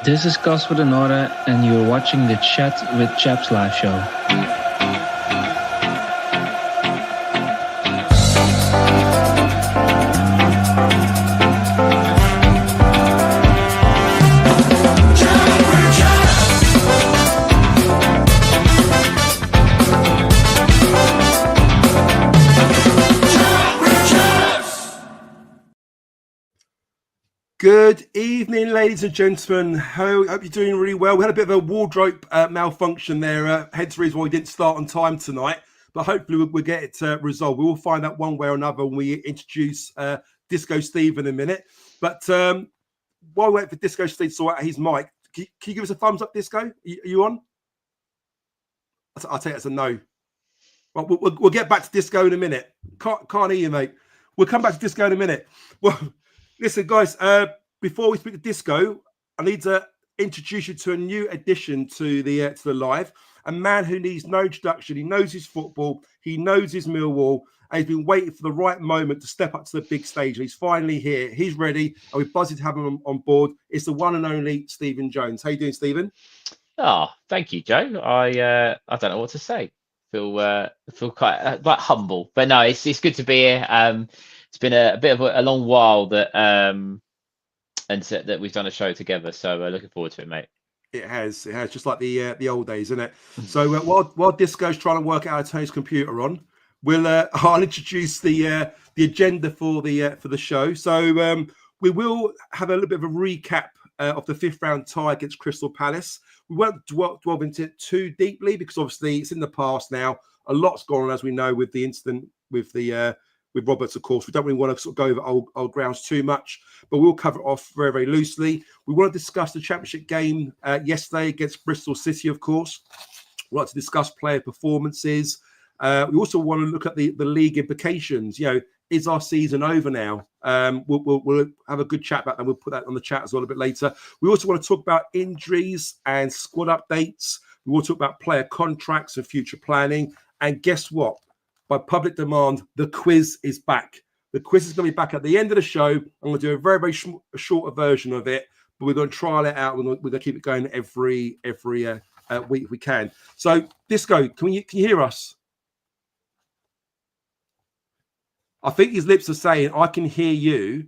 This is Casper de Nora, and you're watching the Chat with Chaps live show. Good evening, ladies and gentlemen. Hope you're doing really well. We had a bit of a wardrobe malfunction there, hence the reason why we didn't start on time tonight. But hopefully we'll get it resolved. We will find out one way or another when we introduce Disco Steve in a minute. But while we wait for Disco Steve to sort out his mic, can you give us a thumbs up, Disco? Are you on? I'll take it as a no. Well, we'll get back to Disco in a minute. Can't hear you, mate. We'll come back to Disco in a minute. Well, listen, guys, before we speak to Disco, I need to introduce you to a new addition to the live. A man who needs no introduction. He knows his football. He knows his Millwall. And he's been waiting for the right moment to step up to the big stage. He's finally here. He's ready. And we're buzzing to have him on board. It's the one and only Stephen Jones. How you doing, Stephen? Oh, thank you, Joe. I don't know what to say. Feel quite like humble, but no, it's good to be here. It's been a bit of a long while that that we've done a show together, so looking forward to it, mate. It has just like the old days, isn't it? So while Disco's trying to work out how to turn his computer on, I'll introduce the agenda for the show. So we will have a little bit of a recap of the 5th round tie against Crystal Palace. We won't delve into it too deeply because obviously it's in the past now. A lot's gone on, as we know, with the incident with Roberts, of course. We don't really want to sort of go over old grounds too much, but we'll cover it off very, very loosely. We want to discuss the championship game yesterday against Bristol City, of course. We want to discuss player performances. We also want to look at the league implications. You know, is our season over now? We'll have a good chat about that. We'll put that on the chat as well a bit later. We also want to talk about injuries and squad updates. We will talk about player contracts and future planning. And guess what? By public demand, the quiz is back. The quiz is going to be back at the end of the show. I'm going to do a very, very shorter version of it, but we're going to trial it out. We're going to keep it going every week if we can. So, Disco, can you hear us? I think his lips are saying, "I can hear you,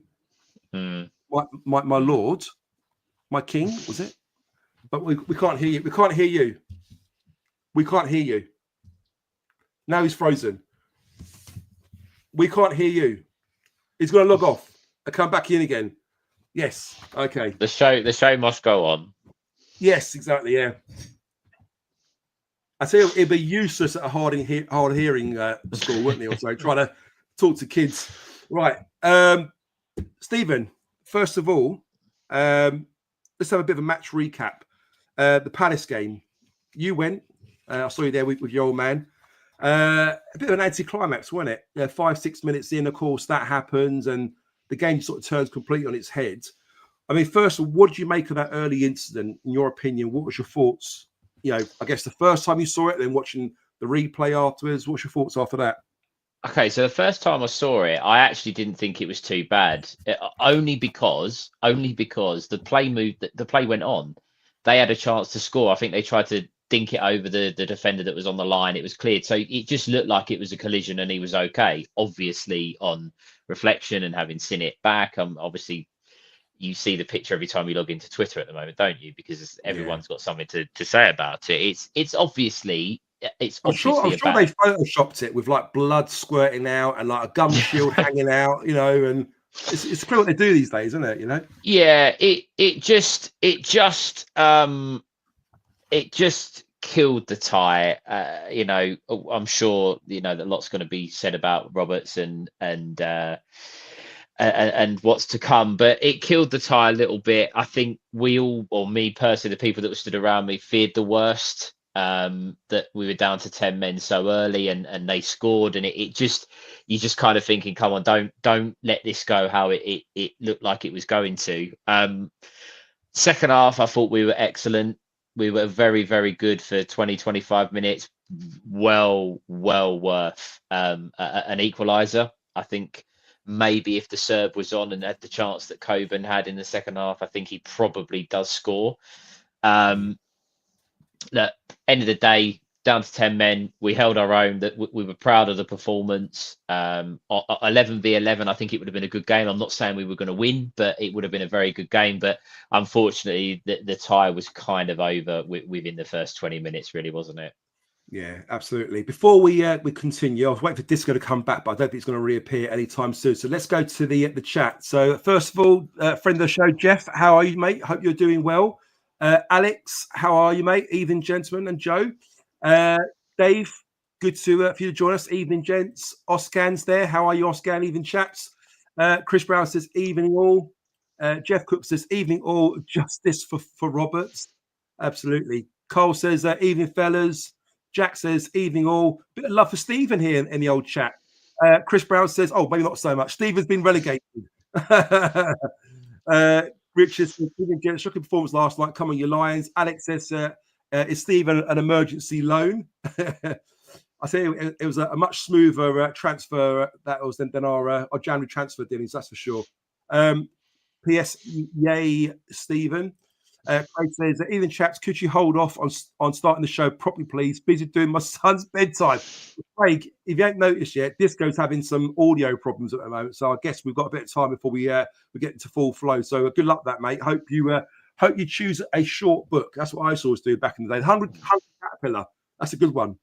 my lord, my king." Was it? But we can't hear you. We can't hear you. We can't hear you. Now he's frozen. We can't hear you. He's going to log off and come back in again. Yes. Okay. The show must go on. Yes, exactly. Yeah. I tell you, it'd be useless at a hard hearing school, wouldn't it? Also, trying to talk to kids. Right. Stephen, first of all, let's have a bit of a match recap. The Palace game. You went. I saw you there with your old man. A bit of an anticlimax, wasn't it? 5-6 minutes in, of course, that happens, and the game sort of turns completely on its head. I mean, first of all, what did you make of that early incident? In your opinion, what was your thoughts? You know, I guess the first time you saw it, then watching the replay afterwards. What's your thoughts after that? Okay, so the first time I saw it, I actually didn't think it was too bad. Only because the play went on. They had a chance to score. I think they tried to dink it over the defender that was on the line. It was cleared. So it just looked like it was a collision and he was okay. Obviously, on reflection and having seen it back, obviously you see the picture every time you log into Twitter at the moment, don't you? Because everyone's got something to say about it. It's obviously I'm sure they photoshopped it with like blood squirting out and like a gum shield hanging out, you know, and it's clear what they do these days, isn't it? You know? Yeah, it just killed the tie. You know, I'm sure that lots going to be said about Roberts and what's to come, but it killed the tie a little bit. I think we all, or me personally, the people that were stood around me, feared the worst. That we were down to 10 men so early and they scored, and you're just kind of thinking, come on, don't let this go how it looked like it was going to. Second half, I thought we were excellent. We were very, very good for 20-25 minutes. Well worth an equaliser. I think maybe if the Serb was on and had the chance that Coburn had in the second half, I think he probably does score. Look, end of the day, down to 10 men, we held our own. That we were proud of the performance. 11v11, I think it would have been a good game. I'm not saying we were going to win, but it would have been a very good game. But unfortunately, the tie was kind of over within the first 20 minutes, really, wasn't it? Yeah, absolutely. Before we continue, I was waiting for Disco to come back, but I don't think it's going to reappear anytime soon. So let's go to the chat. So first of all, friend of the show, Jeff, how are you, mate? Hope you're doing well. Alex, how are you, mate? Evening, gentlemen, and Joe. Dave, good for you to join us. Evening, gents. Oscan's there. How are you, Oscan? Evening, chaps. Chris Brown says evening all. Jeff Cook says evening all. Justice for Roberts. Absolutely. Cole says evening, fellas. Jack says evening all. Bit of love for Stephen here in the old chat. Chris Brown says, oh, maybe not so much. Stephen's been relegated. Richard says, shocking performance last night. Come on, you Lions. Alex says, is Stephen an emergency loan? I say it was a much smoother transfer that was than our January transfer dealings, that's for sure. P.S. Yay, Stephen. Craig says, evening chaps, could you hold off on starting the show properly, please? Busy doing my son's bedtime. Craig, if you haven't noticed yet, Disco's having some audio problems at the moment, so I guess we've got a bit of time before we get into full flow. So good luck with that, mate. Hope you choose a short book. That's what I used to always do back in the day. 100 Caterpillar. That's a good one.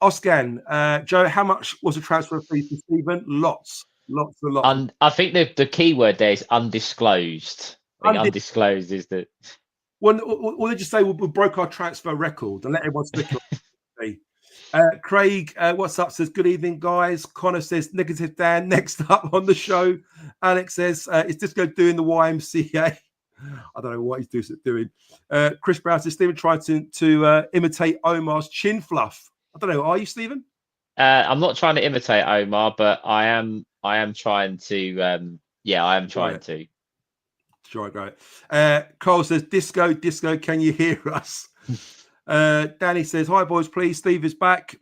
Oscan, Joe, how much was a transfer fee for Stephen? Lots. I think the key word there is undisclosed. Undisclosed is that. Well, they just say we broke our transfer record and let everyone stick it. Craig, what's up? Says good evening, guys. Connor says negative Dan. Next up on the show, Alex says is Disco doing the YMCA? I don't know what he's doing. Chris Brown says Stephen tried to imitate Omar's chin fluff. I don't know. Are you, Stephen? I'm not trying to imitate Omar, but I am trying to. I am trying to. Sure, great. Carl says, Disco, can you hear us? Danny says, hi, boys, please. Steve is back.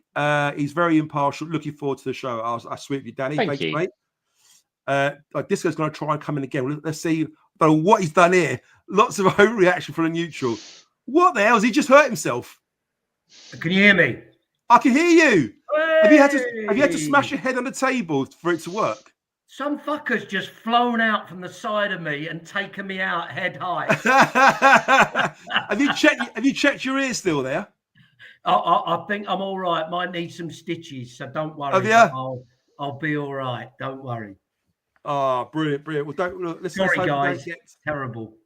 He's very impartial. Looking forward to the show. I sweet with you, Danny. Thank you, mate. Disco's going to try and come in again. Let's see. I don't know what he's done here. Lots of overreaction from the neutral. What the hell? Has he just hurt himself? Can you hear me? I can hear you. Hey! Have you had to smash your head on the table for it to work? Some fucker's just flown out from the side of me and taken me out head high. Have you checked your ears still there? I think I'm all right. Might need some stitches, so don't worry. Have you? I'll be all right. Don't worry. Oh, brilliant. Well, Sorry, guys. Terrible.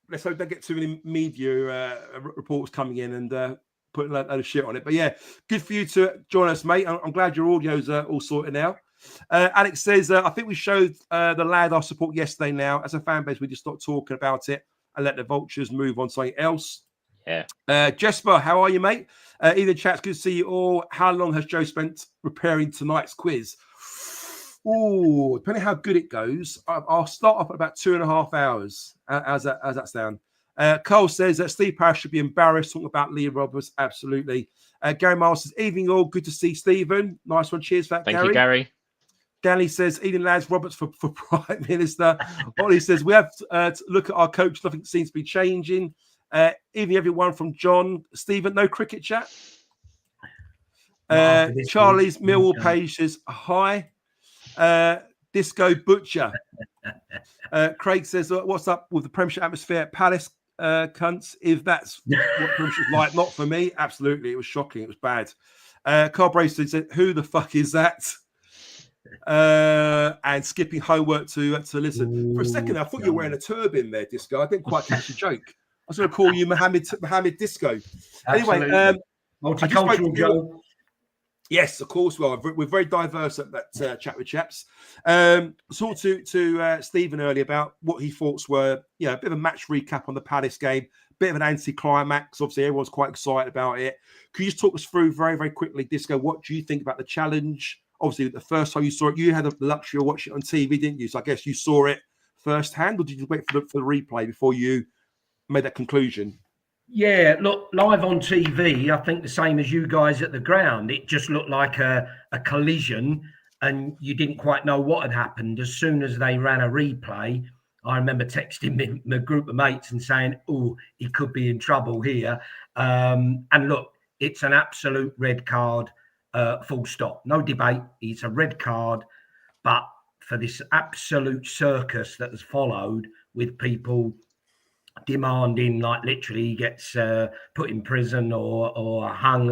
Let's hope they get too many media reports coming in and putting a lot of shit on it. But yeah, good for you to join us, mate. I'm glad your audio's all sorted now. Alex says, I think we showed the lad our support yesterday now. As a fan base, we just stopped talking about it and let the vultures move on to something else. Yeah. Jesper, how are you, mate? Either chat's good to see you all. How long has Joe spent preparing tonight's quiz? Oh, depending how good it goes, I'll start off at about 2.5 hours. How's that sound? Cole says that Steve Parrish should be embarrassed talking about Lee Roberts. Absolutely. Gary Miles says, evening all. Good to see Stephen. Nice one. Cheers for that, Thank you, Gary. Danny says, evening lads, Roberts for Prime Minister. Ollie says, we have to look at our coach. Nothing seems to be changing. Evening everyone from John. Stephen, no cricket chat. Charlie's Millwall page says, hi. Disco Butcher. Craig says, what's up with the Premiership atmosphere at Palace, cunts? If that's what Premiership's like, not for me. Absolutely. It was shocking. It was bad. Carl Bracey said, who the fuck is that? And skipping homework to listen. For a second, I thought you were wearing a turban there, Disco. I didn't quite catch the joke. I was going to call you Mohammed Disco. Absolutely. Anyway, multicultural Joe. Yes, of course. Well, we're very diverse at that chat with chaps. Talked to Stephen earlier about what he thought were, a bit of a match recap on the Palace game, bit of an anti-climax. Obviously, everyone's quite excited about it. Could you just talk us through very, very quickly, Disco? What do you think about the challenge? Obviously, the first time you saw it, you had the luxury of watching it on TV, didn't you? So I guess you saw it firsthand, or did you wait for the replay before you made that conclusion? Yeah, look, live on TV, I think the same as you guys at the ground. It just looked like a collision. and you didn't quite know what had happened. As soon as they ran a replay, I remember texting my group of mates and saying, "Oh, he could be in trouble here." And look, it's an absolute red card, full stop. No debate. It's a red card. But for this absolute circus that has followed with people demanding, like literally he gets put in prison or hung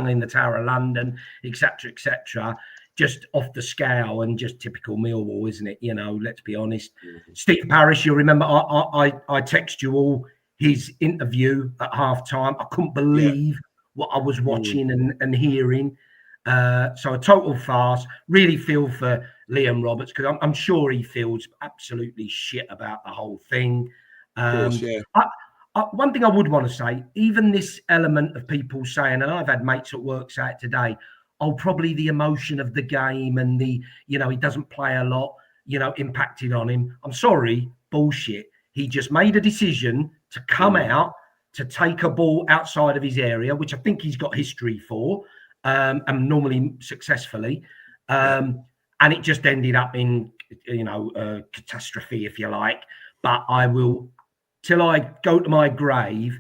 in the Tower of London, etc., just off the scale, and just typical Millwall, isn't it? You know, let's be honest. Steve Parrish, you'll remember I text you all his interview at half time. I couldn't believe what I was watching and hearing. So a total farce. Really feel for Liam Roberts, because I'm sure he feels absolutely shit about the whole thing. Of course, One thing I would want to say, even this element of people saying, and I've had mates at work say it today, oh, probably the emotion of the game and the, you know, he doesn't play a lot, you know, impacted on him. I'm sorry, bullshit. He just made a decision to come out, to take a ball outside of his area, which I think he's got history for, and normally successfully. And it just ended up in, you know, catastrophe, if you like. But I will, till I go to my grave,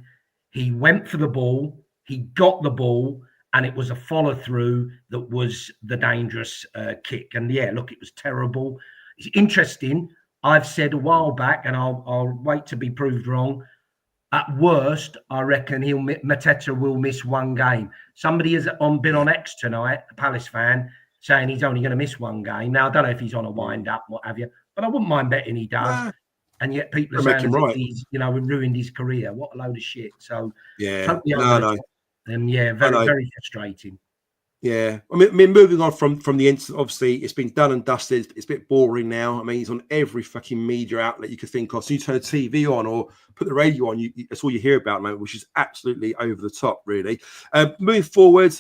he went for the ball, he got the ball, and it was a follow through that was the dangerous kick. And yeah, look, it was terrible. It's interesting. I've said a while back, and I'll wait to be proved wrong. At worst, I reckon Mateta will miss one game. Somebody has been on X tonight, a Palace fan, saying he's only going to miss one game. Now, I don't know if he's on a wind up, what have you, but I wouldn't mind betting he does. And yet people are saying that he's, you know, ruined his career. What a load of shit. So totally over and very frustrating. Yeah, I mean, moving on from the incident, obviously it's been done and dusted. It's a bit boring now. I mean, he's on every fucking media outlet you could think of. So you turn the TV on or put the radio on, that's all you hear about, man, which is absolutely over the top, really. Moving forward,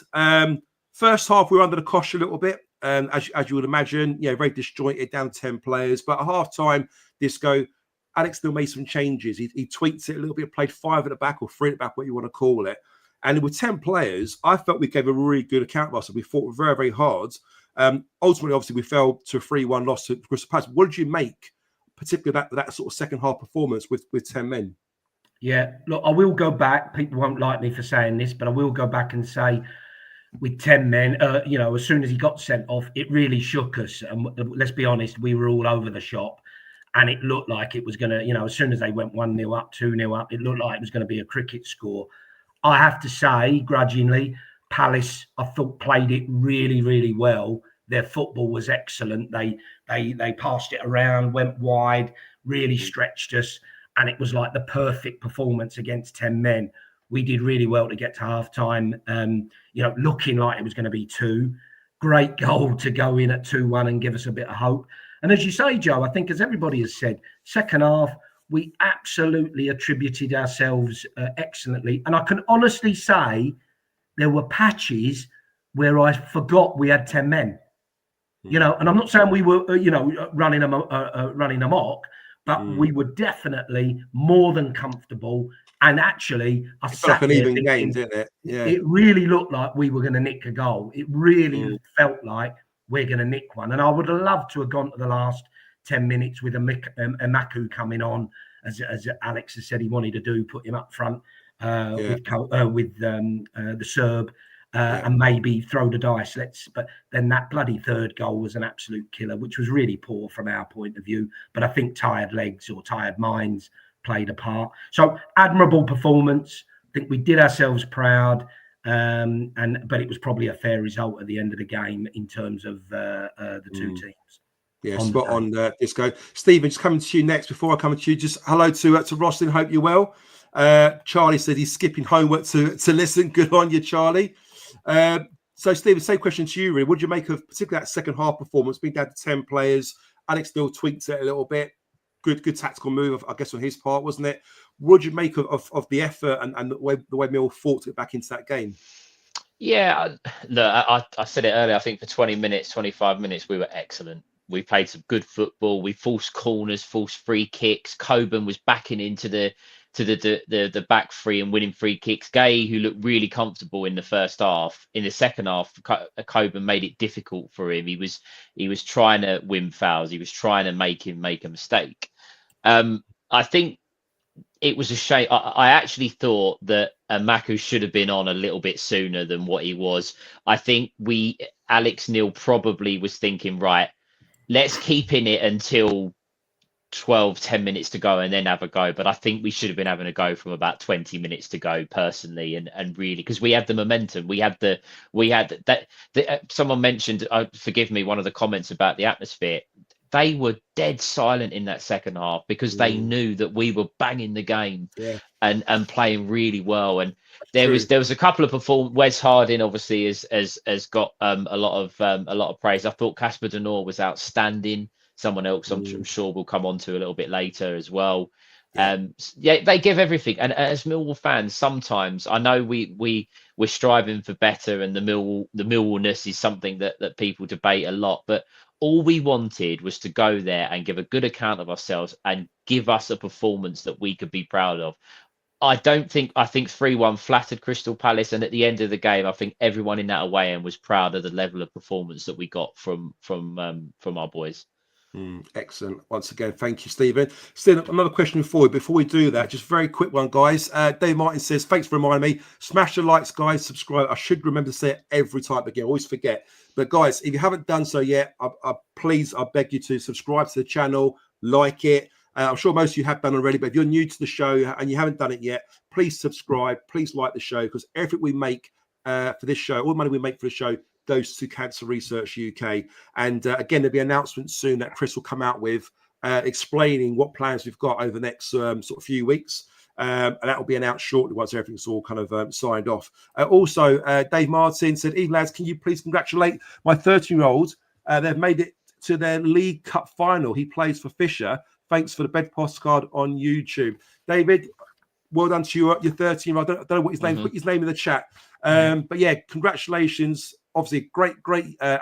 first half we were under the cosh a little bit, as you would imagine. Yeah, very disjointed, down 10 players. But at half time, Disco, Alex still made some changes. He tweaked it a little bit, played 5 at the back or 3 at the back, what you want to call it. And with 10 players, I felt we gave a really good account of ourselves. We fought very, very hard. Ultimately, obviously, we fell to a 3-1 loss to Crystal Palace. What did you make, particularly that sort of second half performance with 10 men? Yeah, look, I will go back. People won't like me for saying this, but I will go back and say with 10 men, you know, as soon as he got sent off, it really shook us. And let's be honest, we were all over the shop. And it looked like it was going to, you know, as soon as they went 1-0 up, 2-0 up, it looked like it was going to be a cricket score. I have to say, grudgingly, Palace, I thought, played it really, really well. Their football was excellent. They passed it around, went wide, really stretched us, and it was like the perfect performance against 10 men. We did really well to get to half-time, you know, looking like it was going to be 2. Great goal to go in at 2-1 and give us a bit of hope. And as you say, Joe, I think, as everybody has said, second half, we absolutely attributed ourselves excellently. And I can honestly say there were patches where I forgot we had 10 men. You know, and I'm not saying we were, you know, running amok, but we were definitely more than comfortable. And actually, I sat like an there even thinking, game, didn't it? Yeah. It really looked like we were going to nick a goal. It really felt like we're going to nick one. And I would have loved to have gone to the last 10 minutes with a Maku coming on, as Alex has said he wanted to do, put him up front with the Serb and maybe throw the dice. But then that bloody third goal was an absolute killer, which was really poor from our point of view. But I think tired legs or tired minds played a part. So admirable performance. I think we did ourselves proud. But it was probably a fair result at the end of the game in terms of the two teams. Yeah, spot on, Disco. Stephen, just coming to you next. Before I come to you, just hello to Roslyn. Hope you're well. Charlie said he's skipping homework to listen. Good on you, Charlie. So, Stephen, same question to you, really. What did you make of particularly that second half performance, being down to 10 players? Alex still tweaked it a little bit. Good tactical move, I guess, on his part, wasn't it? What did you make of the effort and the way Mill fought to get back into that game? Yeah, look, I said it earlier. I think for 20 minutes, 25 minutes, we were excellent. We played some good football. We forced corners, forced free kicks. Coburn was backing into the the back three and winning free kicks. Gay, who looked really comfortable in the first half, in the second half, Coburn made it difficult for him. He was trying to win fouls. He was trying to make him make a mistake. I think it was a shame. I actually thought that Maku should have been on a little bit sooner than what he was. I think Alex Neil probably was thinking, right, let's keep in it until 10 minutes to go and then have a go. But I think we should have been having a go from about 20 minutes to go personally. And really, because we had the momentum, someone mentioned, forgive me, one of the comments about the atmosphere. They were dead silent in that second half because they knew that we were banging the game and playing really well. And there was a couple of performances. Wes Harding obviously has got a lot of praise. I thought Casper De Norre was outstanding. Someone else I'm sure we'll come on to a little bit later as well. They give everything. And as Millwall fans, sometimes I know we're striving for better, and the Millwallness is something that people debate a lot, but all we wanted was to go there and give a good account of ourselves and give us a performance that we could be proud of. I think 3-1 flattered Crystal Palace, and at the end of the game, I think everyone in that away end was proud of the level of performance that we got from our boys. Excellent. Once again, thank you, Stephen. Still, another question for you. Before we do that, just very quick one, guys. Dave Martin says, thanks for reminding me. Smash the likes, guys. Subscribe. I should remember to say it every time again. I always forget. But guys, if you haven't done so yet, I beg you to subscribe to the channel, like it. I'm sure most of you have done already, but if you're new to the show and you haven't done it yet, please subscribe. Please like the show, because everything we make for this show, all the money we make for the show, goes to Cancer Research UK. And again, there'll be announcements soon that Chris will come out with explaining what plans we've got over the next sort of few weeks. And that will be announced shortly once everything's all kind of signed off. Also, Dave Martin said, Eve lads, can you please congratulate my 13-year-old? They've made it to their League Cup final. He plays for Fisher. Thanks for the bed postcard on YouTube. David, well done to your 13-year-old. I don't know what his name is. Put his name in the chat. But yeah, congratulations. Obviously, great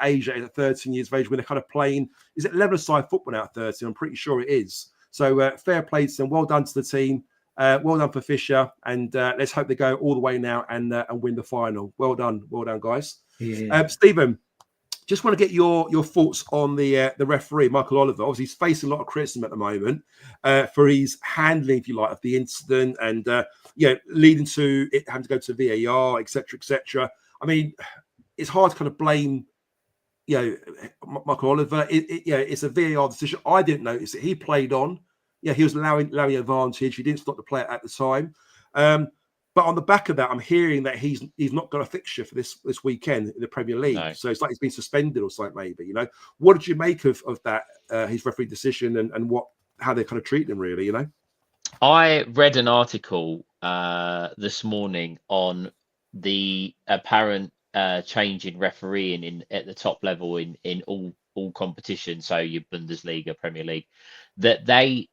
age at 13 years of age when they're kind of playing. Is it 11-a-side football now at 13? I'm pretty sure it is. So fair play to them. Well done to the team. Well done for Fisher. And let's hope they go all the way now and win the final. Well done, guys. Yeah. Stephen, just want to get your thoughts on the referee, Michael Oliver. Obviously, he's facing a lot of criticism at the moment for his handling, if you like, of the incident and leading to it having to go to VAR, etc., etc. I mean, it's hard to kind of blame, Michael Oliver. It's a VAR decision. I didn't notice it. He played on. Yeah, he was allowing advantage. He didn't stop the player at the time. But on the back of that, I'm hearing that he's not got a fixture for this weekend in the Premier League. No. So it's like he's been suspended or something, maybe. What did you make of that, his referee decision and how they kind of treat him, really? I read an article this morning on the apparent change in refereeing at the top level in all competitions, so your Bundesliga, Premier League, that they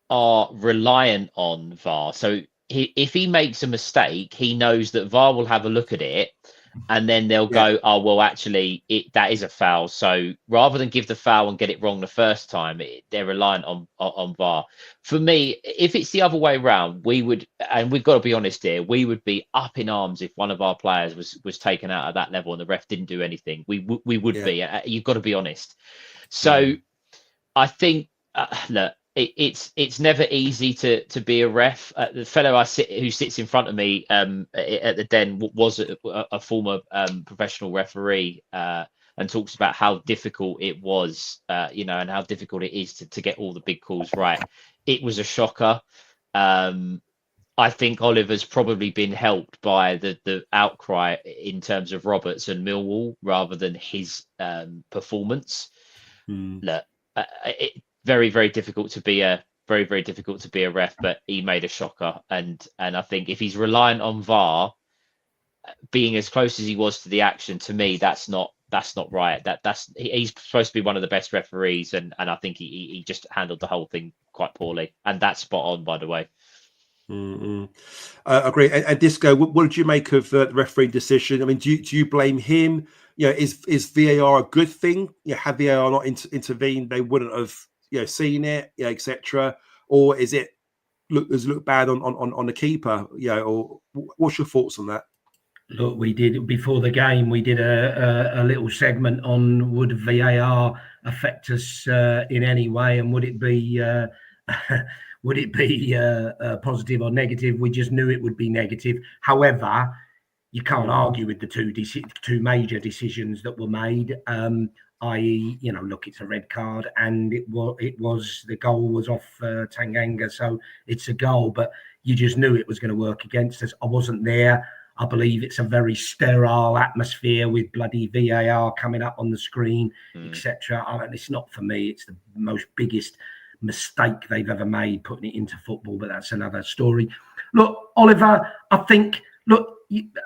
are reliant on VAR. So if he makes a mistake, he knows that VAR will have a look at it, and then they'll go, oh, well, actually, that is a foul. So rather than give the foul and get it wrong the first time, they're reliant on VAR. For me, if it's the other way around, we would, and we've got to be honest here, we would be up in arms if one of our players was taken out at that level and the ref didn't do anything. We would be. You've got to be honest. So I think, look, it's never easy to be a ref. The fellow who sits in front of me at the Den was a former professional referee and talks about how difficult it was, and how difficult it is to get all the big calls right. It was a shocker. I think Oliver's probably been helped by the outcry in terms of Roberts and Millwall rather than his performance. Look, very, very difficult to be a ref, but he made a shocker. And I think if he's reliant on VAR, being as close as he was to the action, to me, that's not right. He's supposed to be one of the best referees, and I think he just handled the whole thing quite poorly. And that's spot on, by the way. Agree. And Disco, what did you make of the referee decision? I mean, do you blame him? Is VAR a good thing? Had VAR not intervened, they wouldn't have seen it, etc. Or is it look bad on the keeper? Or what's your thoughts on that? Look, we did before the game. We did a little segment on would VAR affect us in any way, and would it be positive or negative? We just knew it would be negative. However, you can't argue with the two major decisions that were made. I.e., look, it's a red card, and it was the goal was off Tanganga, so it's a goal. But you just knew it was going to work against us. I wasn't there. I believe it's a very sterile atmosphere with bloody VAR coming up on the screen, etc. It's not for me. It's the most biggest mistake they've ever made putting it into football, but that's another story. Look, Oliver, I think,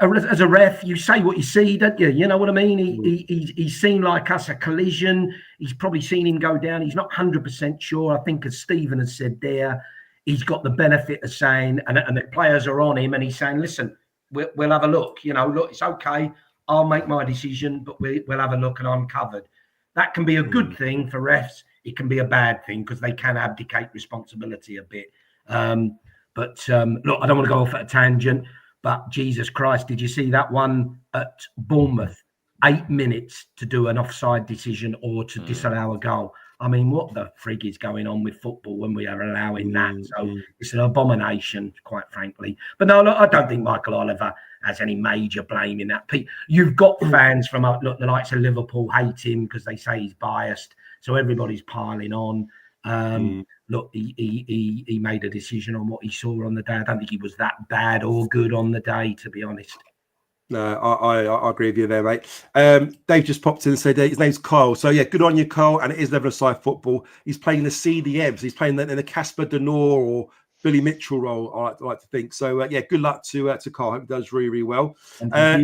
as a ref, you say what you see, don't you? You know what I mean? He's seen like us a collision. He's probably seen him go down. He's not 100% sure. I think, as Stephen has said there, he's got the benefit of saying, and the players are on him, and he's saying, listen, we'll have a look. Look, it's okay. I'll make my decision, but we'll have a look, and I'm covered. That can be a good thing for refs. It can be a bad thing because they can abdicate responsibility a bit. Look, I don't want to go off at a tangent, but Jesus Christ, did you see that one at Bournemouth? 8 minutes to do an offside decision or to disallow a goal. I mean, what the frig is going on with football when we are allowing that? So it's an abomination, quite frankly. But no, look, I don't think Michael Oliver has any major blame in that. You've got fans from the likes of Liverpool hate him because they say he's biased. So everybody's piling on. Look, he made a decision on what he saw on the day. I don't think he was that bad or good on the day, to be honest. No, I agree with you there, mate. Dave just popped in and said his name's Kyle. So, yeah, good on you, Kyle. And it is level-of-side football. He's playing the CDMs. He's playing in the Casper Denor or Billy Mitchell role, I like to think. So, yeah, good luck to Kyle. Hope he does really, really well.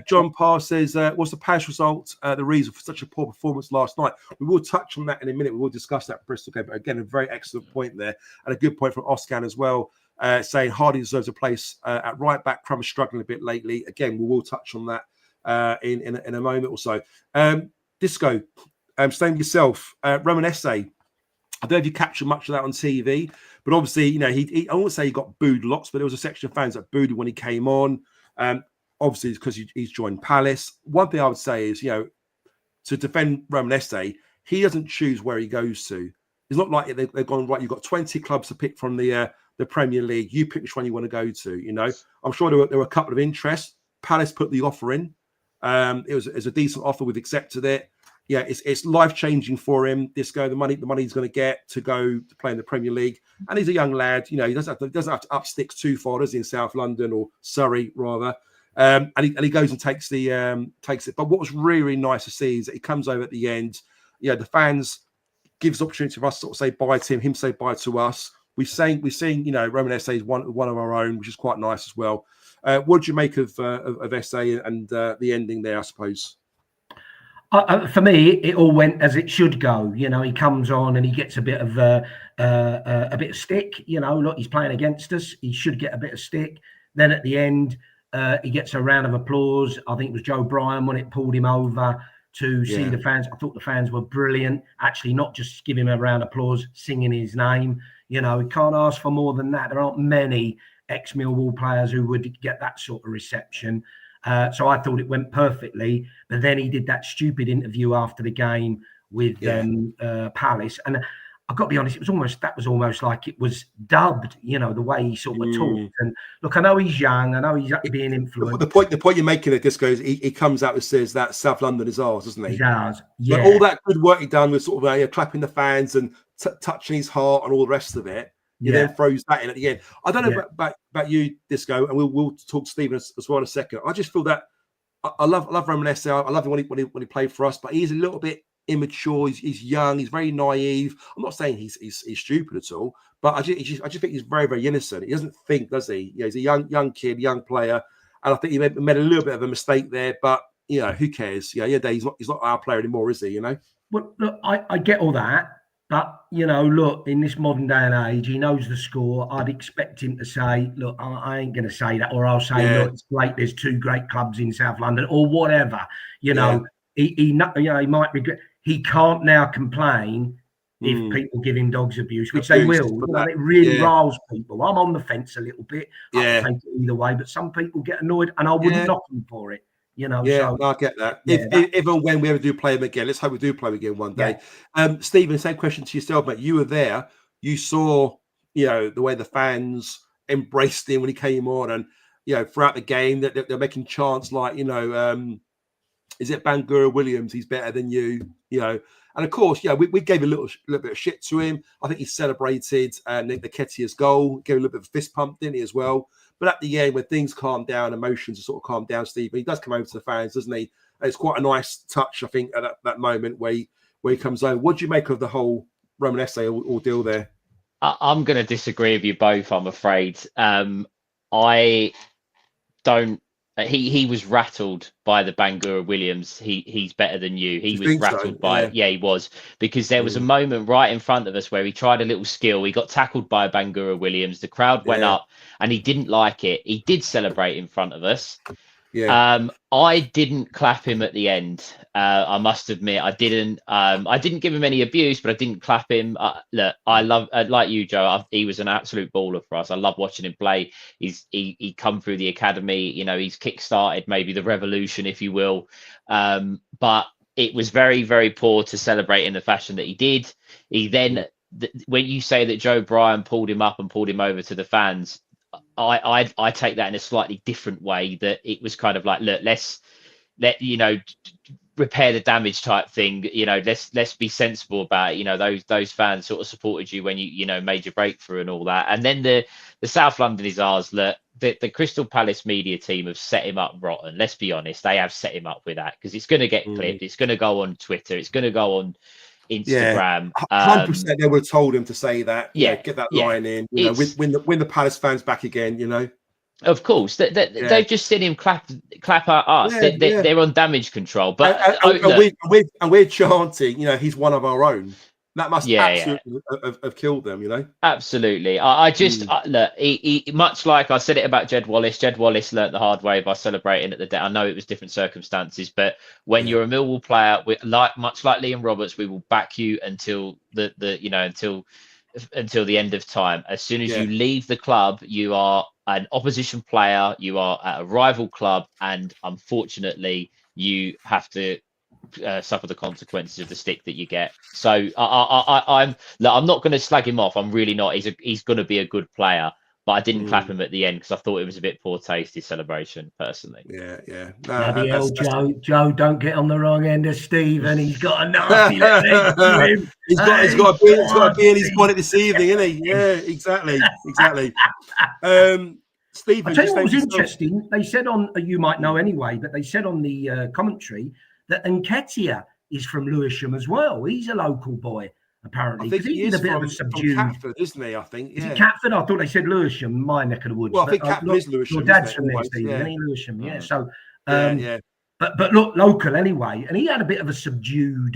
John Parr says, what's the Palace result, the reason for such a poor performance last night? We will touch on that in a minute. We will discuss that Bristol game. But again, a very excellent point there. And a good point from Oscan as well. Saying Hardy deserves a place at right back. Crum is struggling a bit lately. Again, we will touch on that in a moment or so. Disco, staying with yourself, Roman Esse. I don't know if you captured much of that on TV, but obviously, I won't say he got booed lots, but there was a section of fans that booed him when he came on. Obviously, it's because he's joined Palace. One thing I would say is, to defend Roman Esse, he doesn't choose where he goes to. It's not like they've gone, right, you've got 20 clubs to pick from the Premier League. You pick which one you want to go to. I'm sure there were a couple of interests. Palace put the offer in. It was a decent offer. We've accepted it. Yeah, it's life changing for him. The money he's going to get to go to play in the Premier League, and he's a young lad. He doesn't have to up sticks too far, does he, in South London or Surrey rather. And he goes and takes it. But what was really, really nice to see is that he comes over at the end. The fans gives opportunity for us to sort of say bye to him say bye to us. We've seen, Roman Esse is one of our own, which is quite nice as well. What did you make of Esse and the ending there, I suppose? For me, it all went as it should go. He comes on and he gets a bit of stick. Look, he's playing against us. He should get a bit of stick. Then at the end, he gets a round of applause. I think it was Joe Bryan when it pulled him over to see the fans. I thought the fans were brilliant. Actually, not just giving him a round of applause, singing his name. He can't ask for more than that. There aren't many ex-Millwall players who would get that sort of reception. So I thought it went perfectly. But then he did that stupid interview after the game with Palace. And I've got to be honest, that was almost like it was dubbed, the way he sort of talked. And look, I know he's young. I know he's being influenced. The point you're making at Disco is he comes out and says that South London is ours, doesn't he? It's ours, yeah. But all that good work he done with sort of clapping the fans and touching his heart and all the rest of it, he then throws that in at the end. I don't know about you, Disco, and we'll talk to Stephen as well in a second. I just feel that I love Roman Esse. I love him when he played for us, but he's a little bit immature. He's young. He's very naive. I'm not saying he's stupid at all, but I just think he's very, very innocent. He doesn't think, does he? He's a young kid, young player, and I think he made a little bit of a mistake there. But who cares? He's not our player anymore, is he? Well, look, I get all that. But, look, in this modern day and age, he knows the score. I'd expect him to say, look, I ain't going to say that. Or I'll say, look, it's great. There's 2 great clubs in South London or whatever. He might regret. He can't now complain if people give him dogs abuse, which they will. You know, it really riles people. I'm on the fence a little bit. I can take it either way, but some people get annoyed, and I wouldn't knock them for it. You know, so, no, I get that. If and when we ever do play him again, let's hope we do play him again one day. Stephen, same question to yourself, mate. You were there. You saw, the way the fans embraced him when he came on, and throughout the game that they're making chants like, is it Bangura Williams? He's better than you, And of course, we gave a little bit of shit to him. I think he celebrated Nick Nketiah's goal, gave a little bit of a fist pump, didn't he, as well? But at the end, when things calm down, emotions are sort of calmed down, Steve, he does come over to the fans, doesn't he? And it's quite a nice touch, I think, at that moment where he comes over. What do you make of the whole Roman Esse ordeal there? I'm going to disagree with you both, I'm afraid. I don't. He was rattled by the Bangura Williams. He's better than you. He was rattled by it. Yeah, he was, because there was a moment right in front of us where he tried a little skill. He got tackled by Bangura Williams. The crowd went up, and he didn't like it. He did celebrate in front of us. I didn't clap him at the end. I must admit, I didn't. I didn't give him any abuse, but I didn't clap him. Look, I love, like you, Joe. He was an absolute baller for us. I love watching him play. He come through the academy. He's kick-started maybe the revolution, if you will. But it was very, very poor to celebrate in the fashion that he did. He then, when you say that Joe Bryan pulled him up and pulled him over to the fans, I take that in a slightly different way, that it was kind of like, look, let's repair the damage type thing. Let's be sensible about it. Those fans sort of supported you when you made your breakthrough and all that. And then the South London is ours. Look, the Crystal Palace media team have set him up rotten. Let's be honest, they have set him up with that, because it's going to get clipped. It's going to go on Twitter. It's going to go on Instagram. 100%. They would have told him to say that. Get that line in. Win the Palace fans back again. Of course, they've just seen him clap at us. They're on damage control, but we're chanting. He's one of our own. That must absolutely have killed them. Absolutely. I just look. He much like I said it about Jed Wallace. Jed Wallace learnt the hard way by celebrating at the death. I know it was different circumstances, but when you're a Millwall player, much like Liam Roberts, we will back you until until the end of time. As soon as you leave the club, you are an opposition player. You are at a rival club, and unfortunately, you have to suffer the consequences of the stick that you get. So I'm not going to slag him off. I'm really not. He's going to be a good player, but I didn't clap him at the end because I thought it was a bit poor taste, his celebration, personally. No, Joe, don't get on the wrong end of Stephen. He's got a nasty to him. He's got a bee in his bonnet this evening, isn't he? Yeah, exactly. Stephen, I tell you what was interesting. They said on, you might know anyway, but they said on the commentary that Nketiah is from Lewisham as well. He's a local boy, apparently. I think he's a bit of a subdued. From Catford, isn't he? I think. Is it Catford? I thought they said Lewisham, my neck of the woods. Well, I think Catford is Lewisham. Your dad's from there, Stephen. Lewisham, yeah. So, But look, local anyway. And he had a bit of a subdued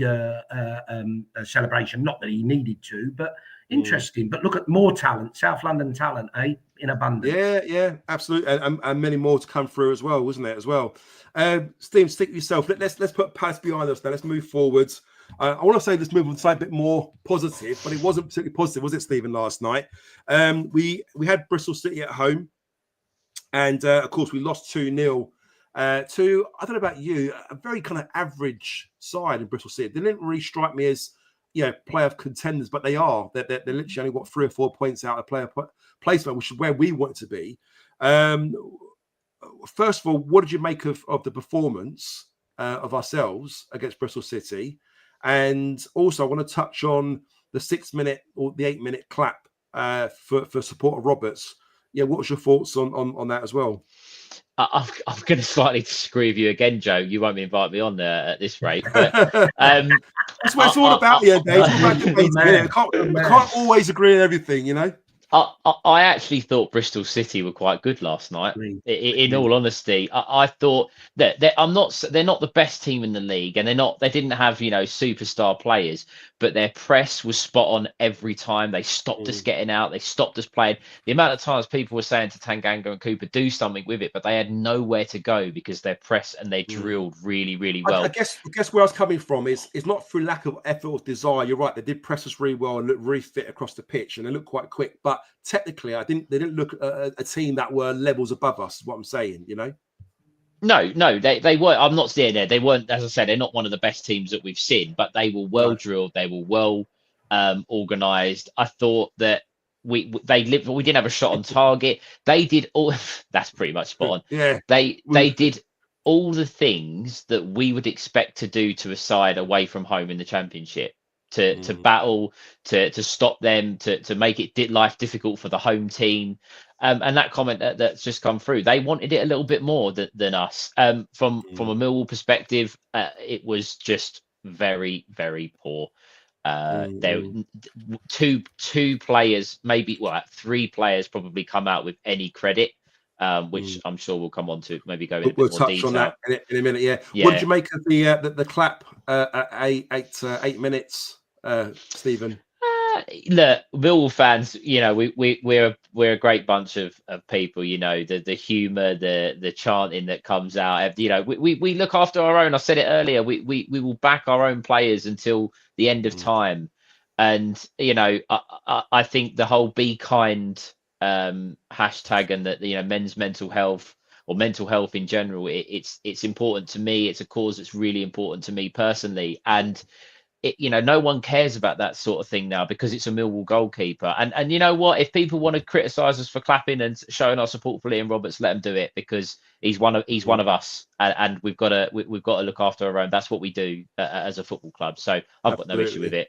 celebration. Not that he needed to, but interesting. But look at more talent, South London talent, in abundance. Yeah, absolutely. And many more to come through as well, wasn't it, as well? Steve, stick with yourself. Let's put Palace behind us now. Let's move forwards. I want to say let's move on to something a bit more positive, but it wasn't particularly positive, was it, Stephen, last night? We had Bristol City at home, and of course we lost 2-0 to, I don't know about you, a very kind of average side in Bristol City. They didn't really strike me as playoff contenders, but they are. They're literally only got 3 or 4 points out of player placement, which is where we want to be. First of all, what did you make of the performance of ourselves against Bristol City? And also, I want to touch on the 6-minute or the 8-minute clap for support of Roberts. What was your thoughts on that as well? I'm going to slightly disagree with you again, Joe. You won't invite me on there at this rate. But, that's what it's all about, Dave. I can't always agree on everything, I actually thought Bristol City were quite good last night. In all honesty, I thought that they're not the best team in the league, and they didn't have superstar players, but their press was spot on every time. They stopped us getting out. They stopped us playing. The amount of times people were saying to Tanganga and Cooper, do something with it, but they had nowhere to go because their press and they drilled really, really well. I guess where I was coming from is not through lack of effort or desire. You're right; they did press us really well and look really fit across the pitch, and they looked quite quick. But technically, they didn't look at a team that were levels above us. Is what I'm saying, No, they weren't. I'm not saying there. They weren't, as I said, they're not one of the best teams that we've seen, but they were well drilled. They were well organised. I thought that we didn't have a shot on target. They did all. That's pretty much spot on. Yeah, they did all the things that we would expect to do to a side away from home in the Championship. To battle, to stop them, to make it life difficult for the home team. And that comment that's just come through, they wanted it a little bit more than us. From a Millwall perspective, it was just very, very poor. There two players, maybe three players probably come out with any credit, which I'm sure we'll come on to, maybe go in a bit more touch detail on that in a minute. Yeah. What did you make of the clap at 8 minutes, Stephen? Look, Millwall fans, we're a great bunch of people. The humour, the chanting that comes out. We look after our own. I said it earlier. We will back our own players until the end of time. And I think the whole "be kind" hashtag and that men's mental health or mental health in general, it's important to me. It's a cause that's really important to me personally, and no one cares about that sort of thing now because it's a Millwall goalkeeper. And you know what? If people want to criticise us for clapping and showing our support for Liam Roberts, let them do it because he's one of us, and we've got to look after our own. That's what we do as a football club. So I've got no issue with it.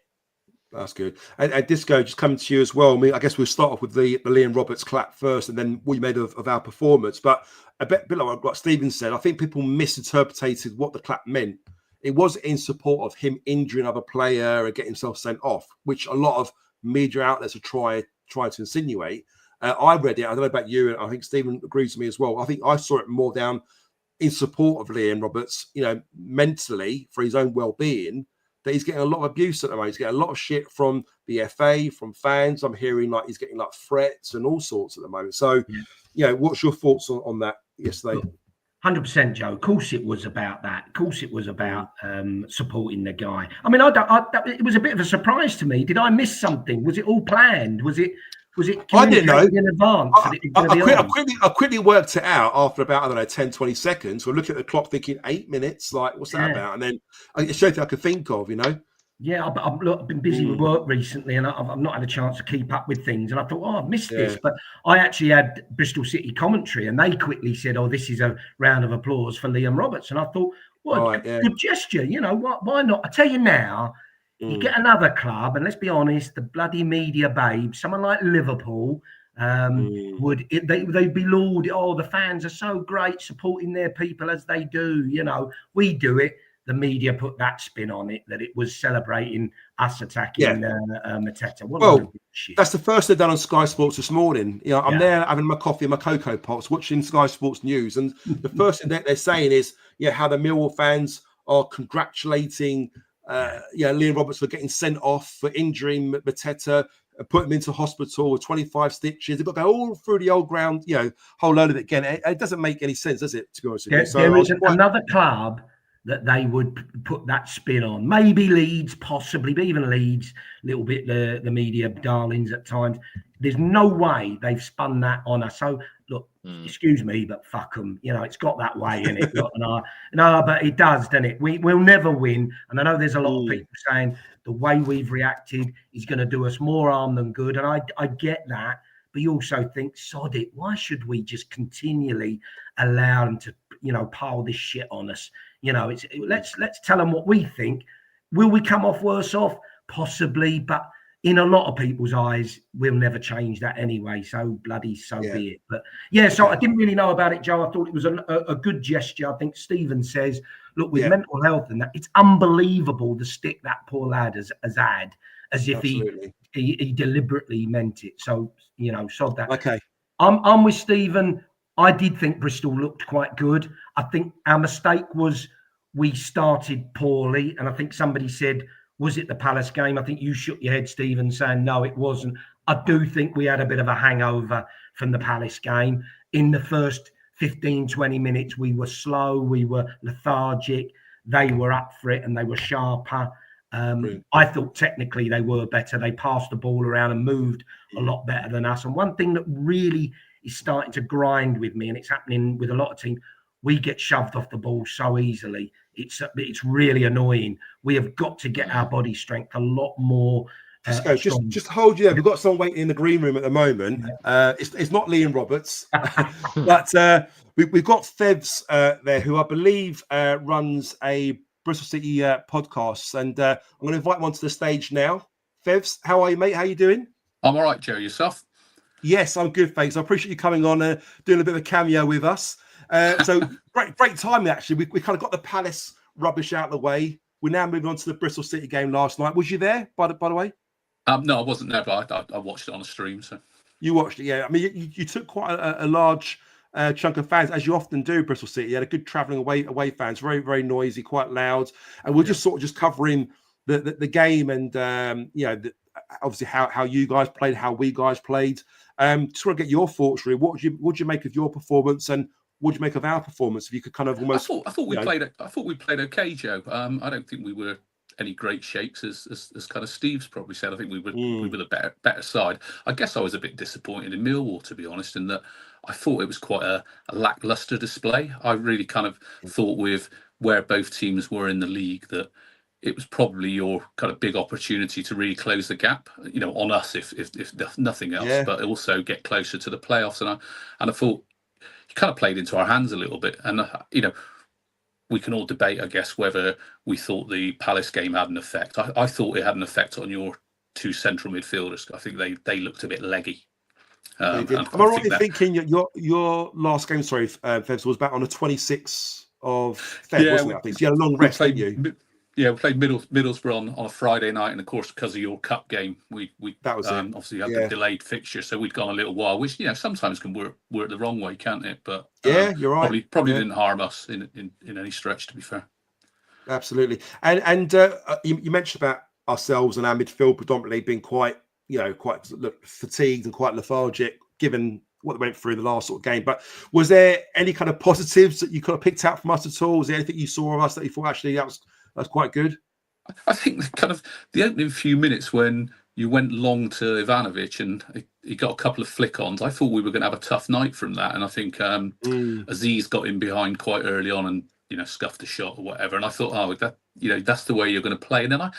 That's good. And Disco, just coming to you as well. I mean, I guess we'll start off with the Liam Roberts clap first, and then what you made of our performance. But a bit like what Stephen said, I think people misinterpreted what the clap meant. It was in support of him injuring another player and getting himself sent off, which a lot of media outlets are trying to insinuate. I read it. I don't know about you, and I think Stephen agrees with me as well. I think I saw it more down in support of Liam Roberts, mentally for his own well-being, that he's getting a lot of abuse at the moment. He's getting a lot of shit from the FA, from fans. I'm hearing he's getting threats and all sorts at the moment. So, what's your thoughts on that yesterday? 100%, Joe. Of course, it was about that. Of course, it was about supporting the guy. I mean, it was a bit of a surprise to me. Did I miss something? Was it all planned? Was it I didn't know in advance? I quickly worked it out after about 10, 20 seconds. We're looking at the clock, thinking 8 minutes. Like, what's that about? And then it's something I could think of. Yeah, I've been busy with work recently, and I've not had a chance to keep up with things. And I thought, I've missed this. But I actually had Bristol City commentary, and they quickly said, this is a round of applause for Liam Roberts. And I thought, good gesture. Why not? I tell you now, you get another club, and let's be honest, the bloody media babes, someone like Liverpool, they'd be lauded. The fans are so great supporting their people as they do. We do it. The media put that spin on it, that it was celebrating us attacking Mateta. That's the first they've done on Sky Sports this morning. I'm there having my coffee and my Cocoa Pops, watching Sky Sports News, and the first thing that they're saying is, how the Millwall fans are congratulating Liam Roberts for getting sent off, for injuring Mateta, put him into hospital with 25 stitches. They've got to go all through the old ground, whole load of it again. It doesn't make any sense, does it, to be honest with you? So there is another club that they would put that spin on. Maybe Leeds, possibly, but even Leeds, a little bit the media darlings at times. There's no way they've spun that on us. So, look, excuse me, but fuck them. It's got that way in it. No, but it does, doesn't it? We'll never win. And I know there's a lot of people saying the way we've reacted is going to do us more harm than good. And I get that. But you also think, sod it, why should we just continually allow them to, pile this shit on us? Let's tell them what we think. Will we come off worse off? Possibly, but in a lot of people's eyes, we'll never change that anyway. So bloody be it. But so I didn't really know about it, Joe. I thought it was a good gesture. I think Stephen says, look, with mental health and that, it's unbelievable the stick that poor lad has had, as if he deliberately meant it. So, sod that. Okay. I'm with Stephen. I did think Bristol looked quite good. I think our mistake was we started poorly. And I think somebody said, was it the Palace game? I think you shook your head, Stephen, saying, no, it wasn't. I do think we had a bit of a hangover from the Palace game. In the first 15, 20 minutes, we were slow, we were lethargic. They were up for it and they were sharper. I thought technically they were better. They passed the ball around and moved a lot better than us. And one thing that really is starting to grind with me, and it's happening with a lot of teams, we get shoved off the ball so easily. It's really annoying. We have got to get our body strength a lot more. Just hold you there. We've got someone waiting in the green room at the moment. It's not Liam Roberts, but we've got Fevs there, who I believe runs a Bristol City podcast, and I'm going to invite him onto the stage now. Fevs, how are you, mate? How you doing? I'm all right, Joe. Yourself? Yes, I'm good, thanks. I appreciate you coming on, doing a bit of a cameo with us. So great timing, actually. We kind of got the Palace rubbish out of the way. We're now moving on to the Bristol City game last night. Was you there, by the way? No, I wasn't there, but I watched it on a stream. So you watched it, yeah. I mean, you took quite a large chunk of fans, as you often do. Bristol City, you had a good travelling away fans, very very noisy, quite loud, and we're just sort of just covering the game and obviously how you guys played, how we guys played. Just want to get your thoughts, really. What would you make of your performance, and what do you make of our performance? If you could kind of almost, I thought we played. I thought we played okay, Joe. I don't think we were any great shakes, as kind of Steve's probably said. I think we were the better side. I guess I was a bit disappointed in Millwall, to be honest, in that I thought it was quite a lacklustre display. I really kind of thought, with where both teams were in the league, that it was probably your kind of big opportunity to really close the gap, on us if nothing else, but also get closer to the playoffs. And I thought you kind of played into our hands a little bit, and we can all debate, I guess, whether we thought the Palace game had an effect. I thought it had an effect on your two central midfielders. I think they looked a bit leggy. Am I right in thinking your last game, Fevs, was back on the 26th of Feb, wasn't it? I think you had a long rest, didn't you? Yeah, we played Middlesbrough on a Friday night, and of course, because of your cup game, we that was obviously had the delayed fixture, so we'd gone a little while, which sometimes can work the wrong way, can't it? But you're right. Probably didn't harm us in any stretch, to be fair. Absolutely, and you mentioned about ourselves and our midfield predominantly being quite fatigued and quite lethargic, given what they went through in the last sort of game. But was there any kind of positives that you could have picked out from us at all? Was there anything you saw of us that you thought actually that's quite good? I think kind of the opening few minutes when you went long to Ivanovic and he got a couple of flick-ons, I thought we were going to have a tough night from that. And I think Aziz got in behind quite early on and, scuffed a shot or whatever. And I thought, that's the way you're going to play. And then I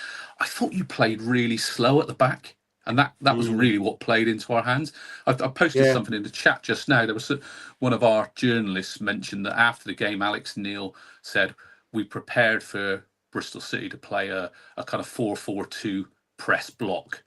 thought you played really slow at the back. And that was really what played into our hands. I posted something in the chat just now. There was one of our journalists mentioned that after the game, Alex Neil said, we prepared for Bristol City to play a kind of 4-4-2 press block,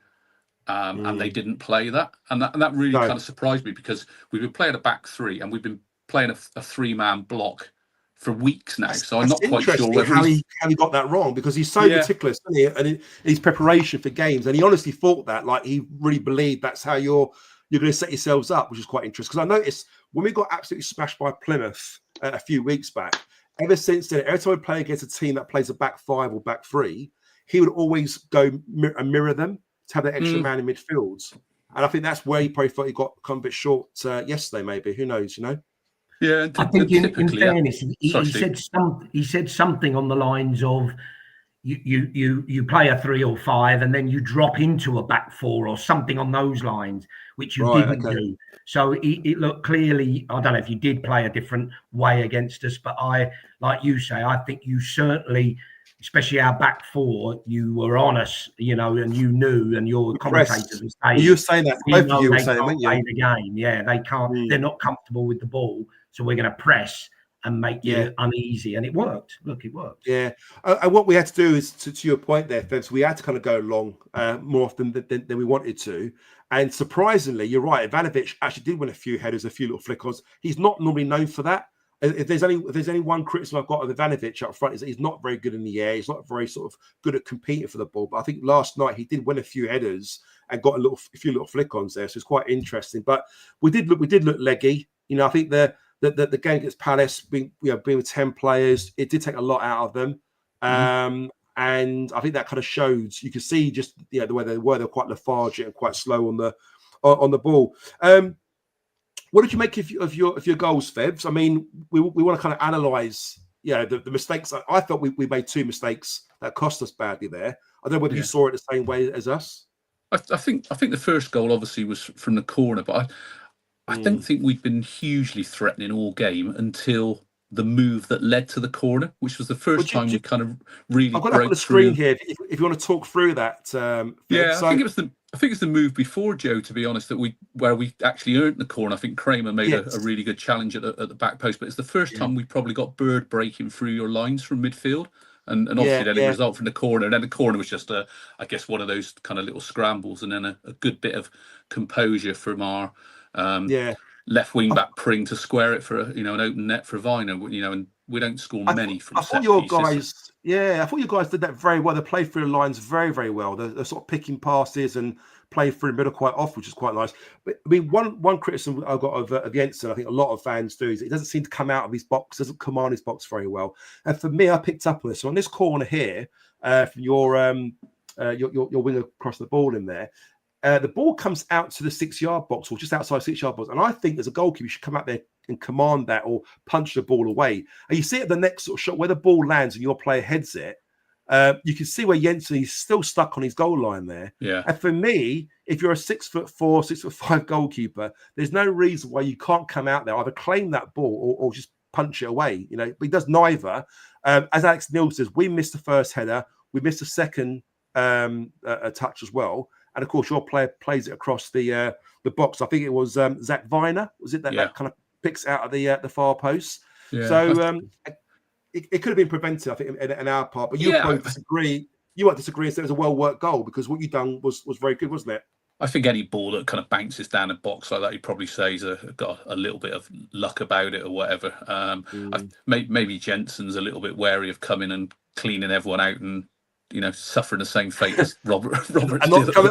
and they didn't play that, and that really kind of surprised me, because we've been playing a back three and we've been playing a three-man block for weeks now. So I'm not quite sure whether how he got that wrong, because he's so meticulous, isn't he? And in his preparation for games, and he honestly thought that, like, he really believed that's how you're going to set yourselves up, which is quite interesting. Because I noticed when we got absolutely smashed by Plymouth a few weeks back, ever since then, every time we play against a team that plays a back five or back three, he would always go and mirror them to have that extra man in midfield. And I think that's where he probably thought he got kind of a bit short yesterday, maybe. Who knows, Yeah, I think in fairness, he said something on the lines of you play a 3 or 5 and then you drop into a back 4 or something on those lines, which you didn't do. So it looked clearly, I don't know if you did play a different way against us, but like you say, I think you certainly, especially our back 4, you were on us, and you knew, and your commentators were saying, you were saying that, both of you were saying, weren't you? Play the game. Yeah, they can't, they're not comfortable with the ball, so we're going to press and make you uneasy, and it worked. Look, it worked. Yeah, and what we had to do is, to your point there, Fevs, we had to kind of go long more often than we wanted to. And surprisingly, you're right, Ivanovic actually did win a few headers, a few little flick-ons. He's not normally known for that. If there's any one criticism I've got of Ivanovic up front, is that he's not very good in the air. He's not very sort of good at competing for the ball. But I think last night he did win a few headers, and got a few little flick-ons there. So it's quite interesting. But we did look leggy. You know, I think the game against Palace, being with 10 players, it did take a lot out of them. And I think that kind of showed. You could see just the way they were quite lethargic and quite slow on the ball. What did you make of your goals, Fevs? I mean, we want to kind of analyse, the mistakes. I thought we made 2 mistakes that cost us badly there. I don't know whether you saw it the same way as us. I think the first goal obviously was from the corner, but I don't think we'd been hugely threatening all game until the move that led to the corner, which was the first time we kind of really I've got broke that on the through. screen here. If you want to talk through that, I think it's the move before, Joe. To be honest, where we actually earned the corner. I think Kramer made a really good challenge at the back post, but it's the first time we probably got bird breaking through your lines from midfield. And obviously then it result from the corner. And then the corner was just I guess one of those kind of little scrambles, and then a good bit of composure from our left wing back Pring to square it for an open net for Viner. And we don't score many from set pieces. I thought you guys did that very well. They played through the lines very, very well. They're sort of picking passes and playing through the middle quite often, which is quite nice. But I mean, one criticism I got of Jensen, I think a lot of fans do, is he doesn't seem to come out of his box, doesn't command his box very well. And for me, I picked up on this. So on this corner here, from your winger across the ball in there, the ball comes out to the 6-yard box, or just outside 6-yard box. And I think as a goalkeeper, you should come out there and command that or punch the ball away. And you see at the next sort of shot where the ball lands and your player heads it, you can see where Jensen is still stuck on his goal line there. Yeah. And for me, if you're a 6'4", 6'5" goalkeeper, there's no reason why you can't come out there, either claim that ball or just punch it away. But he does neither. As Alex Neil says, we missed the first header. We missed the second touch as well. And of course, your player plays it across the box. I think it was Zach Viner. Was it that kind of picks out of the far post? Yeah. So it could have been prevented, I think, in our part. But you both disagree. You won't disagree and say it was a well-worked goal, because what you done was very good, wasn't it? I think any ball that kind of bounces down a box like that, he'd probably say he's got a little bit of luck about it or whatever. Maybe Jensen's a little bit wary of coming and cleaning everyone out and suffering the same fate as Robert and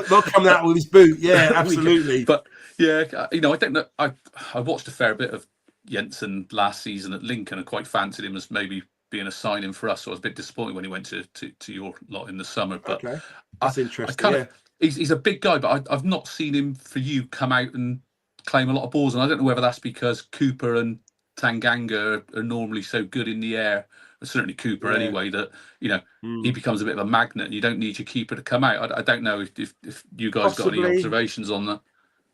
not coming out with his boot. Yeah, absolutely. But I don't know. I watched a fair bit of Jensen last season at Lincoln and quite fancied him as maybe being a signing for us. So I was a bit disappointed when he went to your lot in the summer. But that's interesting. He's a big guy, but I've not seen him for you come out and claim a lot of balls. And I don't know whether that's because Cooper and Tanganga are normally so good in the air. Certainly Cooper anyway, that he becomes a bit of a magnet and you don't need your keeper to come out. I don't know if you guys got any observations on that.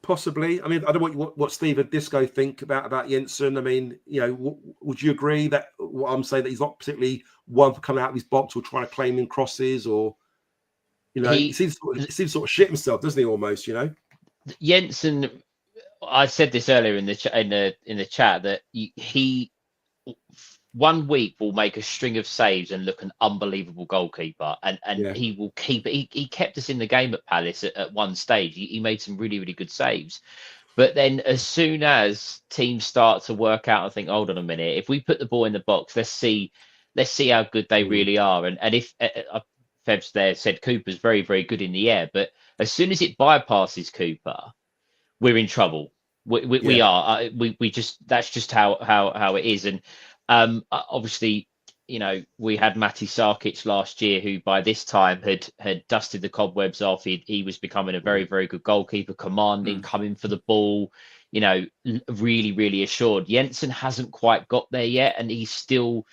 Possibly. I mean, I don't know what Steve and Disco think about Jensen. I mean, would you agree that what I'm saying, that he's not particularly one for coming out of his box or trying to claim in crosses, or he seems sort of shit himself, doesn't he? Almost, Jensen. I said this earlier in the chat that he 1 week will make a string of saves and look an unbelievable goalkeeper, and he will keep it. He kept us in the game at Palace at one stage. He made some really, really good saves, but then as soon as teams start to work out and think, hold on a minute, if we put the ball in the box, let's see how good they really are. And if Fevs there said Cooper's very, very good in the air, but as soon as it bypasses Cooper, we're in trouble. We are. We just, that's just how it is. And obviously, we had Mati Sarkic last year, who by this time had dusted the cobwebs off. He was becoming a very, very good goalkeeper, commanding, coming for the ball, really, really assured. Jensen hasn't quite got there yet, and he's still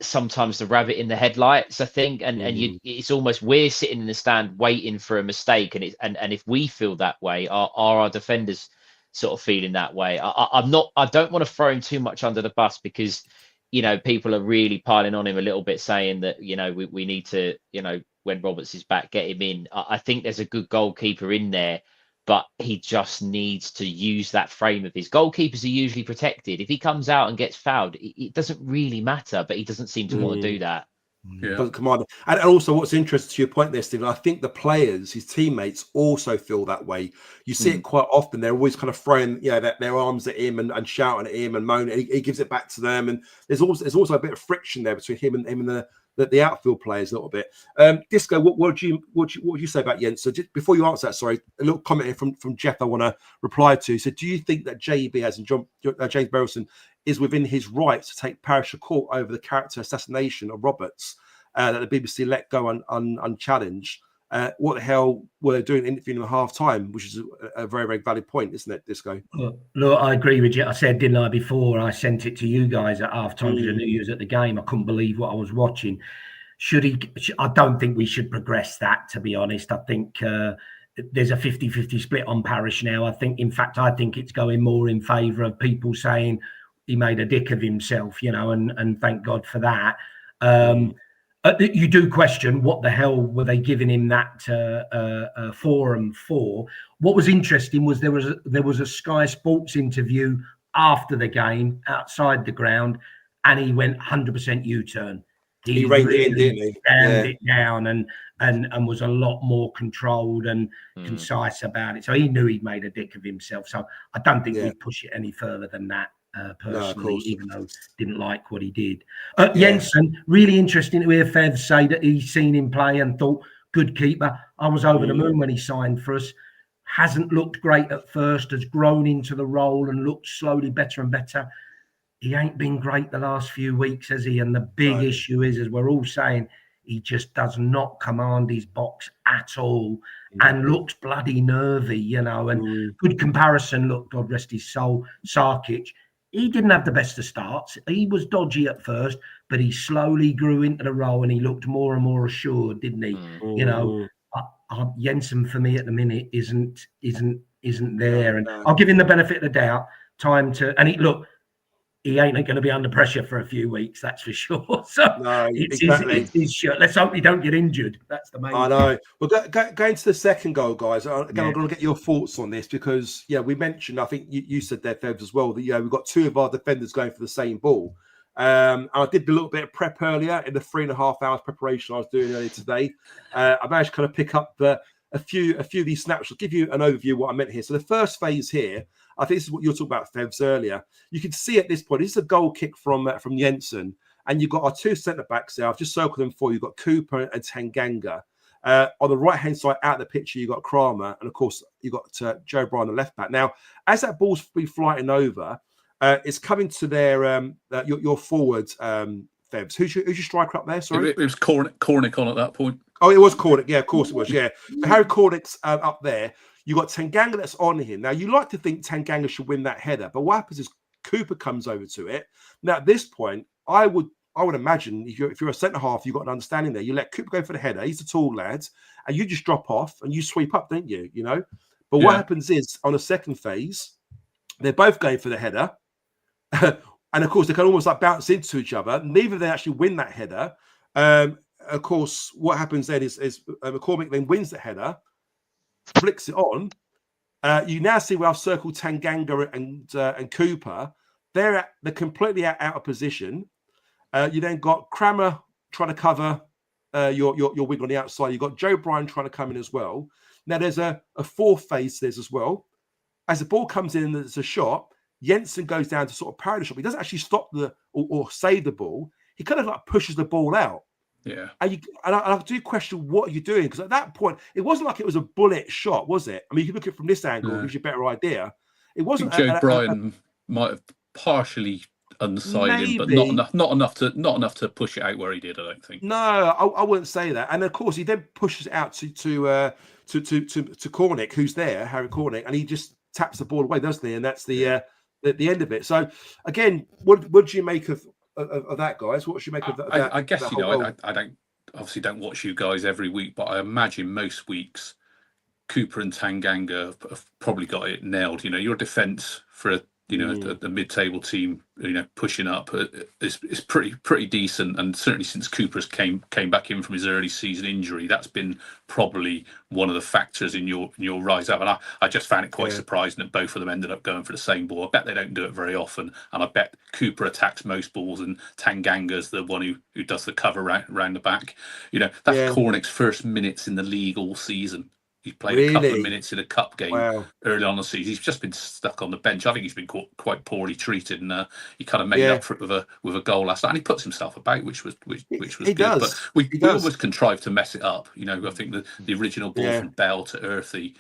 sometimes the rabbit in the headlights, I think. And it's almost, we're sitting in the stand waiting for a mistake, and if we feel that way, are our defenders sort of feeling that way? I don't want to throw him too much under the bus, because people are really piling on him a little bit, saying that we need to, when Roberts is back, get him in. I think there's a good goalkeeper in there, but he just needs to use that frame of his. Goalkeepers are usually protected. If he comes out and gets fouled, it doesn't really matter, but he doesn't seem to want to do that. Doesn't command. And also, what's interesting to your point there, Stephen, I think the players, his teammates, also feel that way. You see it quite often. They're always kind of throwing, their arms at him and shouting at him and moaning. He gives it back to them, and there's also a bit of friction there between him and the outfield players a little bit. Disco, what do you say about Jens? So just before you answer that, sorry, a little comment here from Jeff I want to reply to. So do you think that JB, as in James Berylson, is within his rights to take parish to court over the character assassination of Roberts that the BBC let go unchallenged? What the hell were they doing interviewing him at half time, which is a very, very valid point, isn't it, Disco? Look, I agree with you. I said, didn't I, before I sent it to you guys at half time because I knew you was at the game. I couldn't believe what I was watching. I don't think we should progress that, to be honest. I think there's a 50-50 split on Parish now. I think it's going more in favour of people saying he made a dick of himself, and thank God for that. You do question what the hell were they giving him that forum for. What was interesting was there was a Sky Sports interview after the game outside the ground, and he went 100% U-turn. He reined it in, didn't he? It down and was a lot more controlled and concise about it. So he knew he'd made a dick of himself. So I don't think we'd push it any further than that. Personally, even though didn't like what he did. Jensen, really interesting to hear Fevs say that he's seen him play and thought good keeper. I was over the moon when he signed for us. Hasn't looked great at first, has grown into the role and looked slowly better and better. He ain't been great the last few weeks, has he? And the big issue is, as we're all saying, he just does not command his box at all and looks bloody nervy, and good comparison. Look, God rest his soul, Sarkic. He didn't have the best of starts. He was dodgy at first, but he slowly grew into the role and he looked more and more assured, didn't he? Jensen for me at the minute isn't there, and I'll give him the benefit of the doubt. He ain't going to be under pressure for a few weeks, that's for sure. So it's his shirt. Let's hope he don't get injured. That's the main. I know. Well, going to the second goal, guys. Again, I'm going to get your thoughts on this because, we mentioned. I think you said there, Fevs, as well, that we've got two of our defenders going for the same ball. And I did a little bit of prep earlier in the 3.5 hours preparation I was doing earlier today. I managed to kind of pick up a few of these snaps. I'll give you an overview of what I meant here. So the first phase here, I think this is what you were talking about, Fevs, earlier. You can see at this point, this is a goal kick from Jensen, and you've got our two centre backs there. I've just circled them for you. You've got Cooper and Tanganga. On the right hand side, out of the picture, you've got Kramer, and of course, you've got Joe Bryan, the left back. Now, as that ball's been flying over, it's coming to their your forwards, Fevs. Who's your striker up there? Sorry, it was Cornick on at that point. Oh, it was Cornick. Yeah, of course it was. Yeah, so Harry Cornick's up there. You got Tanganga that's on him. Now, you like to think Tanganga should win that header, but what happens is Cooper comes over to it. Now, at this point, I would imagine if you're a centre half, you've got an understanding there. You let Cooper go for the header. He's a tall lad, and you just drop off and you sweep up, don't you? But what happens is on the second phase, they're both going for the header, and of course they can almost like bounce into each other. Neither of them actually win that header. Of course, what happens then is McCormick then wins the header. Flicks it on. You now see where I've circled Tanganga and Cooper. They're completely out of position. You then got Kramer trying to cover your wing on the outside. You've got Joe Bryan trying to come in as well. Now there's a fourth phase there as well. As the ball comes in and there's a shot, Jensen goes down to sort of parry the shot. He doesn't actually stop or save the ball. He kind of like pushes the ball out. Yeah, and I do question what are you doing, because at that point it wasn't like it was a bullet shot, was it? I mean, you can look at it from this angle, it gives you a better idea. It wasn't. Joe Bryan might have partially unsighted him, but not enough to push it out where he did. I don't think. No, I wouldn't say that. And of course, he then pushes it out to Cornick, who's there, Harry Cornick, and he just taps the ball away, doesn't he? And that's the end of it. So again, what do you make of that, guys? What should you make of that? I guess I don't watch you guys every week, but I imagine most weeks Cooper and Tanganga have probably got it nailed. Your defence for a mid-table team, pushing up is pretty decent, and certainly since Cooper's came back in from his early season injury, that's been probably one of the factors in your rise up. And I just found it quite surprising that both of them ended up going for the same ball. I bet they don't do it very often, and I bet Cooper attacks most balls, and Tanganga's the one who does the cover round the back. That's Cornick's first minutes in the league all season. He played a couple of Really? minutes in a cup game Wow. early on the season. He's just been stuck on the bench. I think he's been quite poorly treated, and he kind of made Yeah. up for it with a goal last night. And he puts himself about, which was He good. does. But we He does. almost contrived to mess it up. You know, I think the original ball Yeah. from Bell to Earthy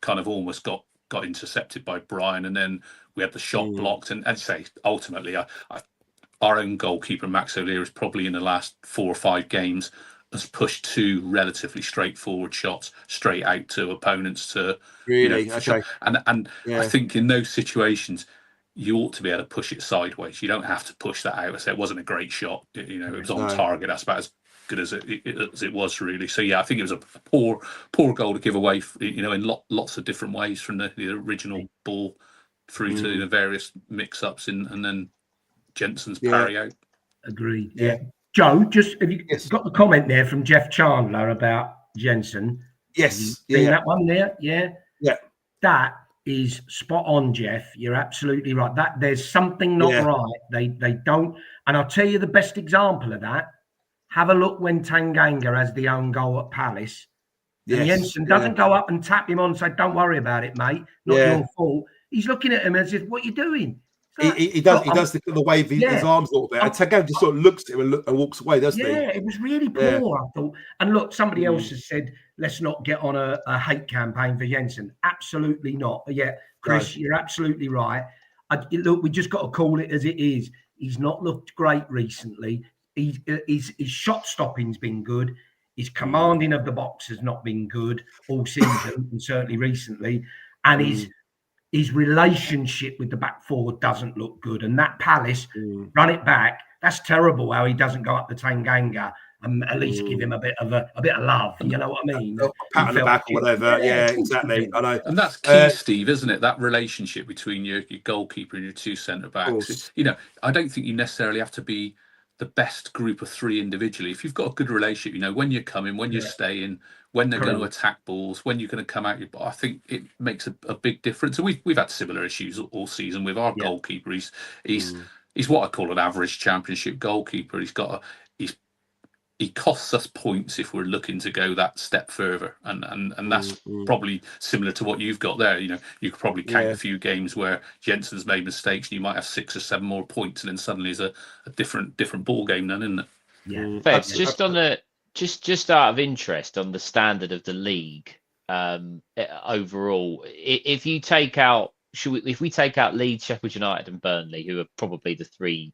kind of almost got intercepted by Brian, and then we had the shot blocked. And say ultimately, our own goalkeeper Max O'Leary is probably in the last 4 or 5 games has pushed 2 relatively straightforward shots straight out to opponents to Really? okay. And Yeah. I think in those situations you ought to be able to push it sideways. You don't have to push that out. I say it wasn't a great shot. It was on target. That's about as good as it was really. So yeah, I think it was a poor goal to give away. In lots of different ways from the original ball through to the various mix-ups and then Jensen's parry out. Agreed. Yeah. Joe, have you Yes. got the comment there from Jeff Chandler about Jensen? Yes. Seen that one there? Yeah. Yeah. That is spot on, Jeff. You're absolutely right. That there's something not right. They don't. And I'll tell you the best example of that. Have a look when Tanganga has the own goal at Palace. And Jensen doesn't go up and tap him on and say, "Don't worry about it, mate. Not your fault." He's looking at him as if, "What are you doing?" He does the wave his arms a little bit. And Tanganga just sort of looks at him and walks away, doesn't he? Yeah, it was really poor, I thought. And look, somebody else has said, let's not get on a hate campaign for Jensen. Absolutely not. But yeah, Chris, you're absolutely right. Look, we just got to call it as it is. He's not looked great recently. His shot stopping's been good. His commanding of the box has not been good all season, and certainly recently. And his relationship with the back four doesn't look good. And that Palace, run it back. That's terrible how he doesn't go up the Tanganga and at least give him a bit of love. You know what I mean? A pat on the back or whatever. Yeah, exactly. I know. And that's key, Steve, isn't it? That relationship between your goalkeeper and your 2 centre backs. I don't think you necessarily have to be the best group of 3 individually. If you've got a good relationship, when you're coming, when you're staying, when they're going to attack balls, when you're going to come out, I think it makes a big difference. And we've had similar issues all season with our goalkeeper. He's what I call an average championship goalkeeper. He costs us points if we're looking to go that step further, and that's probably similar to what you've got there. You could probably count a few games where Jensen's made mistakes, and you might have 6 or 7 more points, and then suddenly it's a different ball game, then, isn't it? Yeah. Fevs, just on the just out of interest on the standard of the league overall, if you take out if we take out Leeds, Sheffield United, and Burnley, who are probably the 3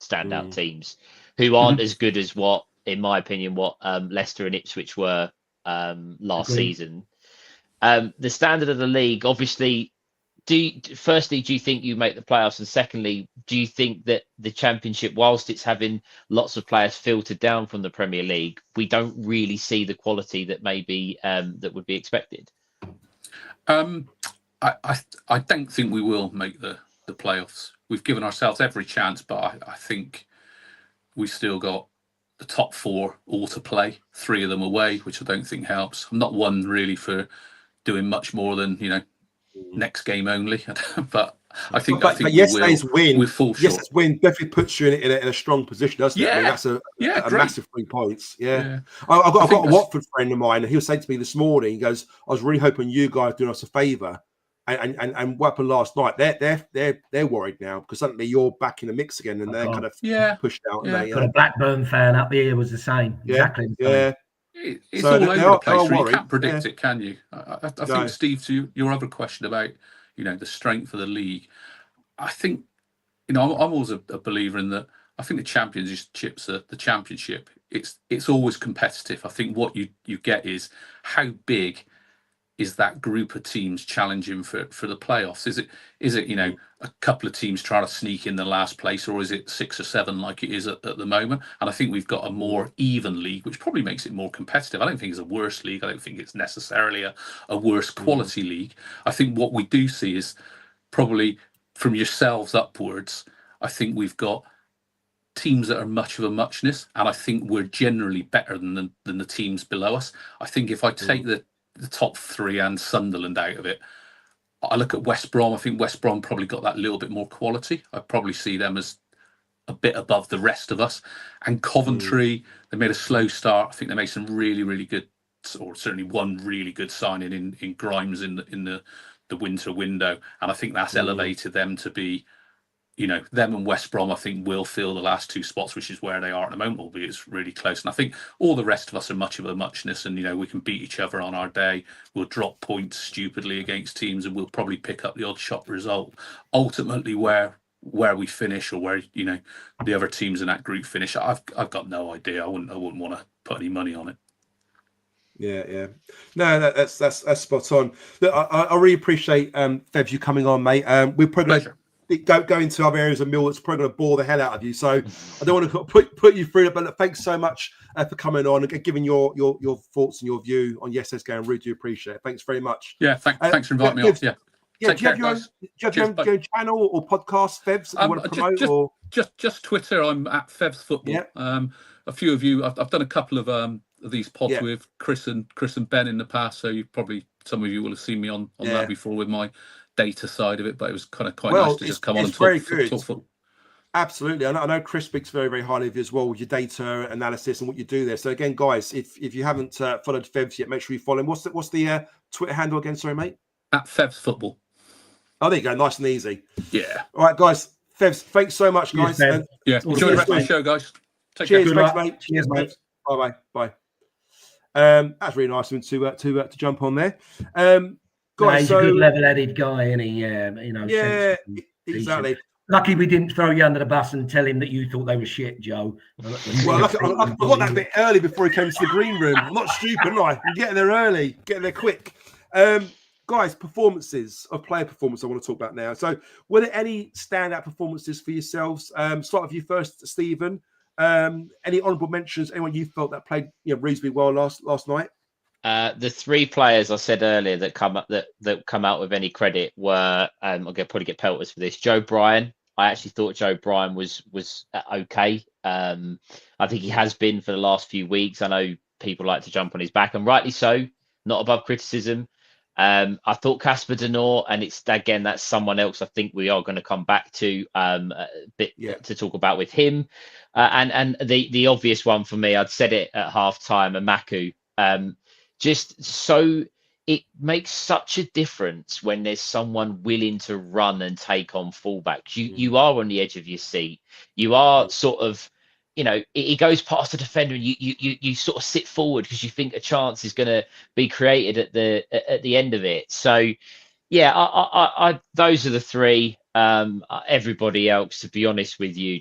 standout teams, who aren't as good as what, in my opinion, what Leicester and Ipswich were last season. The standard of the league, obviously, firstly, do you think you make the playoffs? And secondly, do you think that the Championship, whilst it's having lots of players filtered down from the Premier League, we don't really see the quality that maybe that would be expected? I don't think we will make the playoffs. We've given ourselves every chance, but I think we've still got the top 4 all to play, 3 of them away, which I don't think helps. I'm not one really for doing much more than next game only, but I think yesterday's win definitely puts you in a strong position, doesn't it? I mean, that's a massive 3 points. Yeah. I've got a Watford friend of mine, and he was saying to me this morning, he goes, "I was really hoping you guys doing us a favour." And what happened last night? They're worried now because suddenly you're back in the mix again, and they're kind of pushed out. But a Blackburn fan up here was the same. Exactly. Yeah. It's all over the place. You can't predict it, can you? I think, Steve, to your other question about the strength of the league, I think I'm always a believer in that. I think the championships are the championship. It's always competitive. I think what you get is how big is that group of teams challenging for the playoffs? Is it a couple of teams trying to sneak in the last place, or is it 6 or 7 like it is at the moment? And I think we've got a more even league, which probably makes it more competitive. I don't think it's a worse league. I don't think it's necessarily a worse quality league. I think what we do see is probably from yourselves upwards, I think we've got teams that are much of a muchness, and I think we're generally better than the teams below us. I think if I take the top 3 and Sunderland out of it, I look at West Brom. I think West Brom probably got that little bit more quality. I probably see them as a bit above the rest of us. And Coventry, they made a slow start. I think they made some really, really good or certainly one really good signing in Grimes in the winter window, and I think that's elevated them to be, them and West Brom, I think, will fill the last two spots, which is where they are at the moment, albeit it's really close. And I think all the rest of us are much of a muchness, and we can beat each other on our day. We'll drop points stupidly against teams, and we'll probably pick up the odd shot result. Ultimately, where we finish, or where the other teams in that group finish, I've got no idea. I wouldn't want to put any money on it. Yeah. No, that's spot on. Look, I really appreciate Fevs you coming on, mate. We're probably go into other areas of Mill that's probably going to bore the hell out of you. So I don't want to put you through it. But look, thanks so much for coming on and giving your thoughts and your view on Yes Let's Go. I really do appreciate it. Thanks very much. Yeah, thanks for inviting me on. Yeah. Yeah, do you have your own channel or podcast, Fevs, that you want to promote? Just Twitter. I'm at Fevs Football. Yeah. A few of you, I've done a couple of these pods with Chris and Ben in the past, so some of you will have seen me on that before with my data side of it. But it was kind of quite nice to just come on and talk football. Absolutely. I know Chris speaks very, very highly of you as well with your data analysis and what you do there. So again, guys, if you haven't followed Fevs yet, make sure you follow him. What's the Twitter handle again? Sorry, mate. At Fevs Football. Oh, there you go. Nice and easy. Yeah. All right, guys. Fevs, thanks so much, guys. Enjoy the rest of the show, guys. Cheers, mate. Cheers, mate. Bye. That's really nice of him to jump on there. Guys, he's a good level-headed guy, isn't he? Yeah, exactly. Lucky we didn't throw you under the bus and tell him that you thought they were shit, Joe. Well, I got that bit early before he came to the green room. I'm not stupid, am I? I'm getting there early, getting there quick. Guys, player performance I want to talk about now. So were there any standout performances for yourselves? Start with you first, Stephen. Any honourable mentions? Anyone you felt that played reasonably well last night? The three players I said earlier that come out with any credit were I'm gonna probably get pelters for this. Joe Bryan. I actually thought Joe Bryan was okay. I think he has been for the last few weeks. I know people like to jump on his back, and rightly so. Not above criticism. I thought Casper De Norre, and that's someone else I think we are going to come back to to talk about with him. And the obvious one for me, I'd said it at halftime, Amaku. Just so it makes such a difference when there's someone willing to run and take on fullbacks. You are on the edge of your seat. You are sort of, he goes past the defender and you sort of sit forward because you think a chance is going to be created at the end of it. So, yeah, I those are the three. Everybody else, to be honest with you,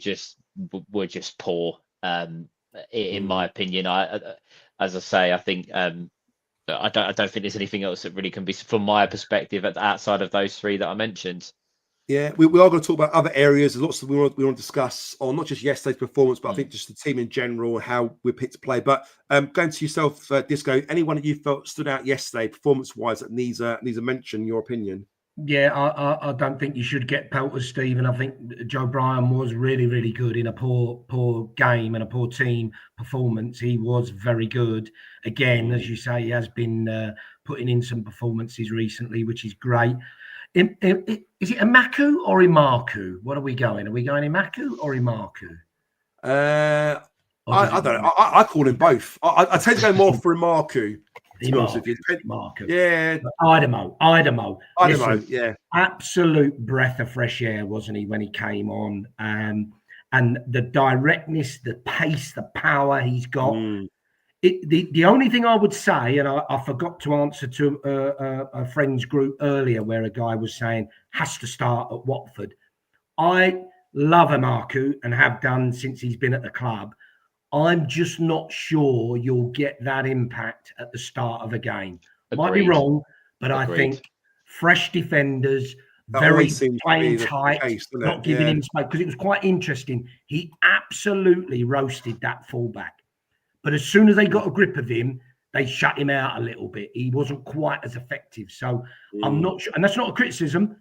were just poor. In my opinion, as I say, I think I don't think there's anything else that really can be, from my perspective, outside of those three that I mentioned. Yeah, we are going to talk about other areas. There's lots that we want to discuss on not just yesterday's performance, but I think just the team in general and how we're picked to play. But going to yourself, Disco, anyone that you felt stood out yesterday performance-wise that needs a mention, your opinion? Yeah, I don't think you should get pelters, Stephen. I think Joe Bryan was really, really good in a poor game and a poor team performance. He was very good. Again, as you say, he has been putting in some performances recently, which is great. Is it Amaku or Imaku? What are we going? Are we going Imaku or Imaku? I don't know. I call him both. I tend to go more for Imaku. To be honest with you. Yeah. Idemo. Listen, yeah. Absolute breath of fresh air, wasn't he, when he came on? And the directness, the pace, the power he's got. The only thing I would say, and I forgot to answer to a friend's group earlier where a guy was saying has to start at Watford. I love Amaku and have done since he's been at the club. I'm just not sure you'll get that impact at the start of a game. Agreed. Might be wrong, but Agreed. I think fresh defenders, very playing tight, not giving him space. Because it was quite interesting. He absolutely roasted that fullback. But as soon as they got a grip of him, they shut him out a little bit. He wasn't quite as effective. So I'm not sure. And that's not a criticism.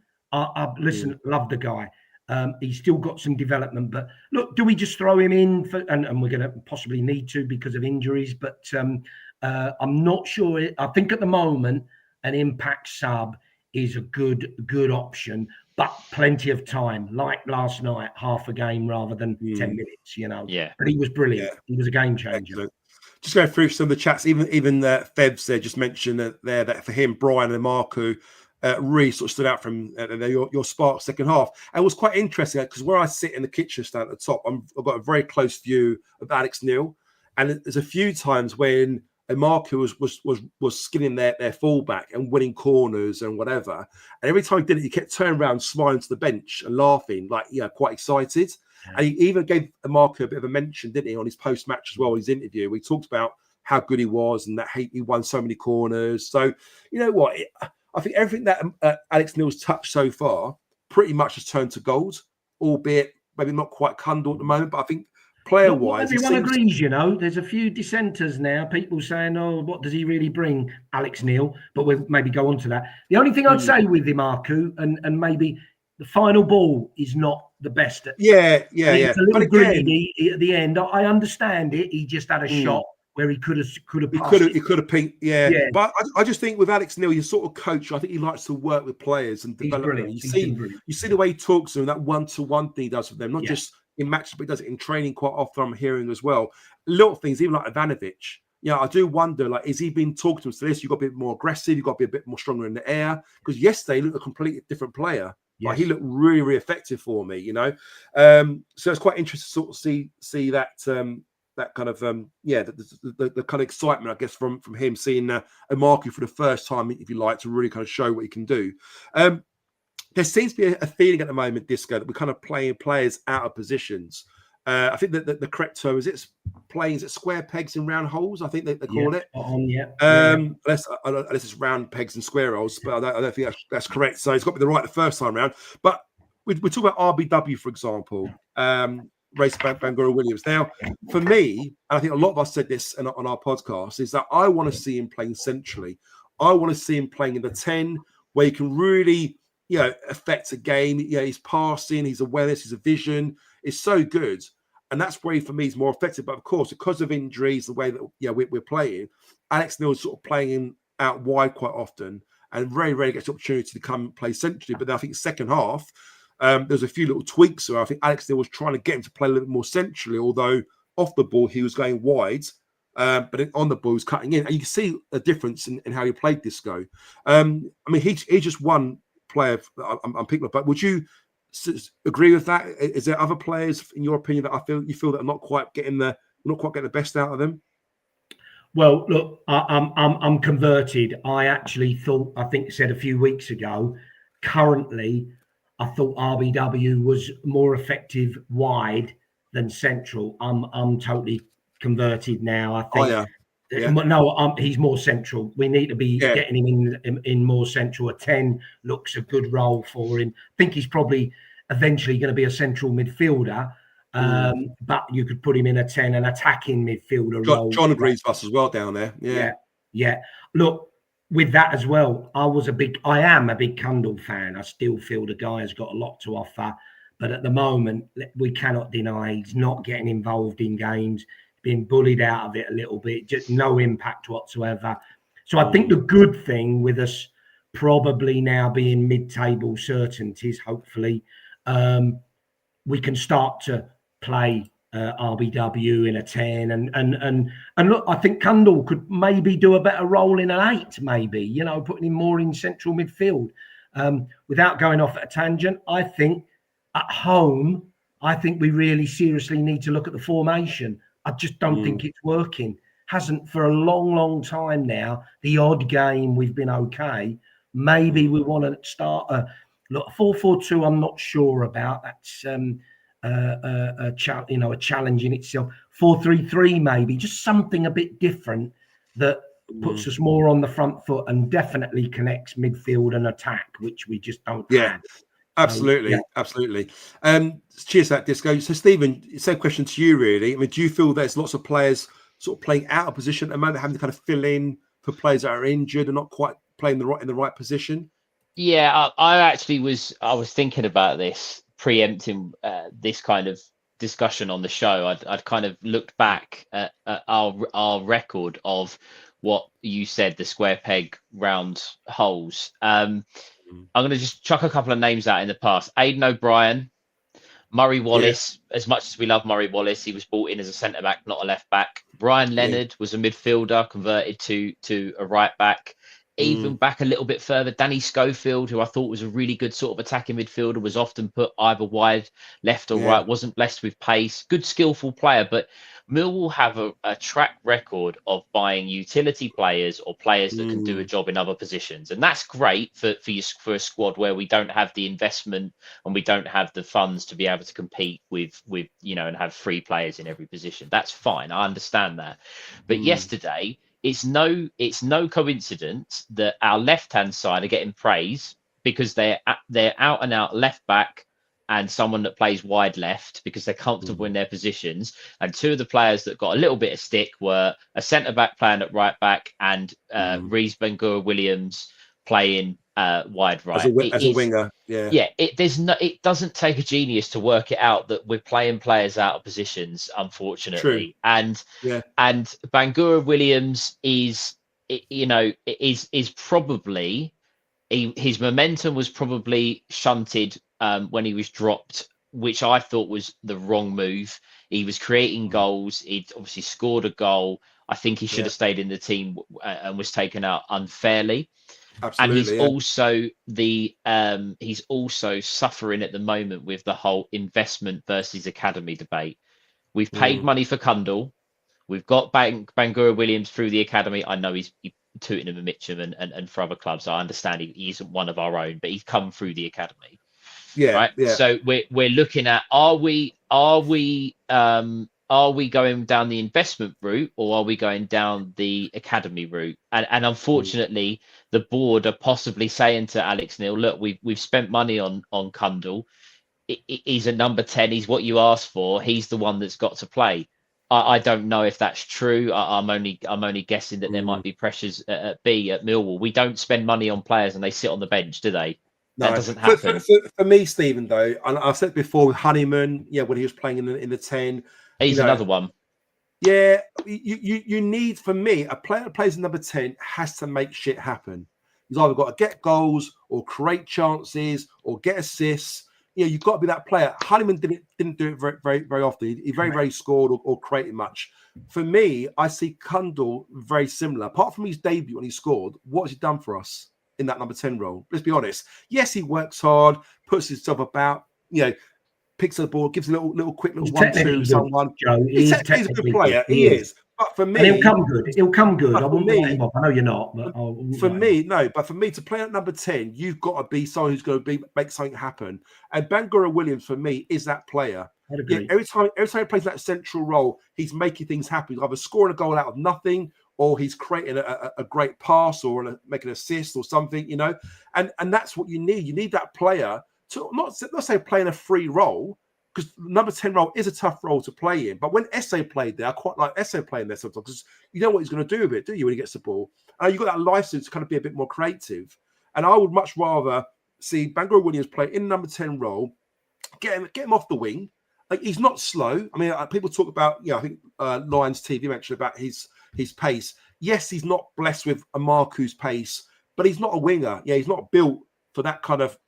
Listen, love the guy. He's still got some development, but look, do we just throw him in and we're going to possibly need to because of injuries, but I'm not sure. I think at the moment, an impact sub is a good option, but plenty of time, like last night, half a game rather than 10 minutes, Yeah. But he was brilliant. Yeah. He was a game changer. Excellent. just going through some of the chats, even Fevs there just mentioned that for him, Brian and Marku really sort of stood out from your spark second half. And it was quite interesting because where I sit in the kitchen stand at the top, I've got a very close view of Alex Neil, and there's a few times when Marku was skinning their fullback and winning corners and whatever, and every time he did it, he kept turning around, smiling to the bench and laughing, like quite excited. And he even gave Marku a bit of a mention, didn't he, on his post-match as well, his interview. We talked about how good he was and that he won so many corners. So, you know what? I think everything that Alex Neil's touched so far pretty much has turned to gold, albeit maybe not quite Cundall at the moment, but I think player-wise... Everyone agrees, There's a few dissenters now, people saying, oh, what does he really bring, Alex Neil? But we'll maybe go on to that. The only thing I'd say with him, Marku, and maybe the final ball is not the best. It's a little greedy at the end. I understand it. He just had a shot where he could have pinked. Yeah. But I just think with Alex Neil, he's sort of coach. I think he likes to work with players and develop them. You see the way he talks to them, that one-to-one thing he does with them, not just in matches, but he does it in training quite often. I'm hearing as well. Little things, even like Ivanovic. I do wonder, like, is he been talking to him? So this, you've got to be a bit more aggressive. You've got to be a bit more stronger in the air. Because yesterday, he looked a completely different player. Yes. Like, he looked really, really effective for me, So it's quite interesting to sort of see that that kind of the kind of excitement, I guess, from him seeing Marku for the first time, if you like, to really kind of show what he can do. There seems to be a feeling at the moment, Disco, that we're kind of playing players out of positions. I think that the correct term is square pegs in round holes. I think they call it. Unless it's round pegs and square holes, but I don't think that's correct. So it's got to be the first time round. But we talk about RBW, for example, Race Bangura Williams. Now, for me, and I think a lot of us said this on our podcast, is that I want to see him playing centrally. I want to see him playing in the 10, where he can really, affect a game. His passing, his awareness, his vision is so good. And that's where, for me, he's more effective. But of course, because of injuries, the way that we're playing, Alex Neil is sort of playing him out wide quite often, and very rarely gets the opportunity to come and play centrally. But then I think second half, there's a few little tweaks where I think Alex Neil was trying to get him to play a little bit more centrally, although off the ball he was going wide, but on the ball he was cutting in. And you can see a difference in how he played Disco. I mean, he's just one player I'm picking up. But would you agree with that? Is there other players, in your opinion, that you feel that are not quite getting the best out of them? Well, look, I'm converted. I think said a few weeks ago, currently, I thought RBW was more effective wide than central. I'm totally converted now. I think. No, he's more central. We need to be getting him in more central. A 10 looks a good role for him. I think he's probably eventually going to be a central midfielder. But you could put him in a 10, an attacking midfielder role. John agrees with us as well down there. Yeah. Look, with that as well, I am a big Cundall fan. I still feel the guy has got a lot to offer. But at the moment, we cannot deny he's not getting involved in games, being bullied out of it a little bit, just no impact whatsoever. So I think the good thing with us probably now being mid-table certainties, hopefully, we can start to play RBW in a 10 and look, I think Cundall could maybe do a better role in an 8, maybe, putting him more in central midfield. Without going off at a tangent, I think at home, we really seriously need to look at the formation. I just don't think it's working. Hasn't for a long, long time now. The odd game we've been okay. Maybe we want to start a 4-4-2. I'm not sure about. That's a challenge in itself. 4-3-3 maybe, just something a bit different that puts us more on the front foot and definitely connects midfield and attack, which we just don't have. Absolutely. Cheers to that, Disco. So, Stephen, same question to you, really. I mean, do you feel there's lots of players sort of playing out of position at the moment, having to kind of fill in for players that are injured and not quite playing in the right position? Yeah, I was thinking about this, preempting this kind of discussion on the show. I'd kind of looked back at our record of what you said, the square peg round holes. I'm going to just chuck a couple of names out in the past. Aidan O'Brien, Murray Wallace. As much as we love Murray Wallace, he was brought in as a centre-back, not a left-back. Brian Leonard was a midfielder converted to a right back. Even back a little bit further, Danny Schofield, who I thought was a really good sort of attacking midfielder, was often put either wide, left or right, wasn't blessed with pace. Good, skillful player, but Millwall have a track record of buying utility players or players that can do a job in other positions. And that's great for a squad where we don't have the investment and we don't have the funds to be able to compete with and have 3 players in every position. That's fine. I understand that. But yesterday, it's no coincidence that our left-hand side are getting praise because they're out and out left back and someone that plays wide left because they're comfortable in their positions. And 2 of the players that got a little bit of stick were a centre back playing at right back and Reece Bangura Williams playing wide right as a winger. It doesn't take a genius to work it out that we're playing players out of positions, unfortunately. True. And Bangura Williams is probably his momentum was probably shunted when he was dropped, which I thought was the wrong move. He was creating goals. He'd obviously scored a goal. I think he should have stayed in the team and was taken out unfairly. Absolutely, and he's also suffering at the moment with the whole investment versus academy debate. We've paid money for Kundal. We've got Bangura Williams through the academy. I know he's Tooting and Mitcham and for other clubs. I understand he isn't one of our own, but he's come through the academy. Right. So we're looking at are we going down the investment route or are we going down the academy route? And unfortunately, the board are possibly saying to Alex Neil, look, we've spent money on Kundal. He's a number 10. He's what you asked for. He's the one that's got to play. I don't know if that's true. I'm only guessing that there might be pressures at Millwall. We don't spend money on players and they sit on the bench, do they? That doesn't happen. For me, Stephen, though, and I've said before with Honeyman, when he was playing in the 10. He's another one. Yeah, you need, for me, a player that plays in number 10 has to make shit happen. He's either got to get goals or create chances or get assists. You've got to be that player. Honeyman didn't do it very, very, very often. He very, very scored or created much. For me, I see Kundal very similar. Apart from his debut when he scored, what has he done for us in that number 10 role? Let's be honest. Yes, he works hard, puts himself about, picks up the ball, gives a little quick little 1-2 to someone. He's a good player. He is. But for me, and he'll come good. I won't let him off. I know you're not, but for me to play at number 10, you've got to be someone who's going to make something happen. And Bangura Williams for me is that player. Every time he plays that central role, he's making things happen. He's either scoring a goal out of nothing, or he's creating a great pass, or making an assist, or something. And that's what you need. You need that player to not say playing a free role, because number 10 role is a tough role to play in. But when Esse played there, I quite like Esse playing there sometimes, because you know what he's going to do with it, do you, when he gets the ball? And you've got that license to kind of be a bit more creative. And I would much rather see Bangura Williams play in number 10 role, get him off the wing. Like, he's not slow. I mean, people talk about, I think Lions TV mentioned about his pace. Yes, he's not blessed with a Marku's pace, but he's not a winger. He's not built for that kind of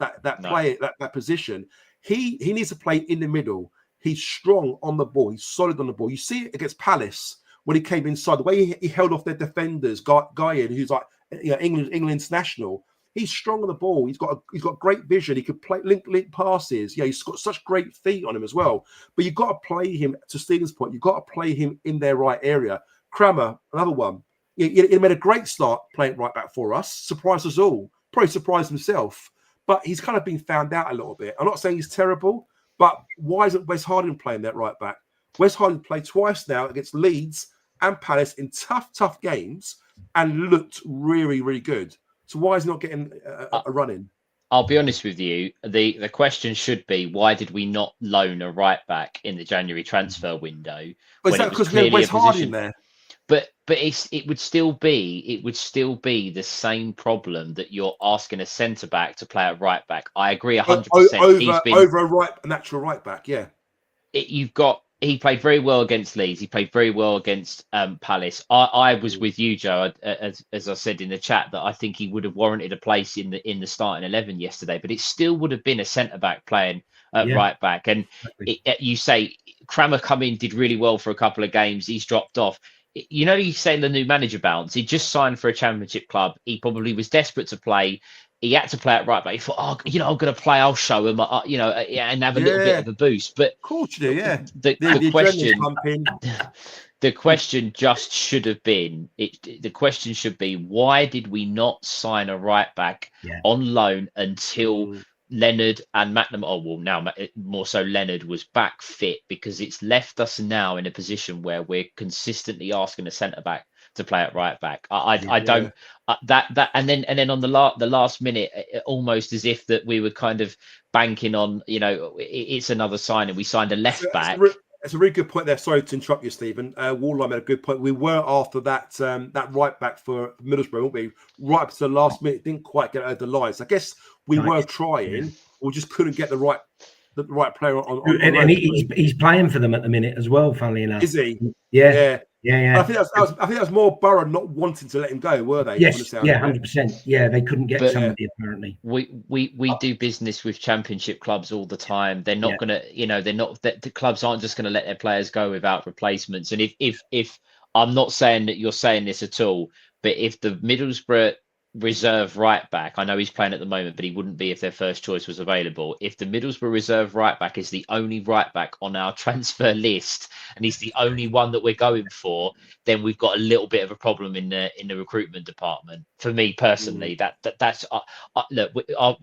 play, that position. He needs to play in the middle. He's strong on the ball. He's solid on the ball. You see it against Palace when he came inside. The way he held off their defenders, Guyan, who's like England's national. He's strong on the ball. He's got great vision. He could play link passes. He's got such great feet on him as well. But you've got to play him, to Stephen's point, you've got to play him in their right area. Kramer, another one. He made a great start playing right back for us. Surprised us all. Probably surprised himself. But he's kind of been found out a little bit. I'm not saying he's terrible, but why isn't Wes Harding playing that right back? Wes Harding played twice now against Leeds and Palace in tough games and looked really, really good. So why is he not getting a run in? I'll be honest with you. The question should be, why did we not loan a right back in the January transfer window? Is that because we had Wes Harding there? But it would still be the same problem that you're asking a centre back to play at right back. I agree 100%. Over a natural right back, yeah. He played very well against Leeds. He played very well against Palace. I was with you, Joe, as I said in the chat, that I think he would have warranted a place in the starting 11 yesterday. But it still would have been a centre back playing at right back. And you say Kramer come in, did really well for a couple of games. He's dropped off. you know, he's saying the new manager bounce. He just signed for a championship club. He probably was desperate to play. He had to play at right back. He thought, oh, you know, I'm going to play. I'll show him, you know, and have a little bit of a boost. But of course you do, yeah. The question, pumping. the question just should have been. The question should be, why did we not sign a right back on loan until Leonard and McNamara? Oh well, now more so Leonard was back fit, because it's left us now in a position where we're consistently asking a centre back to play at right back. I don't that and then on the last minute, almost as if that we were kind of banking on, you know, it's another signing. We signed a left back. That's a really good point there. Sorry to interrupt you, Stephen. Warline made a good point. We were after that right back for Middlesbrough, weren't we? Right up to the last minute, didn't quite get over the line. So I guess we were trying, we just couldn't get the right player on. And he's playing for them at the minute as well. Funnily enough, is he? Yeah. I think that was more Borough not wanting to let him go, were they? Yes, 100%. Yeah, they couldn't get somebody apparently. We do business with championship clubs all the time. They're not gonna, you know, the clubs aren't just gonna let their players go without replacements. And if I'm not saying that you're saying this at all, but if the Middlesbrough reserve right back, I know he's playing at the moment, but he wouldn't be if their first choice was available. If the Middlesbrough reserve right back is the only right back on our transfer list, and he's the only one that we're going for, then we've got a little bit of a problem in the recruitment department. For me personally, that's look,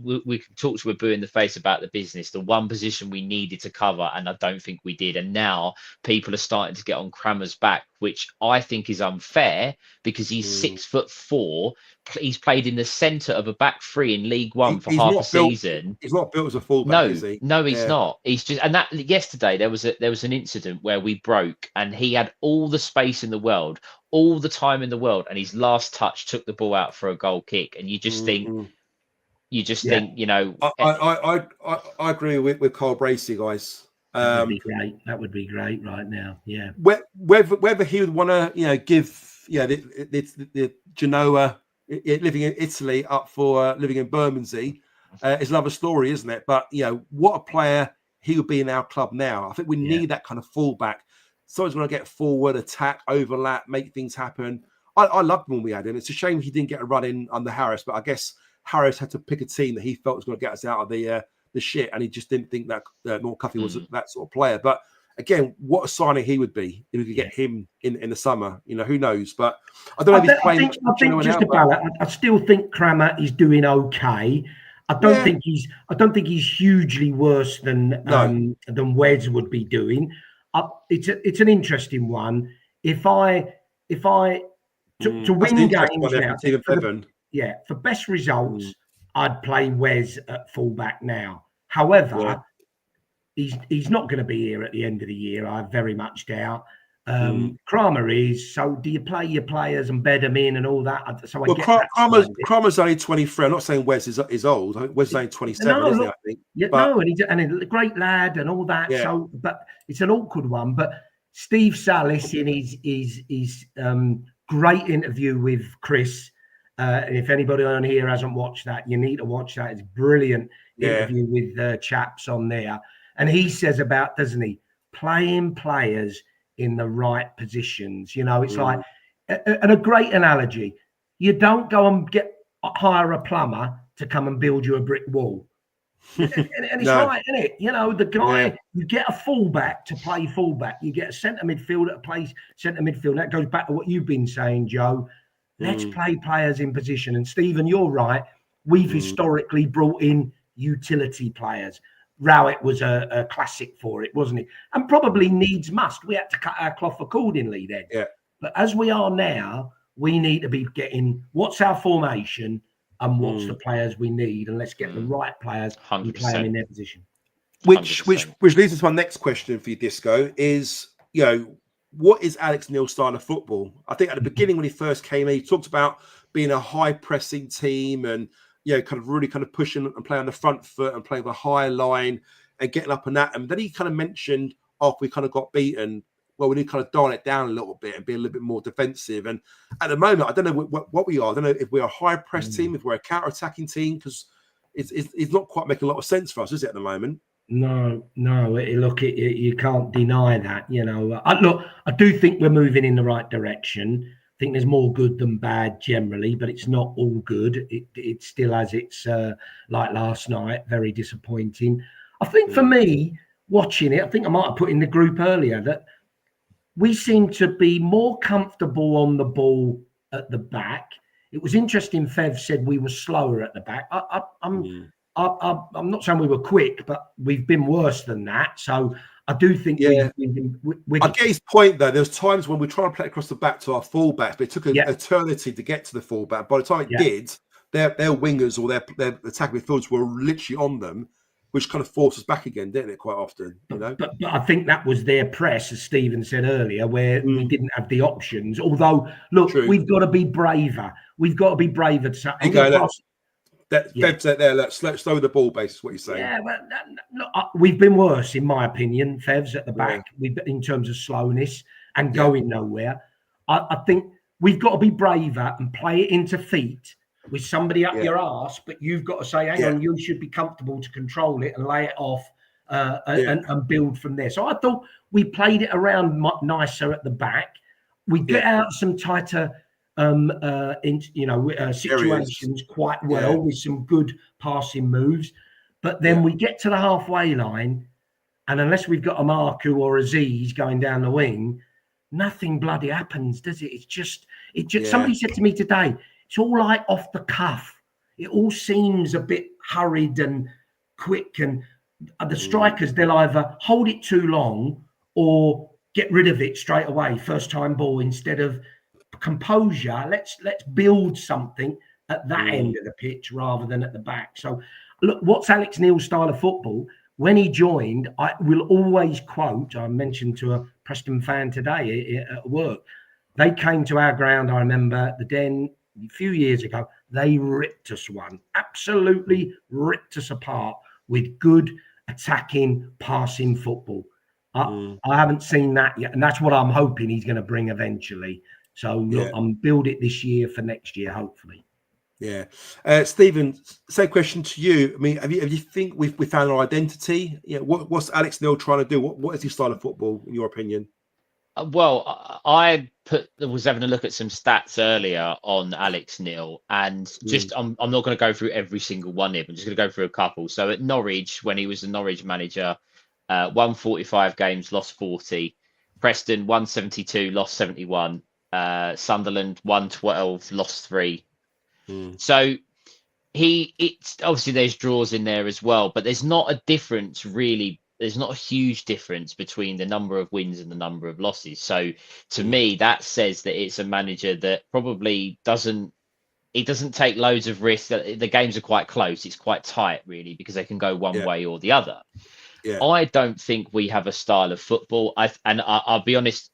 we can talk to Abu in the face about the business. The one position we needed to cover, and I don't think we did, and now people are starting to get on Cramer's back, which I think is unfair, because he's 6'4". He's played in the centre of a back three in League One for half a season. He's not built as a fullback, is he? No, he's not. He's just, and that yesterday there was an incident where we broke, and he had all the space in the world, all the time in the world, and his last touch took the ball out for a goal kick, and you just think, think, you know. I agree with Carl Bracey, guys. That would be great. That would be great right now. Yeah. Whether he would want to, you know, give, the Genoa, living in Italy, up for living in Bermondsey, is another story, isn't it? But you know, what a player he would be in our club now. I think we need that kind of fullback. Someone's going to get forward, attack, overlap, make things happen. I loved him when we had him. It's a shame he didn't get a run in under Harris, but I guess Harris had to pick a team that he felt was going to get us out of the shit, and he just didn't think that North Cuffy was that sort of player. But again, what a signing he would be if we could get him in the summer. You know, who knows? But I don't know if he's playing. I think just about it. I still think Cramer is doing okay. I don't think he's hugely worse than Wes would be doing. It's an interesting one. If I to win games now, for best results, I'd play Wes at fullback now. However, he's not going to be here at the end of the year, I very much doubt. Cramer is. So do you play your players and bed them in and all that? So Cramer's only 23. I'm not saying Wes is old. I think Wes is only 27, isn't he, I think? Yeah, and he's a great lad and all that. Yeah. So, but it's an awkward one. But Steve Salis in his great interview with Chris. And if anybody on here hasn't watched that, you need to watch that. It's brilliant interview with chaps on there. And he says about, doesn't he, playing players in the right positions. You know, it's like, and a great analogy. You don't go and hire a plumber to come and build you a brick wall. and it's right, isn't it? You know, the guy, you get a fullback to play fullback. You get a centre midfielder to play centre midfield. That goes back to what you've been saying, Joe. Let's play players in position. And Stephen, you're right. We've historically brought in utility players. Rowett was a classic for it, wasn't he? And probably needs must. We had to cut our cloth accordingly then. Yeah. But as we are now, we need to be getting what's our formation and what's the players we need, and let's get the right players and play them in their position. Which leads us to my next question for you, Disco, is, you know, what is Alex Neil's style of football? I think at the beginning when he first came in, he talked about being a high pressing team and, you know, kind of really kind of pushing and playing on the front foot and playing with a high line and getting up and that. And then he kind of mentioned after we kind of got beaten, well, we need to kind of dial it down a little bit and be a little bit more defensive. And at the moment, I don't know what we are. I don't know if we're a high press team, if we're a counter attacking team, because it's not quite making a lot of sense for us, is it, at the moment? No. You can't deny that. I do think we're moving in the right direction. I think there's more good than bad generally, but it's not all good. It still has its like last night, very disappointing. I think for me, watching it, I think I might have put in the group earlier that we seem to be more comfortable on the ball at the back. It was interesting. Fevs said we were slower at the back. I'm not saying we were quick, but we've been worse than that. So I do think I get his point though. There's times when we're trying to play across the back to our fullbacks, but it took an eternity to get to the fullback. By the time it did, their wingers or their attacking midfielders were literally on them, which kind of forced us back again, didn't it? Quite often, But I think that was their press, as Stephen said earlier, where we didn't have the options. Although, look, we've got to be braver. We've got to be braver. Fevs out there, let's slow the ball base, is what you're saying. Yeah, well, look, we've been worse, in my opinion, Fevs at the back, in terms of slowness and going nowhere. I think we've got to be braver and play it into feet with somebody up your arse, but you've got to say, hang on, you should be comfortable to control it and lay it off and build from there. So I thought we played it around nicer at the back. We get out some tighter situations quite well with some good passing moves. But then we get to the halfway line, and unless we've got a Marku or a Aziz going down the wing, nothing bloody happens, does it? It's just somebody said to me today, it's all like off the cuff. It all seems a bit hurried and quick, and the strikers, they'll either hold it too long or get rid of it straight away, first time ball, instead of composure. Let's build something at that end of the pitch rather than at the back. So look, what's Alex Neil's style of football? When he joined, I will always quote, I mentioned to a Preston fan today at work, they came to our ground, I remember, the Den a few years ago. They ripped us one, absolutely ripped us apart with good attacking, passing football. I haven't seen that yet, and that's what I'm hoping he's going to bring eventually. So look, I'm build it this year for next year, hopefully. Yeah, Stephen, same question to you. I mean, have you think we found our identity? Yeah, what's Alex Neil trying to do? What is his style of football, in your opinion? Well, I was having a look at some stats earlier on Alex Neil, and just I'm not going to go through every single one here, but I'm just going to go through a couple. So at Norwich, when he was the Norwich manager, won 45 games, lost 40. Preston 172, lost 71. Sunderland 112, lost 3. So it's obviously there's draws in there as well, but there's not a difference really. There's not a huge difference between the number of wins and the number of losses. So to me, that says that it's a manager that probably doesn't take loads of risks. The games are quite close. It's quite tight, really, because they can go one way or the other. Yeah. I don't think we have a style of football. I'll be honest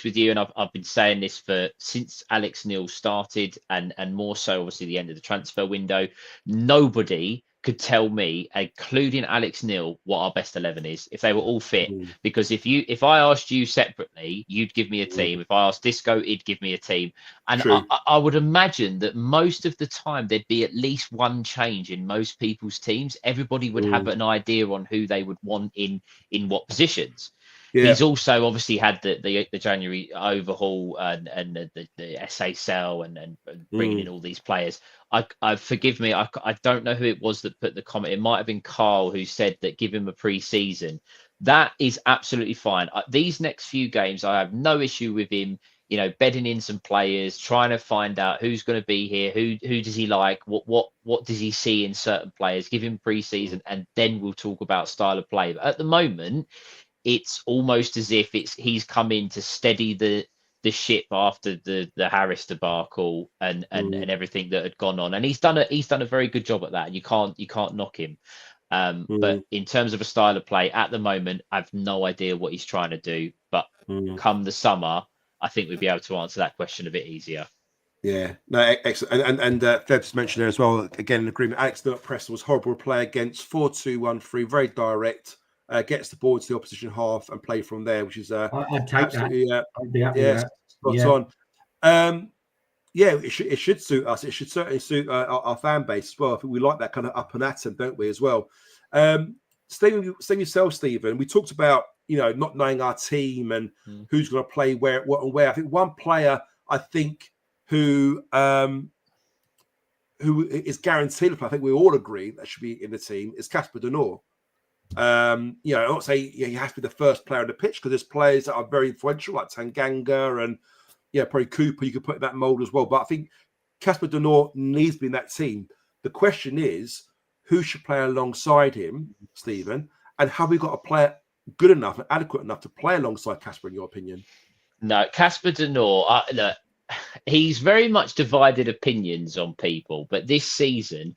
with you, and I've been saying this since Alex Neil started, and more so obviously the end of the transfer window. Nobody could tell me, including Alex Neil, what our best 11 is if they were all fit. Because if I asked you separately, you'd give me a team. If I asked Disco, he'd give me a team. And I would imagine that most of the time there'd be at least one change in most people's teams. Everybody would have an idea on who they would want in what positions. Yeah. He's also obviously had the January overhaul and the Esse sell and bringing in all these players. I forgive me, I don't know who it was that put the comment. It might have been Carl who said that give him a pre-season. That is absolutely fine. These next few games, I have no issue with him, bedding in some players, trying to find out who's going to be here, who does he like, what does he see in certain players, give him pre-season, and then we'll talk about style of play. But at the moment, it's almost as if he's come in to steady the ship after the Harris debacle and everything that had gone on, and he's done a very good job at that, and you can't knock him. But in terms of a style of play at the moment, I've no idea what he's trying to do. But come the summer, I think we'll be able to answer that question a bit easier. Yeah, no, excellent. And Fevs mentioned there as well. Again, in agreement. Alex Neil at Preston was horrible to play against. 4-2-1-3, very direct. Gets the ball to the opposition half and play from there, which is I'd take that. I'd be happy with that. Spot on. It should suit us. It should certainly suit our fan base as well. I think we like that kind of up and at 'em, don't we, as well? staying yourself, Stephen, we talked about, not knowing our team and who's going to play where, what, and where. I think one player, who is guaranteed to play, I think we all agree that should be in the team, is Casper De Norre. I'm not saying he has to be the first player on the pitch, because there's players that are very influential, like Tanganga and probably Cooper. You could put in that mold as well. But I think Casper De Norre needs to be in that team. The question is, who should play alongside him, Stephen? And have we got a player good enough and adequate enough to play alongside Casper, in your opinion? No, Casper De Norre, look, he's very much divided opinions on people, but this season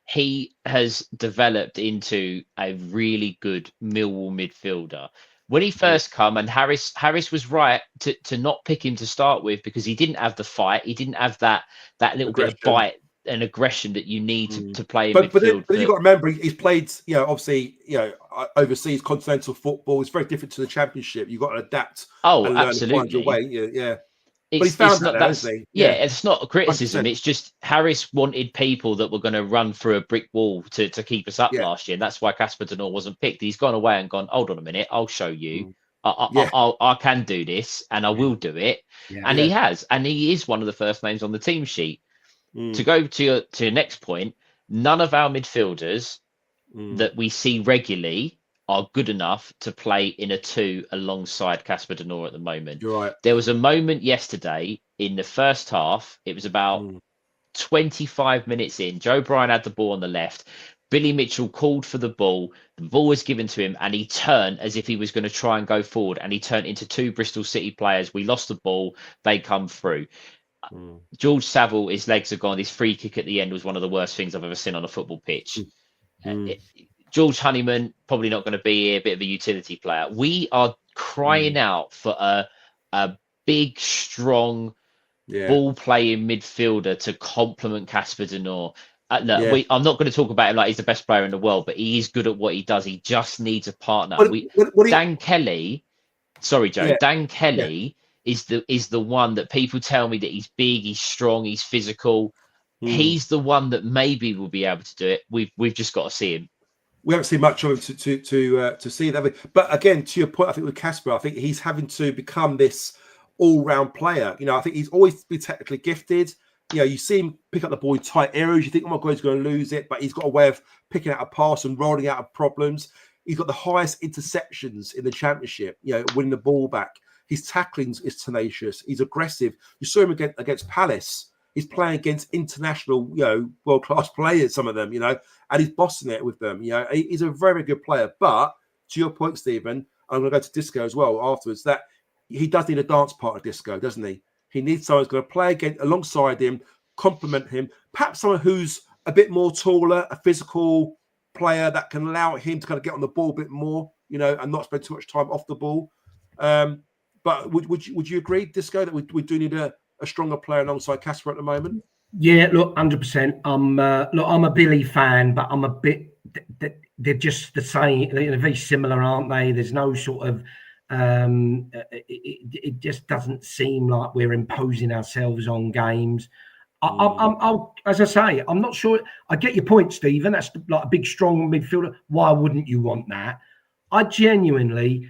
he has developed into a really good Millwall midfielder. When he first come, and Harris was right to not pick him to start with, because he didn't have the fight, he didn't have that little bit of bite and aggression that you need to play in midfield. But you've got to remember, he's played, obviously, overseas continental football. It's very different to the Championship. You've got to adapt. Oh, and absolutely. Learn your way. Yeah. But he's found that, hasn't he? Yeah, it's not a criticism. 100%. It's just Harris wanted people that were going to run through a brick wall to keep us up last year. And that's why Casper De Norre wasn't picked. He's gone away and gone, hold on a minute, I'll show you. I can do this, and I will do it. Yeah. And he has. And he is one of the first names on the team sheet. To go to your next point, none of our midfielders that we see regularly are good enough to play in a 2 alongside Casper De Norre at the moment. You're right. There was a moment yesterday in the first half. It was about 25 minutes in. Joe Bryan had the ball on the left. Billy Mitchell called for the ball. The ball was given to him, and he turned as if he was going to try and go forward. And he turned into 2 Bristol City players. We lost the ball. They come through. George Saville, his legs are gone. His free kick at the end was one of the worst things I've ever seen on a football pitch. George Honeyman, probably not going to be here, a bit of a utility player. We are crying out for a big, strong, ball-playing midfielder to complement Casper De Norre. I'm not going to talk about him like he's the best player in the world, but he is good at what he does. He just needs a partner. Dan Kelly is the one that people tell me that he's big, he's strong, he's physical. He's the one that maybe will be able to do it. We've just got to see him. We haven't seen much of him to see that. But again, to your point, I think with Casper, I think he's having to become this all-round player. I think he's always been technically gifted. You see him pick up the ball in tight areas. You think, oh my God, he's going to lose it. But he's got a way of picking out a pass and rolling out of problems. He's got the highest interceptions in the Championship, winning the ball back. His tackling is tenacious. He's aggressive. You saw him against Palace. He's playing against international, world-class players, some of them, and he's bossing it with them. He's a very, very good player. But to your point, Stephen, I'm going to go to Disco as well afterwards, that he does need a dance partner, Disco, doesn't he? He needs someone who's going to play alongside him, complement him, perhaps someone who's a bit more taller, a physical player that can allow him to kind of get on the ball a bit more, and not spend too much time off the ball. But would you agree, Disco, that we do need a stronger player alongside Casper at the moment? Yeah, look, 100%. I'm a Billy fan, but I'm a bit. They're just the same. They're very similar, aren't they? There's no sort of. It just doesn't seem like we're imposing ourselves on games. I'll, as I say, I'm not sure. I get your point, Stephen. That's like a big, strong midfielder. Why wouldn't you want that? I genuinely.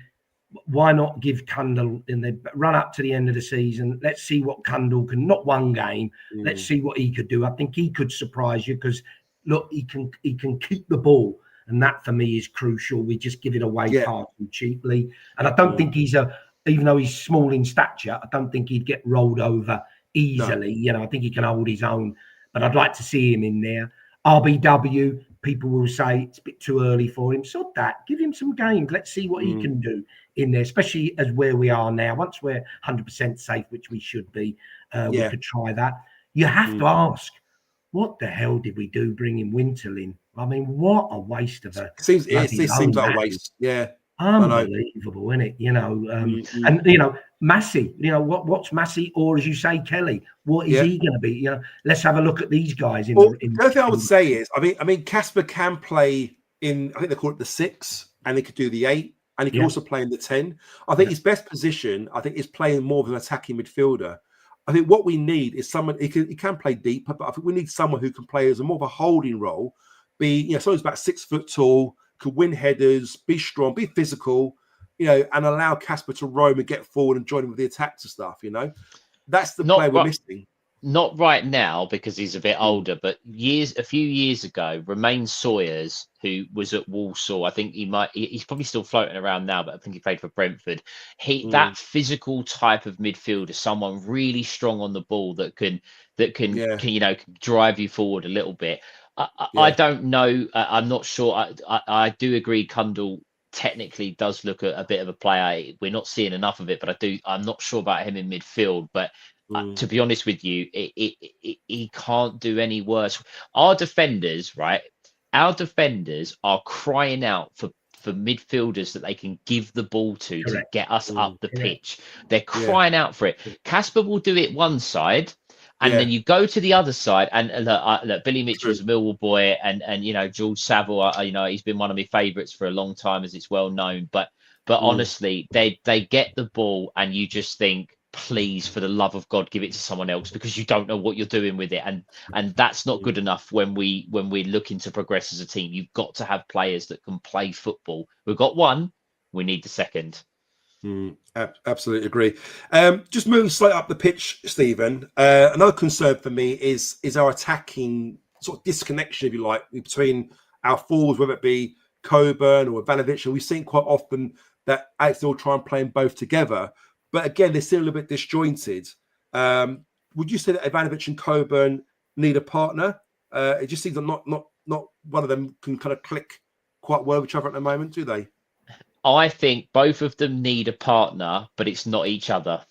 Why not give Kundal in the run up to the end of the season? Let's see what Kundal can. Not one game. Let's see what he could do. I think he could surprise you because look, he can keep the ball, and that for me is crucial. We just give it away far too cheaply, and I don't think even though he's small in stature, I don't think he'd get rolled over easily. No. I think he can hold his own. But I'd like to see him in there. RBW. People will say it's a bit too early for him. Sod that. Give him some games. Let's see what he can do in there, especially as where we are now. Once we're 100% safe, which we should be, we could try that. You have to ask, what the hell did we do bringing Wintle in? I mean, what a waste of a... It seems like a waste, yeah. Unbelievable, isn't it? And, Massey, what's Massey? Or as you say, Kelly, what is he going to be? Let's have a look at these guys. The other thing I would say is, I mean, Casper can play in, I think they call it the 6, and he could do the 8, and he can also play in the 10. I think his best position, is playing more of an attacking midfielder. I think what we need is someone, he can play deeper, but I think we need someone who can play as more of a holding role, someone who's about 6 foot tall, could win headers, be strong, be physical, and allow Casper to roam and get forward and join him with the attacks and stuff. That's the player we're missing. Not right now because he's a bit older, but a few years ago, Romain Sawyers, who was at Walsall, I think he's probably still floating around now, but I think he played for Brentford. That physical type of midfielder, someone really strong on the ball that can drive you forward a little bit. I don't know. I'm not sure. I do agree. Kundal technically does look a bit of a player. We're not seeing enough of it, but I'm not sure about him in midfield. But to be honest with you, he can't do any worse. Our defenders, right? Our defenders are crying out for midfielders that they can give the ball to get us up the pitch. They're crying out for it. Casper will do it one side. And then you go to the other side, and look, Billy Mitchell's a Millwall boy, and George Saville, he's been one of my favourites for a long time, as it's well known. But honestly, they get the ball, and you just think, please, for the love of God, give it to someone else, because you don't know what you're doing with it, and that's not good enough when we're looking to progress as a team. You've got to have players that can play football. We've got one, we need the second. Absolutely agree. Just moving slightly up the pitch, Stephen. Another concern for me is our attacking sort of disconnection, if you like, between our forwards, whether it be Coburn or Ivanovic. And we've seen quite often that they all try and play them both together. But again, they're still a little bit disjointed. Would you say that Ivanovic and Coburn need a partner? It just seems that not one of them can kind of click quite well with each other at the moment, do they? I think both of them need a partner, but it's not each other.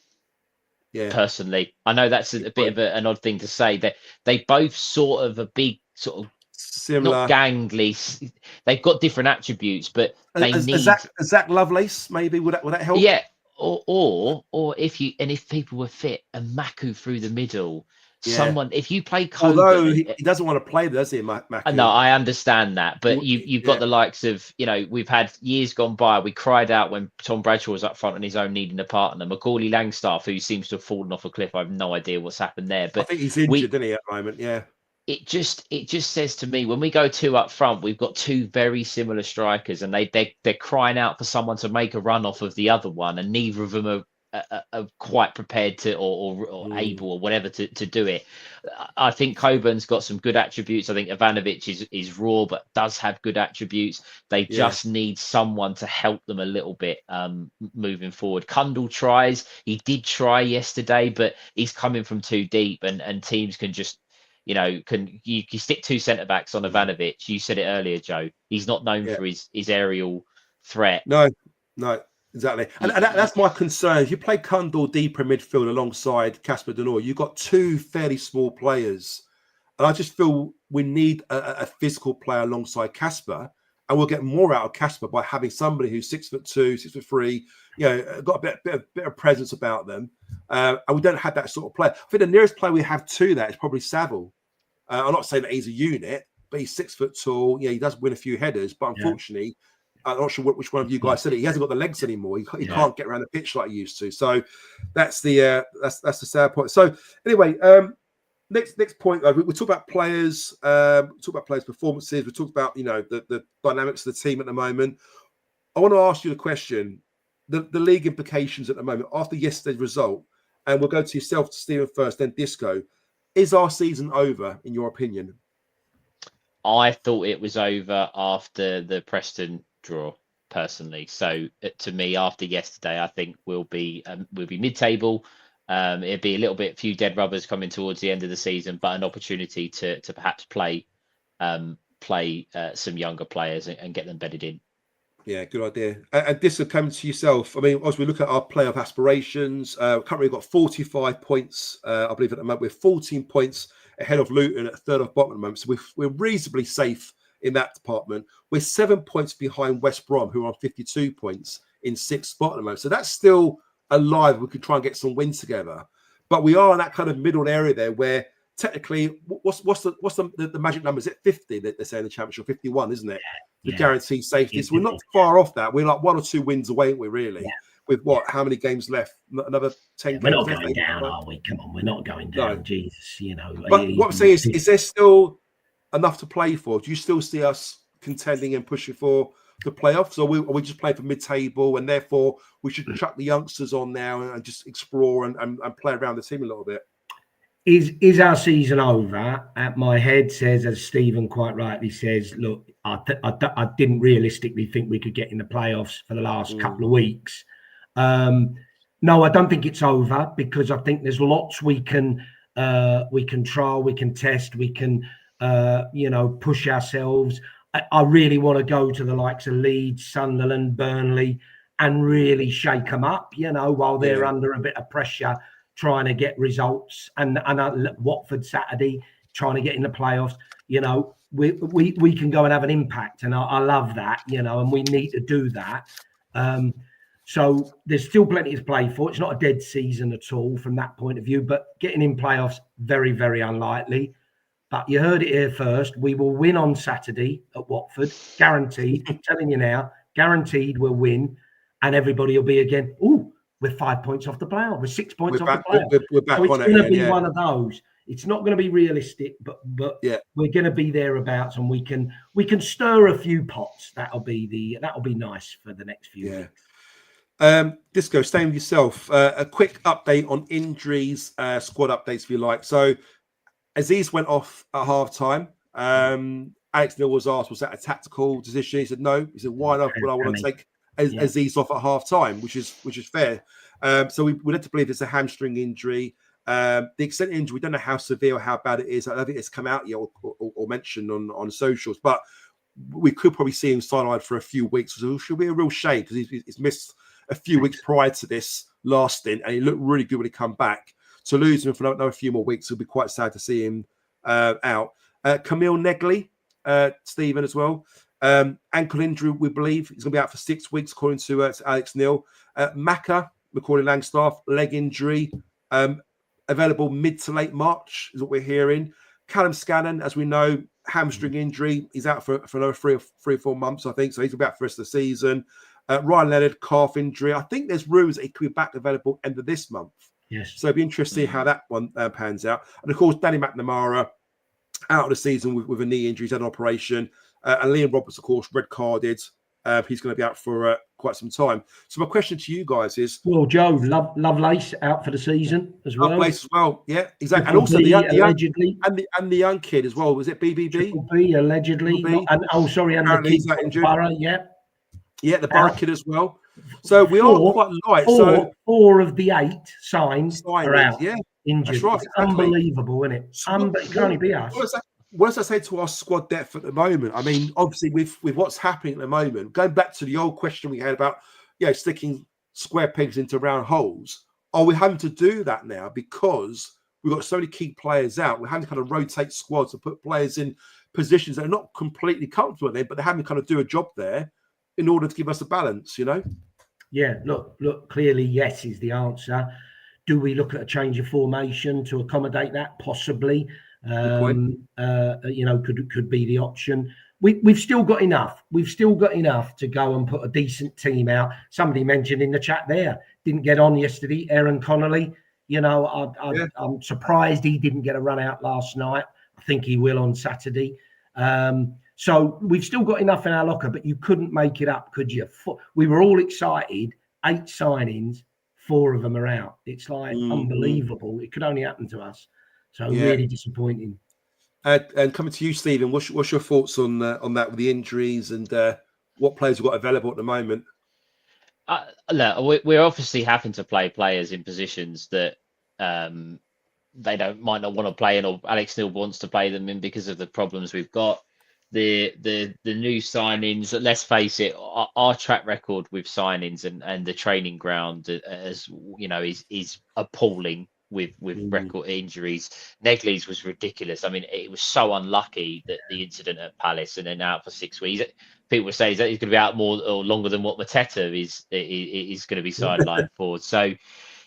Yeah. Personally, I know that's a bit of an odd thing to say. That they both sort of a big sort of similar, not gangly. They've got different attributes, but they need Zach Lovelace. Maybe would that help? Yeah, or if people were fit and Maku through the middle. Someone, if you play Coburn, although he doesn't want to play, does he, Macu? No, I understand that, but you've got the likes of, we've had years gone by. We cried out when Tom Bradshaw was up front on his own, needing a partner. Macaulay Langstaff, who seems to have fallen off a cliff. I have no idea what's happened there, but I think he's injured, isn't he, at the moment? Yeah. It just says to me, when we go two up front, we've got two very similar strikers, and they're crying out for someone to make a run off of the other one, and neither of them are quite prepared to or able or whatever to do it. I think Coburn's got some good attributes. I think Ivanovic is raw but does have good attributes. They just need someone to help them a little bit moving forward. Kundal tries. He did try yesterday, but he's coming from too deep, and teams can just you stick two centre backs on Ivanovic. You said it earlier, Joe. He's not known for his aerial threat. No. Exactly. And that's my concern. If you play Kundal deeper in midfield alongside Casper Denor, you've got two fairly small players. And I just feel we need a physical player alongside Casper. And we'll get more out of Casper by having somebody who's 6'2", 6'3", got a bit of presence about them. And we don't have that sort of player. I think the nearest player we have to that is probably Saville. I'm not saying that he's a unit, but he's 6 foot tall. Yeah, he does win a few headers, but unfortunately, I'm not sure which one of you guys said it. He hasn't got the legs anymore. He can't get around the pitch like he used to. So that's the sad point. So anyway, next point. We talk about players. We talk about players' performances. We talk about the dynamics of the team at the moment. I want to ask you the question: the league implications at the moment after yesterday's result, and we'll go to yourself, Stephen, first, then Disco. Is our season over, in your opinion? I thought it was over after the Preston draw, personally. So to me, after yesterday, I think we'll be mid-table. It'd be a little bit few dead rubbers coming towards the end of the season, but an opportunity to perhaps play some younger players and get them bedded in. Yeah, good idea. And this will come to yourself. I mean, as we look at our playoff aspirations, currently we've got 45 points, I believe, at the moment. We're 14 points ahead of Luton at third off bottom at the moment. So we're reasonably safe in that department. We're 7 points behind West Brom, who are on 52 points in sixth spot at the moment. So that's still alive. We could try and get some wins together. But we are in that kind of middle area there where technically, what's the magic number? Is it 50 that they say in the championship? 51, isn't it? The guaranteed safety. So we're not far off that. We're like 1 or 2 wins away, aren't we, really? Yeah. With how many games left? Another 10 games. We're not going down, are we? Come on, we're not going down. No. Jesus, But what I'm saying is there still enough to play for? Do you still see us contending and pushing for the playoffs, or we just play for mid-table, and therefore we should chuck the youngsters on now and just explore and play around the team a little bit? Is our season over? At my head says, as Stephen quite rightly says, look, I didn't realistically think we could get in the playoffs for the last couple of weeks. No, I don't think it's over, because I think there's lots we can trial, we can test, we can push ourselves. I really want to go to the likes of Leeds, Sunderland, Burnley, and really shake them up, while they're under a bit of pressure, trying to get results. And Watford Saturday, trying to get in the playoffs. We can go and have an impact, and I love that. And we need to do that. So there's still plenty to play for. It's not a dead season at all from that point of view, but getting in playoffs, very, very unlikely. But you heard it here first. We will win on Saturday at Watford, guaranteed. I'm telling you now, guaranteed we'll win, and everybody will be again, we're 5 points off the playoff. We're 6 points off the playoff. We're back so it's on going to it be again, one of those. It's not going to be realistic, but we're going to be thereabouts, and we can stir a few pots. That'll be nice for the next few weeks. Disco, staying with yourself. A quick update on injuries, squad updates if you like. So Aziz went off at half time. Alex Neil was asked, was that a tactical decision? He said no. He said, why not? Well, I want to take Aziz off at half time, which is fair. So we led to believe it's a hamstring injury. The extent of injury, we don't know how severe or how bad it is. I don't think it's come out yet or mentioned on socials, but we could probably see him sidelined for a few weeks. So it should be a real shame, because he's missed a few weeks prior to this last stint, and he looked really good when he come back. To lose him for another few more weeks, it'll be quite sad to see him out. Camille Negley, Stephen as well. Ankle injury, we believe. He's going to be out for 6 weeks, according to Alex Neil. Maka, Macaulay Langstaff, leg injury. Available mid to late March is what we're hearing. Callum Scanlon, as we know, hamstring injury. He's out for another 3 or 4 months, I think. So he's going to be out for the rest of the season. Ryan Leonard, calf injury. I think there's rumours that he could be back available end of this month. Yes. So it'd be interesting to see how that one pans out. And of course, Danny McNamara out of the season with a knee injury. He's had an operation. And Liam Roberts, of course, red carded. He's going to be out for quite some time. So my question to you guys is: well, Joe, Lovelace out for the season as well. Lovelace as well, yeah, exactly. And also allegedly, the young kid as well. Was it BBB? B allegedly. And the kid that injured. Borough, the Borough kid as well. So we are quite light. So 4 of the 8 signed are out. Yeah, injured. That's right. It's unbelievable, isn't it? It can only be us. What does that say to our squad depth at the moment? I mean, obviously, with what's happening at the moment, going back to the old question we had about, sticking square pegs into round holes, are we having to do that now because we've got so many key players out? We're having to kind of rotate squads and put players in positions that are not completely comfortable in, but they're having to kind of do a job there in order to give us a balance, Yeah, look, clearly, yes is the answer. Do we look at a change of formation to accommodate that? Possibly. Could be the option. We've still got enough. We've still got enough to go and put a decent team out. Somebody mentioned in the chat there, didn't get on yesterday, Aaron Connolly. I'm surprised he didn't get a run out last night. I think he will on Saturday. So we've still got enough in our locker, but you couldn't make it up, could you? We were all excited. 8 signings, 4 of them are out. It's like unbelievable. It could only happen to us. So really disappointing. And coming to you, Stephen, what's your thoughts on that with the injuries and what players we've got available at the moment? Look, we're obviously having to play players in positions that they might not want to play in, or Alex Neil wants to play them in because of the problems we've got. The new signings, let's face it, our track record with signings and the training ground, as is appalling with record injuries. Negley's was ridiculous. I mean, it was so unlucky that the incident at Palace, and then out for 6 weeks. People were saying that he's going to be out more or longer than what Mateta is going to be sidelined for. So,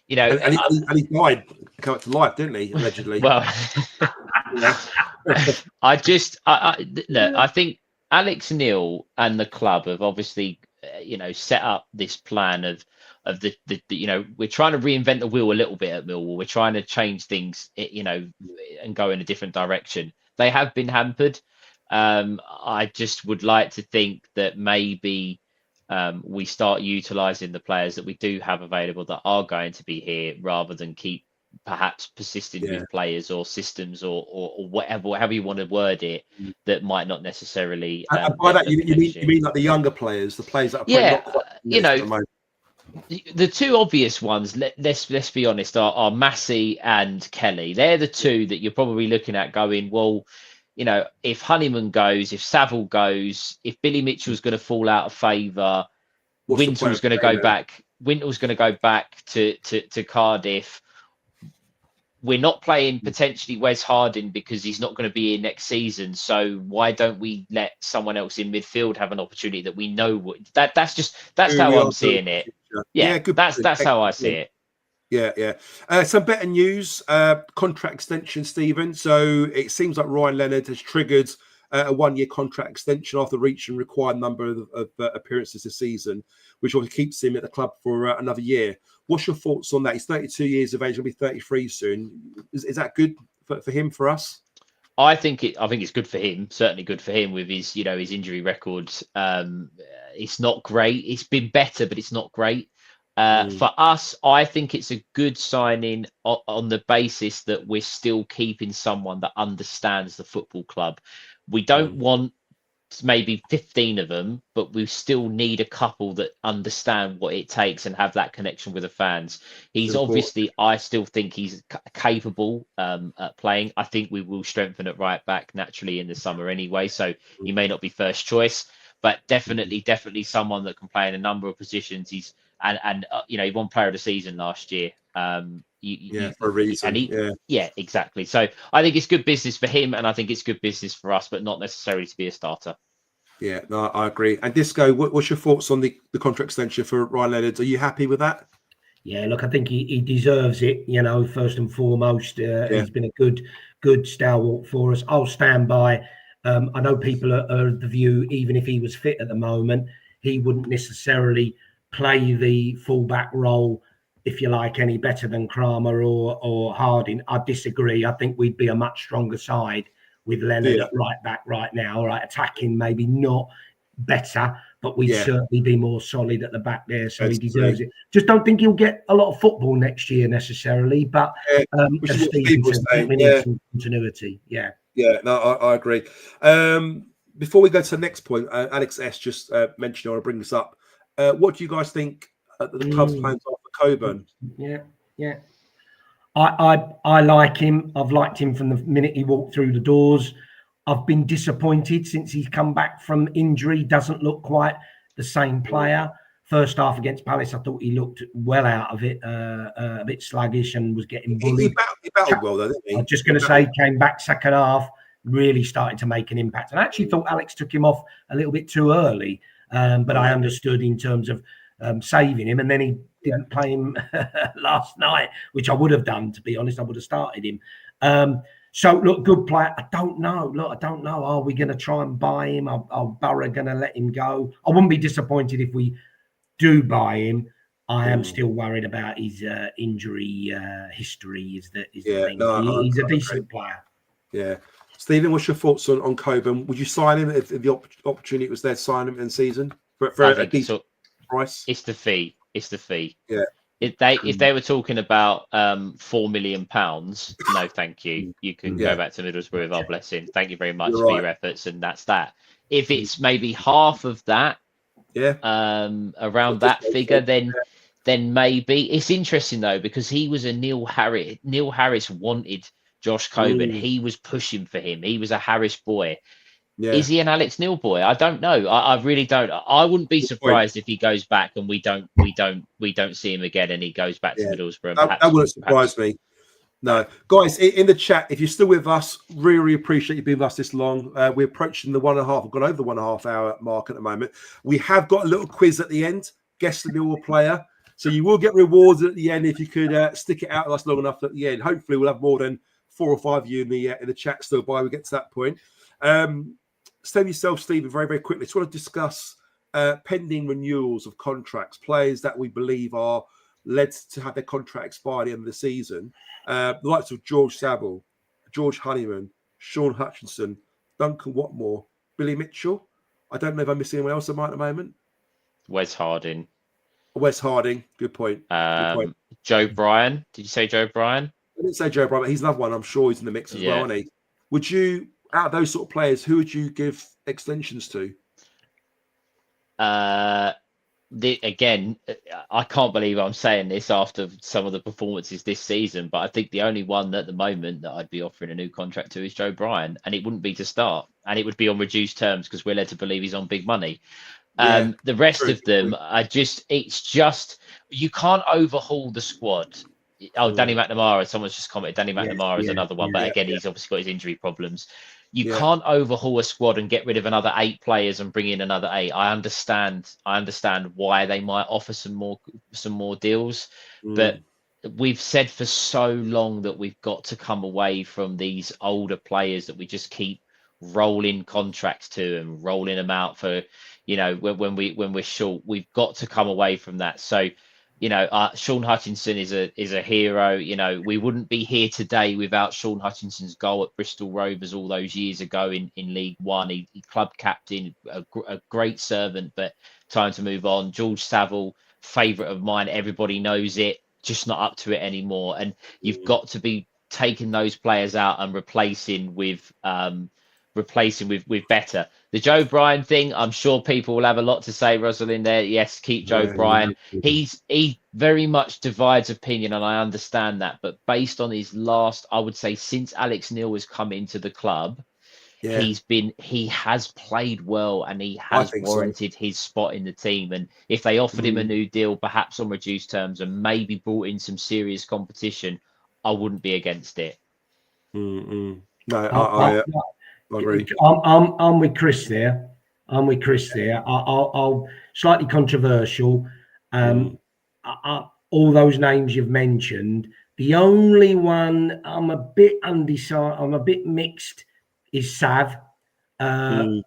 and he died, come to life, didn't he? Allegedly. Well, I think Alex Neil and the club have obviously, set up this plan of the we're trying to reinvent the wheel a little bit at Millwall. We're trying to change things, and go in a different direction. They have been hampered. I just would like to think that maybe we start utilising the players that we do have available that are going to be here, rather than keep perhaps persisting with players or systems or whatever, however you want to word it, that might not necessarily. And by that, you mean like the younger players, the players that are probably not quite at the moment. The two obvious ones, let's be honest, are Massey and Kelly. They're the two that you're probably looking at going, well, if Honeyman goes, if Saville goes, if Billy Mitchell's going to fall out of favour, Winter's going to go back. Winter's going to go back to Cardiff. We're not playing potentially Wes Harding because he's not going to be here next season. So why don't we let someone else in midfield have an opportunity that we know that's how I'm seeing it. Yeah, that's how I see it. Yeah. Some better news, contract extension, Stephen. So it seems like Ryan Leonard has triggered a 1-year contract extension after reaching required number of appearances this season, which obviously keeps him at the club for another year. What's your thoughts on that? He's 32 years of age, he'll be 33 soon. Is that good for him, for us? I think it's good for him. Certainly good for him with his his injury record. It's not great. It's been better, but it's not great. For us, I think it's a good signing on the basis that we're still keeping someone that understands the football club. We don't want maybe 15 of them, but we still need a couple that understand what it takes and have that connection with the fans. He's obviously, I still think he's capable at playing. I think we will strengthen at right back naturally in the summer anyway, so he may not be first choice, but definitely someone that can play in a number of positions. He's he won player of the season last year. For a reason. Yeah, exactly. So I think it's good business for him, and I think it's good business for us, but not necessarily to be a starter. Yeah, no, I agree. And Disco, what's your thoughts on the contract extension for Ryan Leonard? Are you happy with that? Yeah, look, I think he deserves it. First and foremost, he's been a good stalwart for us. I'll stand by. I know people are of the view, even if he was fit at the moment, he wouldn't necessarily play the fullback role, if you like, any better than Kramer or Harding. I disagree. I think we'd be a much stronger side with Leonard at right back right now. All right, attacking maybe not better, but we'd certainly be more solid at the back there. So he deserves it. Just don't think he'll get a lot of football next year necessarily, but as Steve said, I think we need some continuity. Yeah, no, I agree. Before we go to the next point, Alex S just mentioned, I want to bring this up. What do you guys think the club's plans are for Coburn? Yeah. I like him. I've liked him from the minute he walked through the doors. I've been disappointed since he's come back from injury. Doesn't look quite the same player. First half against Palace, I thought he looked well out of it, a bit sluggish and was getting bullied. He battled well, though, didn't he? I was just going to say, came back second half, really started to make an impact. And I actually thought Alex took him off a little bit too early, but I understood in terms of saving him. And then he didn't play him last night, which I would have done, to be honest. I would have started him. So, look, good player. I don't know. Are we going to try and buy him? Are Borough going to let him go? I wouldn't be disappointed if we do buy him. I am still worried about his injury history. Is the thing. He's a decent player. Yeah. Stephen, what's your thoughts on Coburn? Would you sign him if the opportunity was there to sign him in season for a decent price? It's the fee. Yeah. If they were talking about £4 million, no, thank you. You can go back to Middlesbrough with our blessing. Thank you very much for your efforts, and that's that. If it's maybe half of that, around that figure, then maybe. It's interesting though, because he was a Neil Harris. Neil Harris wanted Josh Coburn. He was pushing for him. He was a Harris boy. Yeah. Is he an Alex Neil boy? I don't know. I really don't. I wouldn't be surprised if he goes back and we don't see him again, and he goes back to Middlesbrough. That wouldn't surprise me. No, guys, in the chat, if you're still with us, really appreciate you being with us this long. We're approaching the 1.5. We've gone over the 1.5 hour mark at the moment. We have got a little quiz at the end. Guess the Millwall player. So you will get rewards at the end if you could stick it out with us long enough at the end. Hopefully, we'll have more than 4 or 5 of you in the chat still by we get to that point. Save yourself, Stephen, very, very quickly. Just want to discuss pending renewals of contracts, players that we believe are led to have their contract expire at the end of the season. The likes of George Saville, George Honeyman, Sean Hutchinson, Duncan Watmore, Billy Mitchell. I don't know if I'm missing anyone else at the moment. Wes Harding. Wes Harding. Good point. Good point. Joe Bryan. Did you say Joe Bryan? I didn't say Joe Bryan, but he's another one. I'm sure he's in the mix as well, isn't he? Would you, out of those sort of players, who would you give extensions to? Again, I can't believe I'm saying this after some of the performances this season, but I think the only one at the moment that I'd be offering a new contract to is Joe Bryan, and it wouldn't be to start, and it would be on reduced terms because we're led to believe he's on big money. The rest of them, it's just you can't overhaul the squad. Danny McNamara, someone's just commented. Danny McNamara is another one, but again, he's obviously got his injury problems. You can't overhaul a squad and get rid of another 8 players and bring in another 8. I understand why they might offer some more deals, but we've said for so long that we've got to come away from these older players that we just keep rolling contracts to and rolling them out for, when we're short. We've got to come away from that. So, Sean Hutchinson is a hero. We wouldn't be here today without Sean Hutchinson's goal at Bristol Rovers all those years ago in League One. He club captain, a great servant, but time to move on. George Saville, favourite of mine. Everybody knows it, just not up to it anymore. And you've got to be taking those players out and replacing with better. The Joe Bryan thing, I'm sure people will have a lot to say, Rosalind, there. Yes, keep Joe Bryan. He very much divides opinion, and I understand that. But based on his last, I would say, since Alex Neil has come into the club, he has played well, and he has warranted his spot in the team. And if they offered him a new deal, perhaps on reduced terms, and maybe brought in some serious competition, I wouldn't be against it. No, I agree. I'm with Chris there. I'll slightly controversial. All those names you've mentioned, the only one I'm a bit undecided, I'm a bit mixed, is Sav. And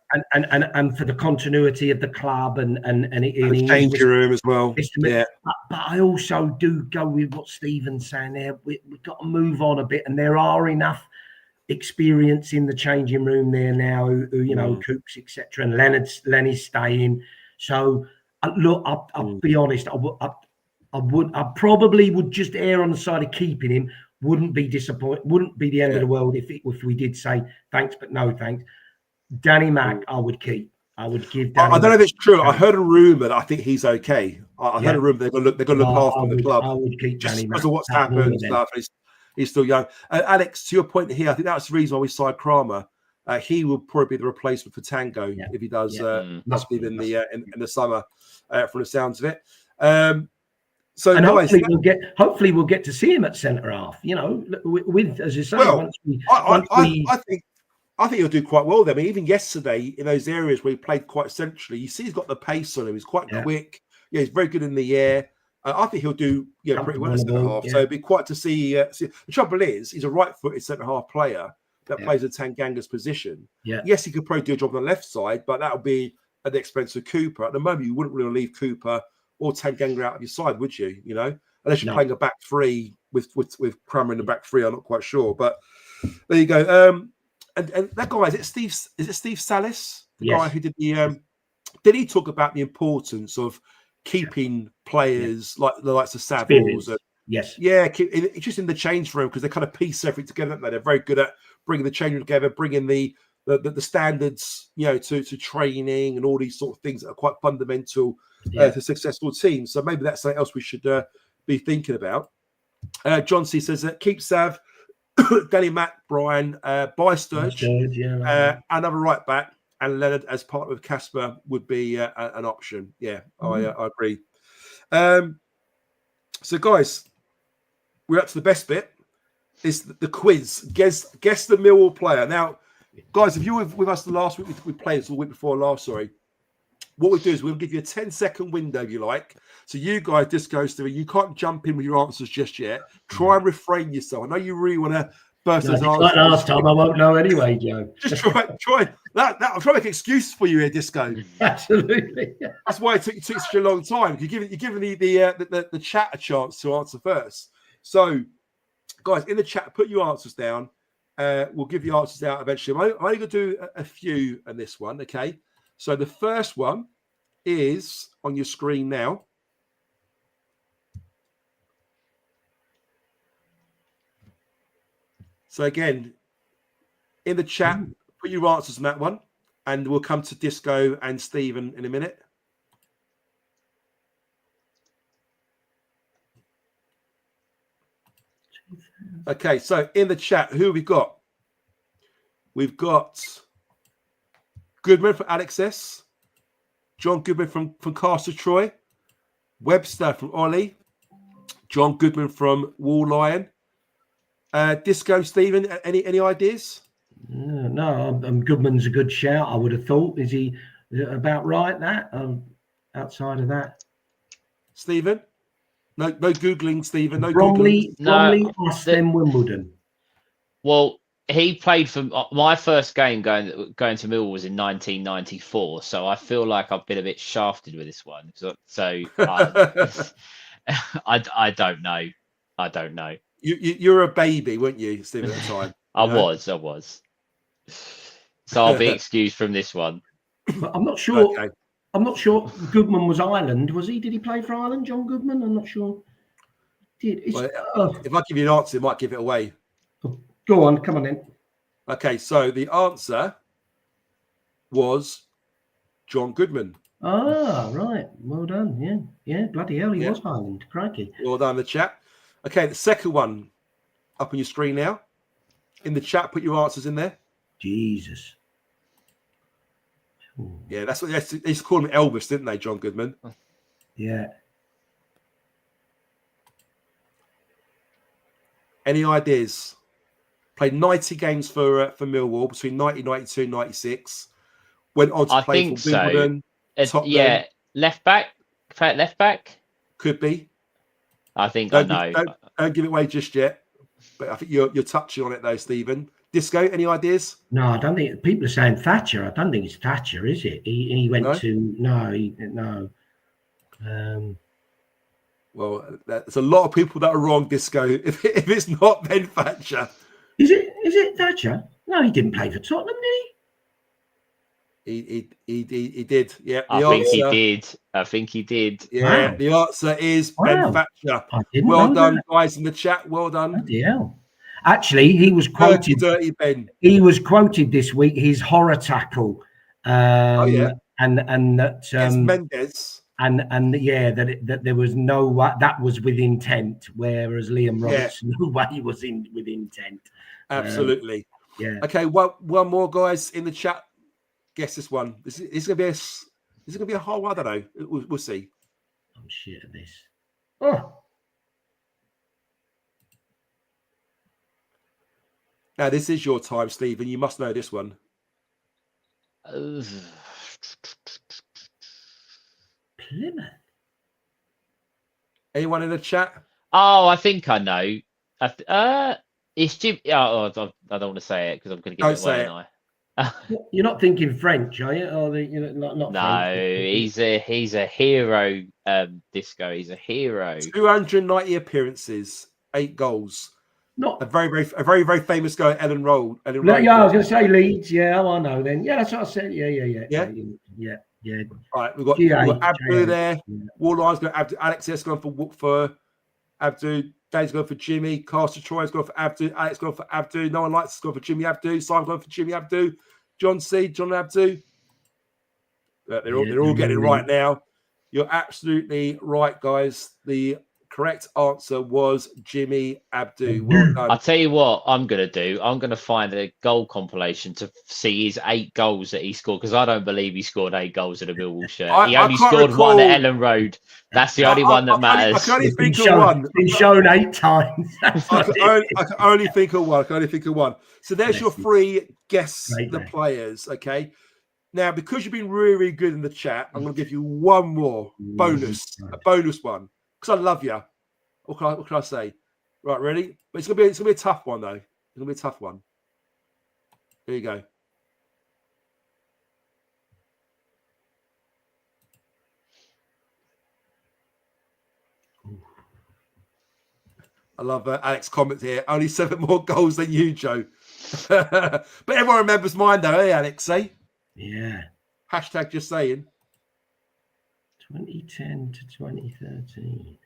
for the continuity of the club and the changing room as well. But I also do go with what Stephen's saying there. We've got to move on a bit, and there are enough experience in the changing room there now, who Coops, etc., and Lenny's staying. So look, I'll be honest, I probably would just err on the side of keeping him. Wouldn't be disappointed, wouldn't be the end of the world if we did say thanks but no thanks. Danny Mac, I would keep. I would give Danny I don't know if it's true. I heard a rumour that I think he's okay. I heard a rumour they're going to look after the club. I would keep just Danny Mac because of what's happened and stuff. He's still young. Alex, to your point here, I think that's the reason why we signed Kramer. He will probably be the replacement for Tango if he does. Must be in the summer, from the sounds of it. So and guys, hopefully we'll get to see him at centre half. With as you say, I think he'll do quite well there. I mean, even yesterday in those areas where he played quite centrally, you see he's got the pace on him. He's quite quick. Yeah, he's very good in the air. I think he'll do pretty well at centre half. So it'd be quite to see. The trouble is, he's a right-footed centre half player that plays in Tanganga's position. Yeah. Yes, he could probably do a job on the left side, but that would be at the expense of Cooper. At the moment, you wouldn't really leave Cooper or Tanganga out of your side, would you? Unless you're playing a back three with Kramer in the back three. I'm not quite sure, but there you go. And that guy, is it Steve Salis? The guy who did the did he talk about the importance of keeping players like the likes of Savills? Just in the change room, because they kind of piece everything together, don't they? They're very good at bringing the change room together, bringing the standards, to training and all these sort of things that are quite fundamental to successful teams. So maybe that's something else we should be thinking about. John C says that keep Sav, Danny Mac, Bryan, buy Sturge, another right back, and Leonard as partner with Casper would be an option. Yeah, I agree. So guys, we're up to the best bit. It's the quiz. Guess the Millwall player. Now, guys, if you were with us the last week, we played the week before last, sorry. What we'll do is we'll give you a 10-second window, if you like. So you guys just goes through. You can't jump in with your answers just yet. Try and refrain yourself. I know you really want to burst those answers. Like last time, I won't know anyway, Joe. Just try. I'm trying to make excuses for you here, Disco. Absolutely. That's why it took such a long time. You're giving the chat a chance to answer first. So, guys, in the chat, put your answers down. We'll give the answers out eventually. I'm only going to do a few on this one, okay? So the first one is on your screen now. So again, in the chat, put your answers on that one, and we'll come to Disco and Stephen in a minute. Okay, so in the chat, who have we got? We've got Goodman from Alex S, John Goodman from Castle Troy, Webster from Ollie, John Goodman from Wall Lion. Disco Stephen, any ideas? No, Goodman's a good shout. I would have thought. Is he about right? That outside of that, Stephen, no googling. Stephen, no Bromley, googling. Bromley, Austin, Wimbledon. Well, he played for my first game going to Millwall was in 1994, so I feel like I've been a bit shafted with this one. So I don't know. I don't know. You're a baby, weren't you, Stephen, at the time? I was. So I'll be excused from this one. But I'm not sure. Okay. I'm not sure. Goodman was Ireland, was he? Did he play for Ireland, John Goodman? I'm not sure. Well, if I give you an answer, it might give it away. Go on, come on then. Okay, so the answer was John Goodman. Ah, right. Well done. Yeah. Bloody hell, he was Ireland. Crikey. Well done in the chat. Okay, the second one up on your screen now. In the chat, put your answers in there. Jesus. Ooh. Yeah, that's what they used to call him Elvis, didn't they, John Goodman? Yeah. Any ideas? Played 90 games for Millwall between 1992 and 96. Went on to play for Wimbledon. Yeah, left back. Left back. Could be. I think don't I know. Don't give it away just yet. But I think you're touching on it though, Stephen. Disco, any ideas? No, I don't think people are saying Thatcher. I don't think it's Thatcher, is it? He went to no. Well, there's a lot of people that are wrong, Disco. If it's not Ben Thatcher. Is it Thatcher? No, he didn't play for Tottenham, did he? He did. Yeah. I think he did. Yeah. Wow. The answer is Ben Thatcher. Well done, that. guys in the chat. Well done. Bloody hell. Actually, he was quoted. Dirty Ben. He was quoted this week. His horror tackle. And that Mendes. And that there was that was with intent, whereas Liam Robertson, no way was with intent. Absolutely. Yeah. Okay. One more, guys, in the chat. Guess this one. This is gonna be a whole. I don't know. We'll see. I'm shit at this. Oh. Now this is your time, Stephen. You must know this one. Plymouth. Anyone in the chat? Oh, I think I know. It's Jim. I don't want to say it because I'm going to give it away. Don't I? You're not thinking French, are you? Or you're not no, French. he's a hero. Disco. He's a hero. 290 appearances, 8 goals. Not a very very famous guy, Ellen Road. I was going to say Leeds. Yeah, I know. Then that's what I said. Yeah. All right, we've got Abdu there. Warline's got Abdu. Alex S going for Abdu. Dave's going for Jimmy. Castle Troy's going for Abdu. Alex going for Abdu. No one likes us going for Jimmy Abdu. Simon going for Jimmy Abdu. John Abdu. They're all getting it right now. You're absolutely right, guys. The correct answer was Jimmy Abdu. Well done. I'll tell you what I'm going to do. I'm going to find a goal compilation to see his 8 goals that he scored, because I don't believe he scored 8 goals at a Millwall shirt. He only scored 1 at Ellen Road. That's the only one that matters. I can only think of one. It's been shown 8 times. I can only think of one. So there's your 3 guess the players, okay? Now, because you've been really good in the chat, I'm going to give you one more bonus, a bonus one. Because I love you. What can I say? Right, ready? But it's gonna be a tough one though. It's gonna be a tough one. Here you go. I love Alex comment here. Only 7 more goals than you, Joe. But everyone remembers mine, though, eh, Alex? Eh? Yeah. Hashtag just saying. 2010 to 2013.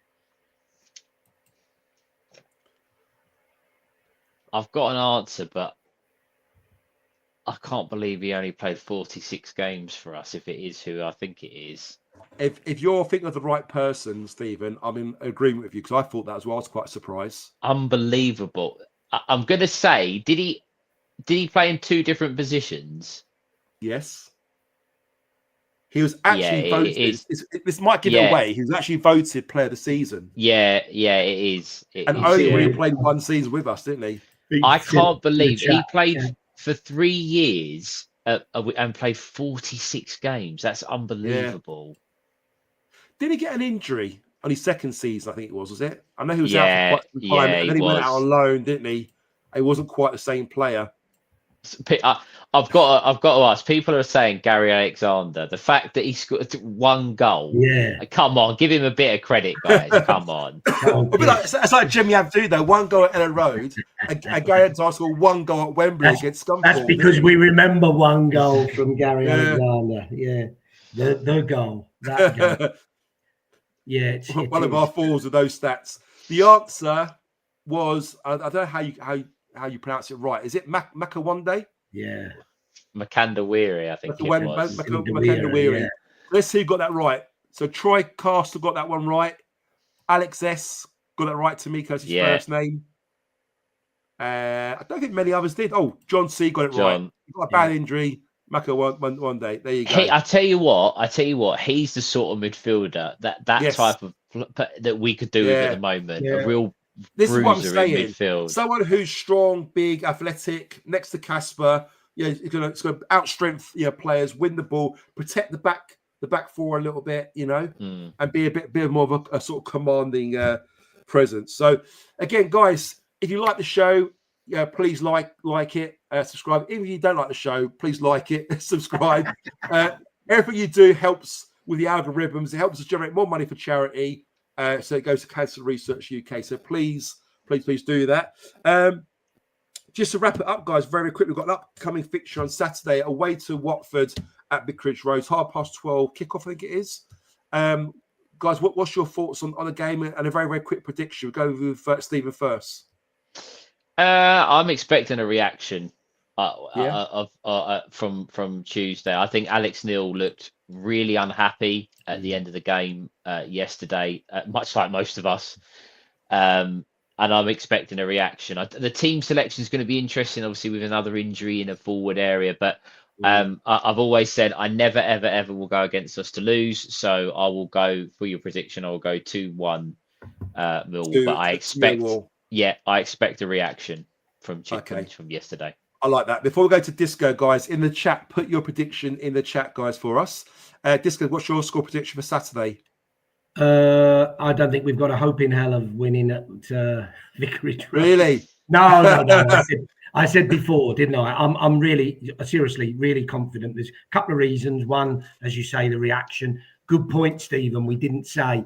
I've got an answer, but I can't believe he only played 46 games for us, if it is who I think it is. If you're thinking of the right person, Stephen, I'm in agreement with you because I thought that as well. I was quite surprised. Unbelievable. I'm going to say, did he play in 2 different positions? Yes. He was actually voted. This might give it away. He was actually voted player of the season. Yeah, it is. And only really played 1 season with us, didn't he? I can't believe he played for 3 years and played 46 games. That's unbelievable. Yeah. Did he get an injury on his 2nd season? I think it was it? I know he was out for quite some time, and then he went out on loan, didn't he? He wasn't quite the same player. I've got to ask. People are saying Gary Alexander. The fact that he scored 1 goal. Yeah. Come on, give him a bit of credit, guys. Come on. It's like Jimmy Abdu, though. 1 goal at Ellen Road, and Gary Alexander scored 1 goal at Wembley against Scunthorpe. That's because we remember 1 goal from Gary Alexander. Yeah, the goal. That goal. Yeah, one of our falls with those stats. The answer was I don't know how you pronounce it right. Is it Makawande? Yeah, Makanda-Weary, I think it was. Makanda-Weary. Yeah. Let's see who got that right. So Troy Castle got that one right. Alex S got that right. Tamiko's his first name. I don't think many others did. Oh, John C got it right. He got a bad injury. Maka one day. There you go. I tell you what, he's the sort of midfielder that type of that we could do with at the moment. A real this is what I'm saying. In midfield. Someone who's strong, big, athletic, next to Casper. Yeah, it's going to outstrength players, win the ball, protect the back 4 a little bit, and be a bit more of a sort of commanding presence. So again, guys, if you like the show, please like it, subscribe. Even if you don't like the show, please like it, subscribe. Everything you do helps with the algorithms. It helps us generate more money for charity. So it goes to Cancer Research UK. So please do that. Just to wrap it up, guys, very quickly, we've got an upcoming fixture on Saturday away to Watford at Vicarage Road, 12:30 kickoff, I think it is. Guys, what's your thoughts on the game and a very, very quick prediction? We'll go with Stephen first. I'm expecting a reaction from Tuesday. I think Alex Neil looked really unhappy at the end of the game yesterday, much like most of us. And I'm expecting a reaction. The team selection is going to be interesting, obviously, with another injury in a forward area. But I've always said I never, ever, ever will go against us to lose. So I will go for your prediction. I will go 2-1 Millwall. But I expect, I expect a reaction from Chickens from yesterday. I like that. Before we go to Disco, guys, in the chat, put your prediction in the chat, guys, for us. Disco, what's your score prediction for Saturday? I don't think we've got a hope in hell of winning at Vicarage Road. Really? No. I said before, didn't I? I'm really, seriously, really confident. There's a couple of reasons. One, as you say, the reaction. Good point, Stephen. We didn't say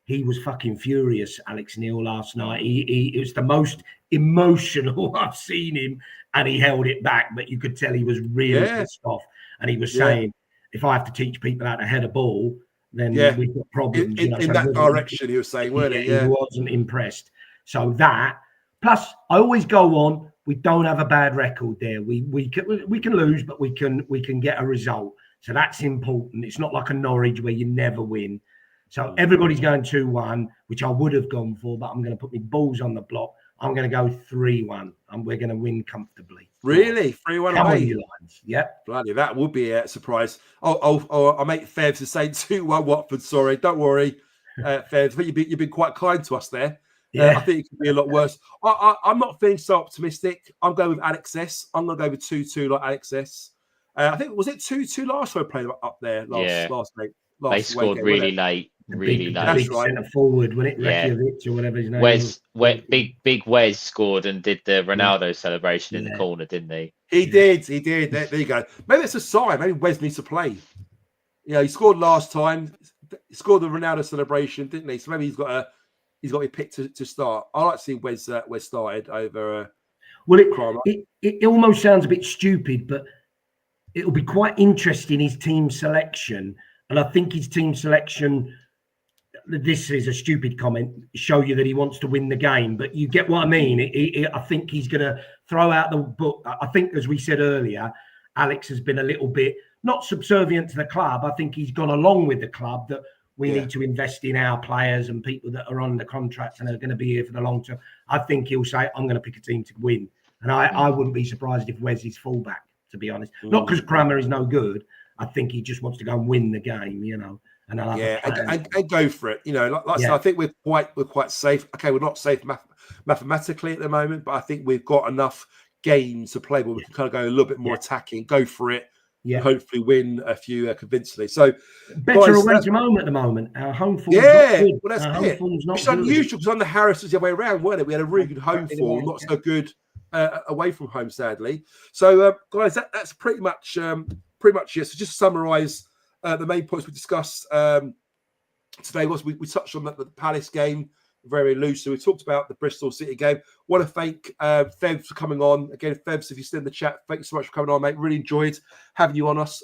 he was fucking furious, Alex Neil, last night. It was the most emotional I've seen him, and he held it back. But you could tell he was really pissed off, and he was saying, "If I have to teach people how to head a ball, then we've got problems." In that direction, he was saying, weren't he? He wasn't impressed. So that, plus, I always go on. We don't have a bad record there. We can lose, but we can get a result. So that's important. It's not like a Norwich where you never win. So everybody's going 2-1, which I would have gone for, but I'm going to put my balls on the block. I'm going to go 3-1, and we're going to win comfortably. Really? 3-1 away? Yep. Bloody, that would be a surprise. Our mate Fevs is saying 2-1 Watford. Sorry, don't worry, Fevs. But you've been quite kind to us there. I think it could be a lot worse. I'm not feeling so optimistic. I'm going with Alex S. I'm going to go with 2-2 like Alex S. I think, was it 2-2 last time we played up there last week? They scored really late. Really late. That's right. Centre forward, wasn't it? Reykjavik or whatever his name was. Big Wes scored and did the Ronaldo celebration in the corner, didn't he? He did. There you go. Maybe it's a sign. Maybe Wes needs to play. He scored last time. He scored the Ronaldo celebration, didn't he? So maybe he's got he's got to be picked to start. I like to see Wes started over. Well, Kramer. it almost sounds a bit stupid, but it'll be quite interesting, his team selection. And I think his team selection, this is a stupid comment, show you that he wants to win the game. But you get what I mean? I think he's going to throw out the book. I think, as we said earlier, Alex has been a little bit, not subservient to the club. I think he's gone along with the club that we need to invest in our players and people that are on the contract and are going to be here for the long term. I think he'll say, I'm going to pick a team to win. And I wouldn't be surprised if Wes is fullback, to be honest. Not because Kramer is no good. I think he just wants to go and win the game, you know. And and go for it. You know, like I said, I think we're quite safe. Okay, we're not safe mathematically at the moment, but I think we've got enough games to play where we can kind of go a little bit more attacking, go for it, and hopefully win a few convincingly. So better away from home at the moment. Our home form's not good. Well, that's it. It's unusual because under Harris was the other way around, weren't it? We had a really good home form, not so good away from home, sadly. So guys, that's pretty much yes. So just to summarise the main points we discussed today was we touched on the Palace game very loosely. We talked about the Bristol City game. Want to thank Fevs for coming on again. Fevs, if you're still in the chat, thank you so much for coming on, mate. Really enjoyed having you on us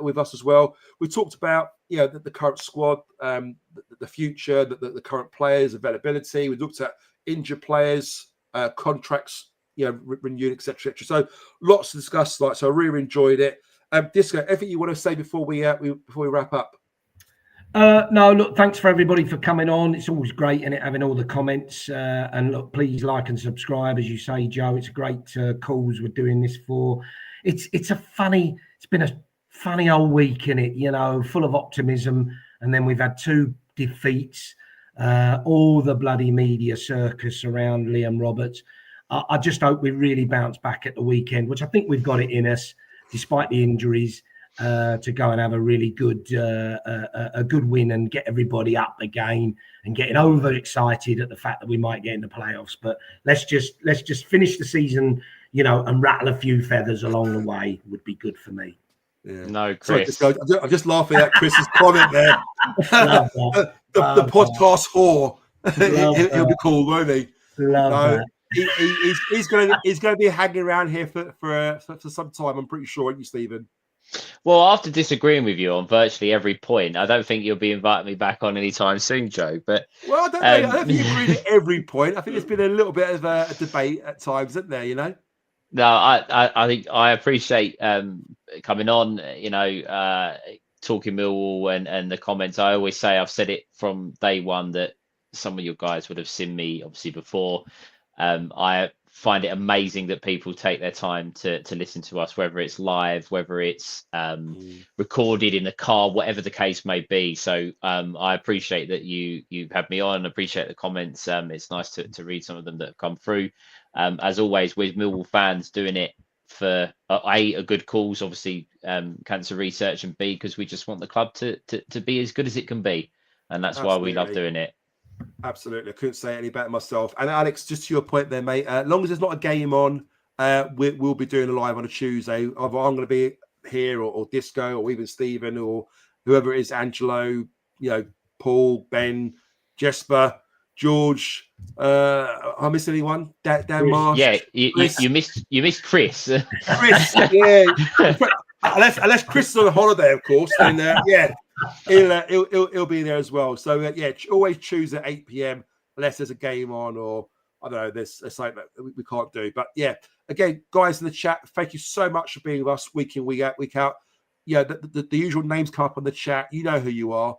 with us as well. We talked about the current squad, the future, the current players, availability. We looked at injured players, contracts, renewed, etc. So lots to discuss. So I really enjoyed it. Disco, anything you want to say before we wrap up? No, look, thanks for everybody for coming on. It's always great, and having all the comments. And look, please like and subscribe, as you say, Joe. It's a great cause we're doing this for. It's been a funny old week, innit? Full of optimism, and then we've had 2 defeats. All the bloody media circus around Liam Roberts. I just hope we really bounce back at the weekend, which I think we've got it in us, despite the injuries. To go and have a really good win and get everybody up again and getting overexcited at the fact that we might get in the playoffs. But let's just finish the season, and rattle a few feathers along the way would be good for me. Yeah. No, Chris. Sorry, I'm just laughing at Chris's comment there. the podcast whore. He'll be cool, won't he? He's going to be hanging around here for some time. I'm pretty sure, aren't you, Stephen? Well, after disagreeing with you on virtually every point, I don't think you'll be inviting me back on anytime soon, Joe. But I don't think you agreed at every point. I think there's been a little bit of a debate at times, isn't there? No, I think I appreciate coming on. Talking Millwall and the comments. I always say, I've said it from day one, that some of your guys would have seen me obviously before. I find it amazing that people take their time to listen to us, whether it's live, whether it's recorded in the car, whatever the case may be. So I appreciate that you've had me on, appreciate the comments. It's nice to read some of them that have come through. As always, with Millwall fans doing it for a good cause, obviously cancer research, and B, because we just want the club to be as good as it can be. And that's why we love doing it. Absolutely. I couldn't say it any better myself. And Alex, just to your point there, mate, as long as there's not a game on, we'll be doing a live on a Tuesday. Either I'm going to be here or Disco or even Stephen or whoever it is, Angelo, Paul, Ben, Jesper, George. I miss anyone? Dan Marsh? Yeah, you missed Chris. Chris, yeah. Unless Chris is on a holiday, of course, then he'll be there as well. So always choose at 8 p.m. unless there's a game on, or I don't know, there's something that we can't do. But again, guys in the chat, thank you so much for being with us week in, week out. The usual names come up on the chat. You know who you are.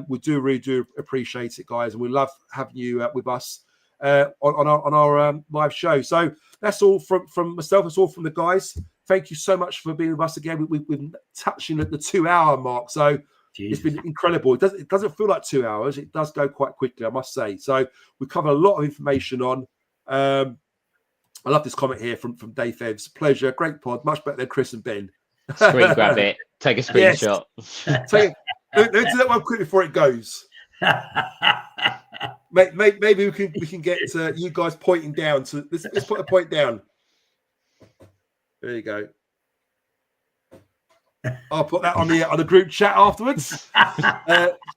We really do appreciate it, guys, and we love having you with us on our live show. So that's all from myself. That's all from the guys. Thank you so much for being with us again. We've touching at the 2-hour mark, so it's been incredible. It doesn't feel like 2 hours. It does go quite quickly, I must say. So we covered a lot of information on. I love this comment here from Dave Fevs. Pleasure, great pod, much better than Chris and Ben. Screen grab it. Take a screenshot. Yes. Let's do that one quick before it goes. Maybe we can get you guys pointing down. So let's put a point down. There you go. I'll put that on the group chat afterwards.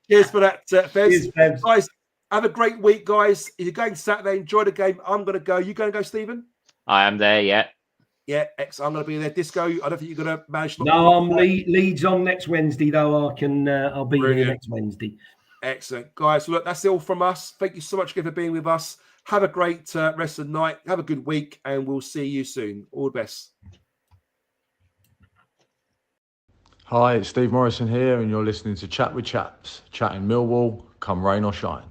Cheers for that, Fevs. Guys, Have a great week, guys. If you're going Saturday, enjoy the game. I'm going to go. You going to go, Stephen? I am there, yeah. Yeah, I'm going to be there. Disco, I don't think you're going to manage. No, I'm Leeds on next Wednesday, though. I'll be Brilliant. here next Wednesday. Excellent. Guys, look, that's all from us. Thank you so much again for being with us. Have a great rest of the night. Have a good week, and we'll see you soon. All the best. Hi, it's Steve Morrison here, and you're listening to Chat with Chaps, chatting Millwall, come rain or shine.